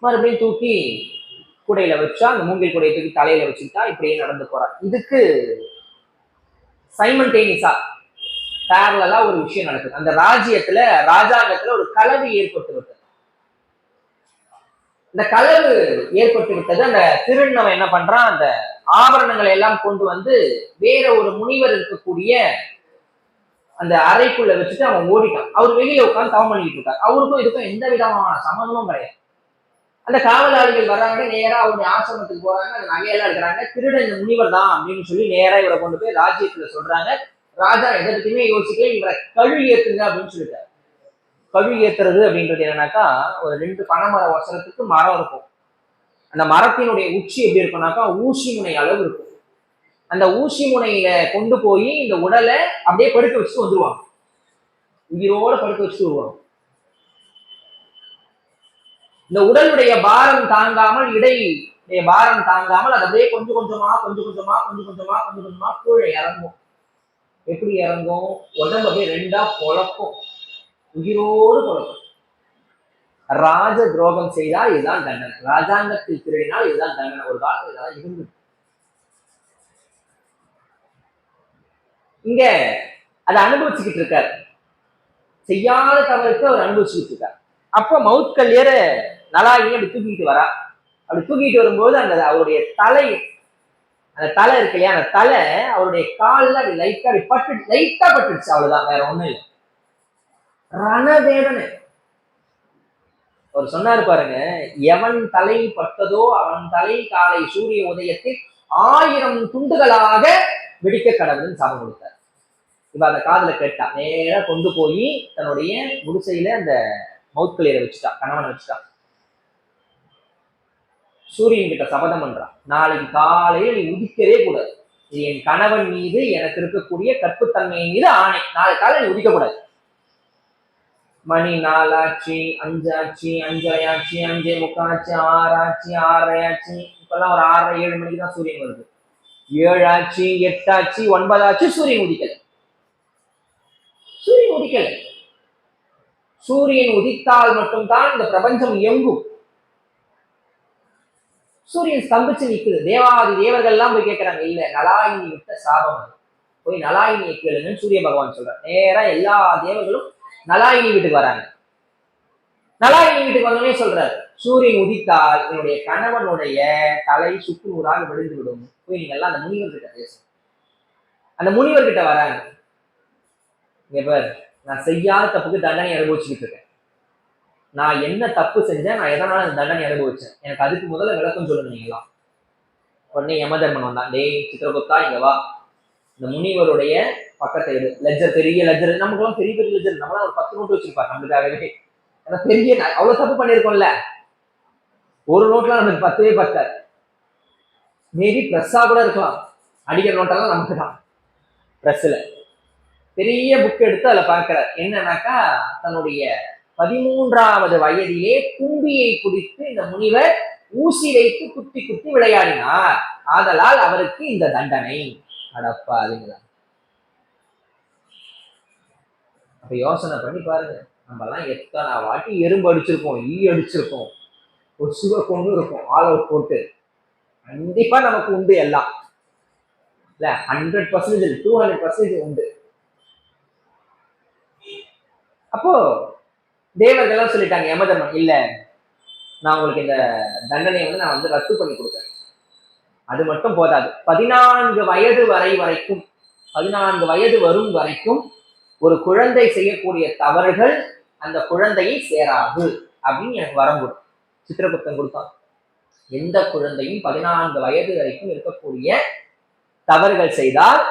மறுபடியும் தூக்கி கூடையில வச்சா, அந்த மூங்கில் கூடையை தூக்கி தலையில வச்சுக்கிட்டா, இப்படியே நடந்து போறா. இதுக்கு சைமல்டேனியஸா பேரலா ஒரு விஷயம் நடக்குது. அந்த ராஜாங்கத்துல ஒரு களவு ஏற்பட்டு விட்டது. இந்த களவு ஏற்பட்டு விட்டது. அந்த திருநவன் என்ன பண்றான், அந்த ஆபரணங்களை எல்லாம் கொண்டு வந்து வேற ஒரு முனிவர் இருக்கக்கூடிய அந்த அறைக்குள்ள வச்சுட்டு அவன் ஓடிட்டான். அவர் வெளியில உட்காந்து தவம் பண்ணிட்டு இருக்காரு. அவருக்கும் இதுக்கும் எந்த விதமான சம்மந்தமும் கிடையாது. அந்த காவலாளிகள் வர்றாங்க, நேரா அவருடைய ஆசிரமத்துக்கு போறாங்க, அந்த நகையெல்லாம் எடுக்கிறாங்க. திருடன் இந்த முனிவர் தான் அப்படின்னு சொல்லி நேரா இவரை கொண்டு போய் ராஜ்யத்துல சொல்றாங்க. ராஜா எதை பத்தியுமே யோசிக்கல, இவரை கழு ஏத்துங்க அப்படின்னு சொல்லிட்டாரு. கழு ஏத்துறது அப்படின்றது என்னன்னாக்கா, ஒரு 2 பனைமர வசனத்துக்கு மரம் இருக்கும். அந்த மரத்தினுடைய உச்சி எப்படி இருக்கும்னாக்கா ஊசி முனை அளவு இருக்கும். அந்த ஊசி முனையில கொண்டு போய் இந்த உடலை அப்படியே படுக்க வச்சுட்டு வந்துருவாங்க. உயிரோட படுக்க வச்சுட்டு வருவாங்க. இந்த உடலுடைய பாரம் தாங்காமல், இடை பாரம் தாங்காமல் அது அப்படியே கொஞ்சம் கொஞ்சமா கீழே இறங்கும். எப்படி இறங்கும்? உடம்பு அப்படியே 2ஆ பொழக்கும், உயிரோடு பொழக்கும். ராஜ துரோகம் செய்தால் இதுதான் தண்டனை, ராஜாங்கத்தில் திருடினால் இதுதான் தண்டனை. ஒரு காலத்துல இதெல்லாம் இருந்தது. இங்க அதை அனுபவிச்சுக்கிட்டு இருக்காரு. செய்யாத தவறுக்கு அவர் அனுபவிச்சுக்கிட்டு இருக்காரு. அப்போ மவுத் கல்யர நலாயினி அப்படி தூக்கிட்டு வரா. அப்படி தூக்கிட்டு வரும்போது அந்த அவருடைய தலை, அந்த தலை இருக்கு இல்லையா, அந்த தலை அவருடைய காலில் அப்படி லைட்டா பட்டுடுச்சு, அவ்வளவுதான், வேற ஒண்ணும் இல்லை. ரணவேதனை. அவர் சொன்னாரு பாருங்க, எவன் தலை பட்டதோ அவன் தலை காலை சூரிய உதயத்தில் 1000 துண்டுகளாக வெடிக்க கடவுள்னு சாபம் கொடுத்தார். இப்ப அந்த காதுல கேட்டா, நேரா கொண்டு போய் தன்னுடைய குடிசையில அந்த மவுத்கலியரை வச்சுட்டா, கணவனை வச்சுட்டா. சூரியன் கிட்ட சபதம் பண்றான், நாளைக்கு காலையில நீ உதிக்கவே கூடாது, இது என் கணவன் மீது எனக்கு இருக்கக்கூடிய கற்புத்தன்மையின் மீது ஆணை, நாளை காலை நீ உதிக்க கூடாது. மணி 4 ஆச்சு, 5 ஆச்சு, 5:30 ஆச்சு, 5:45 ஆச்சு, 6 ஆச்சு, 6:30 ஆச்சு. இப்பெல்லாம் ஒரு 6:30 7 மணிக்கு தான் சூரியன் வருது. 7 ஆச்சு, 8 ஆச்சு, 9 ஆச்சு, சூரியன் உதிக்கல. சூரியன் உதிக்கல. சூரியன் உதித்தால் மட்டும்தான் இந்த பிரபஞ்சம் இயங்கும். சூரியன் ஸ்தம்பிச்சு நிக்குது. தேவாதி தேவர்கள் எல்லாம் போய் கேட்கிறாங்க, இல்ல நலாயினி விட்ட சாபம், போய் நலாயினியை கேளுங்கன்னு சூரிய பகவான் சொல்றார். நேரா எல்லா தேவர்களும் நலாயினி வீட்டுக்கு வராங்க. நலாயினி வீட்டுக்கு வந்தோடனே சொல்றாரு, சூரியன் உதித்தால் என்னுடைய கணவனுடைய தலை சுக்கு நூறாக விழுந்து விடும், போய் நீங்க எல்லாம் அந்த முனிவர் கிட்ட பேசுங்க. அந்த முனிவர் கிட்ட வராங்க. நான் செய்யாத தப்புக்கு தண்டனை அனுபவிச்சுக்கிட்டு இருக்கேன். நான் என்ன தப்பு செஞ்சேன், நான் எதனால அந்த தண்டனை அனுபவிச்சேன், எனக்கு அதுக்கு முதல்ல விளக்கம் சொல்லுங்க நீங்களா. உடனே யமதர்மன் வந்தான். டேய் சித்திரகுப்தா, இங்க வா, இந்த முனிவருடைய பக்கத்தை எடு, லெஜர், பெரிய லெஜர், நமக்குலாம் பெரிய பெரிய லெஜர், நம்மளாம் ஒரு 10 நோட்டு வச்சிருப்பாரு நம்மளுக்காகவே. ஏன்னா பெரிய அவ்வளவு தப்பு பண்ணியிருக்கோம்ல, ஒரு நோட்லாம் நமக்கு 10வே 10. மேபி ப்ரெஸ்ஸா கூட இருக்கலாம், அடிக்கிற நோட்டெல்லாம் நமக்கு தான். ப்ரெஸ்ல பெரிய புக் எடுத்து அதில் பார்க்கிறார். என்னன்னாக்கா, தன்னுடைய 13வது வயதிலே தும்பியை குடித்து இந்த முனிவர் ஊசி வைத்து குத்தி குத்தி விளையாடினார், ஆதலால் அவருக்கு இந்த தண்டனை. அடப்பா அதுங்களா. அப்ப யோசனை பண்ணி பாருங்க, நம்ம எல்லாம் எத்தனை வாட்டி எறும்பு அடிச்சிருக்கோம், ஈ அடிச்சிருக்கோம், ஒரு சுவை கொண்டு இருக்கும், ஆல் அவுட் போட்டு. கண்டிப்பா நமக்கு உண்டு எல்லாம், இல்ல 100% 200% உண்டு. அப்போ தேவர்கள்லாம் சொல்லிட்டாங்க, யமதர்மன், இல்ல நான் உங்களுக்கு இந்த தண்டனையை நான் ரத்து பண்ணி கொடுக்குறேன். அது மட்டும் போதாது, 14 வயது வரைக்கும், 14 வயது வரும் வரைக்கும் ஒரு குழந்தை செய்யக்கூடிய தவறுகள் அந்த குழந்தையை சேராது அப்படின்னு எனக்கு வரம் கொடு சித்திரகுப்தன் கொடுத்தான். எந்த குழந்தையும் 14 வயது வரைக்கும் இருக்கக்கூடிய தவறுகள் செய்தால்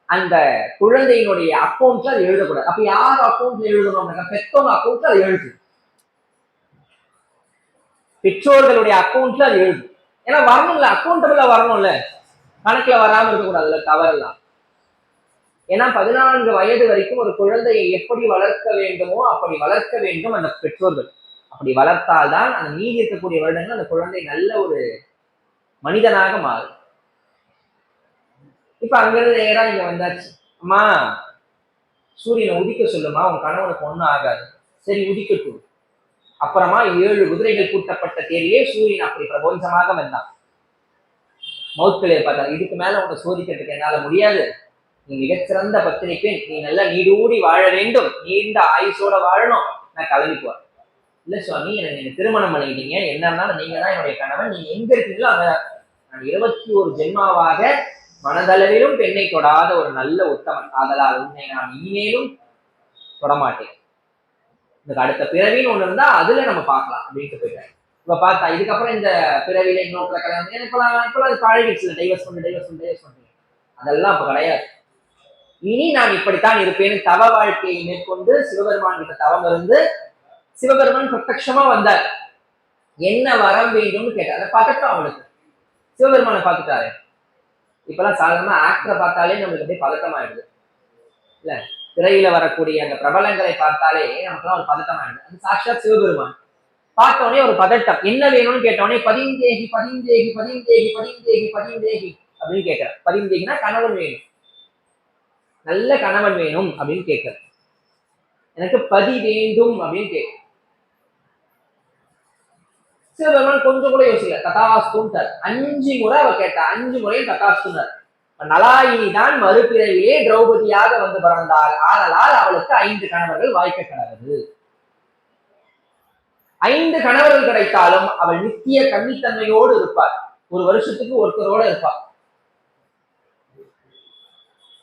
அந்த குழந்தையினுடைய அக்கௌண்ட்ல அது எழுதக்கூடாது. அப்ப யார் அக்கௌண்ட்ல எழுதணும்? பெற்றோர் அக்கௌண்ட்ல அது எழுது, பெற்றோர்களுடைய அக்கௌண்ட்ல அது எழுது. ஏன்னா வரணும்ல, அக்கௌண்டபிளா வரணும்ல, கணக்குல வராம இருக்கக்கூடாதுல்ல தவறெல்லாம். ஏன்னா 14 வயது வரைக்கும் ஒரு குழந்தையை எப்படி வளர்க்க வேண்டுமோ அப்படி வளர்க்க வேண்டும் அந்த பெற்றோர்கள். அப்படி வளர்த்தால்தான் அந்த மீதி இருக்கக்கூடிய வருடங்கள் அந்த குழந்தை நல்ல ஒரு மனிதனாக மாறும். இப்ப அங்கிருந்து நேரா இங்க வந்தாச்சு. அம்மா சூரியனை உதிக்க சொல்லுமா, உன் கணவனுக்கு ஒண்ணும் ஆகாது. சரி உதிக்கட்டும். அப்புறமா 7 குதிரைகள் கூட்டப்பட்ட தேரியே சூரியன் அப்படி பிரபஞ்சமாக வந்தான். மவுத்கலியர் பார்த்தா, இதுக்கு மேல உன்னை சோதிக்கிறதுக்கு என்னால முடியாது, நீ மிகச்சிறந்த பத்தினி பெண், நீ நல்லா நீடூடி வாழ வேண்டும், நீண்ட ஆயுசோட வாழணும், நான் கிளம்பி போறேன். இல்ல சுவாமி, எனக்கு நீங்க திருமணம் பண்ணிக்கிட்டீங்க, என்ன இருந்தாலும் நீங்க தான் என்னுடைய கணவன், நீங்க எங்க இருக்கீங்களோ அங்க நான் 21 ஜென்மாவாக மனதளவிலும் பெண்ணை தொடாத ஒரு நல்ல உத்தமன், ஆதலால் உன்னை நான் இனிமேலும் தொடமாட்டேன், இதுக்கு அடுத்த பிறவின்னு ஒண்ணு இருந்தா அதுல நம்ம பார்க்கலாம் அப்படின்ட்டு போயிட்டாங்க. இப்ப பார்த்தா இதுக்கப்புறம் இந்த பிறவியில இன்னொருத்தர கல்யாணம் இப்பெல்லாம் அது பழகிடுச்சு, டைவர்ஸ் பண்ணு. அதெல்லாம் அப்ப கிடையாது. இனி நான் இப்படித்தான் இருப்பேன்னு தவ வாழ்க்கையை மேற்கொண்டு சிவபெருமான் கிட்ட தவம் இருந்து சிவபெருமான் பிரத்யட்சமா வந்தார். என்ன வரம் வேண்டும்னு கேட்டார். அதை பார்த்துட்டோம் அவளுக்கு. சிவபெருமானை பார்த்துட்டாரு. இப்பெல்லாம் சாதாரண ஆக்டரை பார்த்தாலே நம்மளுக்கு அப்படியே பதட்டமாயிடுது இல்ல, திரையில வரக்கூடிய அந்த பிரபலங்களை பார்த்தாலே நமக்குலாம் ஒரு பதட்டமாயிடுது. அது சாட்சாத் சிவபெருமான். பார்த்தோடனே ஒரு பதட்டம். என்ன வேணும்னு கேட்டோடனே பதிந்தேகி பதிந்தேகி பதிந்தேகி பதிந்தேகி பதிந்தேகி அப்படின்னு கேட்கிறார். பதிந்தேகினா கணவன் வேணும், நல்ல கணவன் வேணும் அப்படின்னு கேட்கிறார். எனக்கு பதி வேண்டும் அப்படின்னு கேட்க சிவபெருமான் கொஞ்சம் கூட யோசிக்கல, ததாஸ்துன்றார். 5 முறை அவ கேட்டா, 5 முறையும் ததாஸ்துனார். நலாயினி தான் மறுபிறவிலே திரௌபதியாக வந்து பிறந்தாள், ஆதலால் அவளுக்கு 5 கணவர்கள் வாய்க்க கடவுது. 5 கணவர்கள் கிடைத்தாலும் அவள் நித்திய கன்னித்தன்மையோடு இருப்பார். ஒரு வருஷத்துக்கு ஒருத்தரோட இருப்பார்.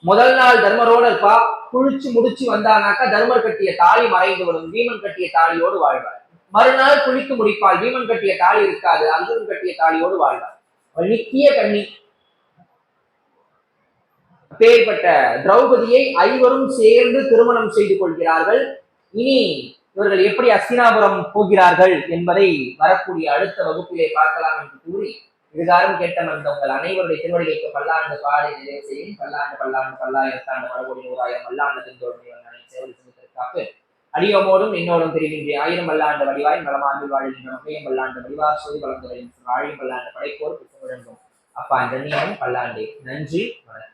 முதல் நாள் தர்மரோட இருப்பா. குளிச்சு முடிச்சு வந்தானாக்கா தர்மர் கட்டிய தாலி மறைந்து விடும், பீமன் கட்டிய தாலியோடு வாழ்வார். மறுநாள் குளித்து முடிப்பாள், பீமன் கட்டிய தாலி இருக்காது, அர்ஜுனன் கட்டிய தாலியோடு வாழ்வார். அவள் நித்திய கன்னி. அப்பேற்பட்ட திரௌபதியை 5வரும் சேர்ந்து திருமணம் செய்து கொள்கிறார்கள். இனி இவர்கள் எப்படி அஸ்தினாபுரம் போகிறார்கள் என்பதை வரக்கூடிய அடுத்த வகுப்பிலே பார்க்கலாம் என்று கூறி, இதுகாரம் கேட்ட வந்த உங்கள் அனைவருடைய திருவடிகளுக்கு பல்லாண்டு பாடி நிறைவு செய்யும். பல்லாண்டு பல்லாண்டு பல்லாயிரத்தாண்டு மழை 100,000 மல்லாண்டு சேவல் அடியோமோடும் என்னோடும் தெரிவின்றி 1000 பல்லாண்டு வடிவாய் நலமாண்டு வாழ்கின்ற மகையம் பல்லாண்டு வடிவார் சோதி வளர்ந்து வாழையும் பல்லாண்டு படைப்போர் புத்தகம் அப்பா இந்த பல்லாண்டே. நன்றி, வணக்கம்.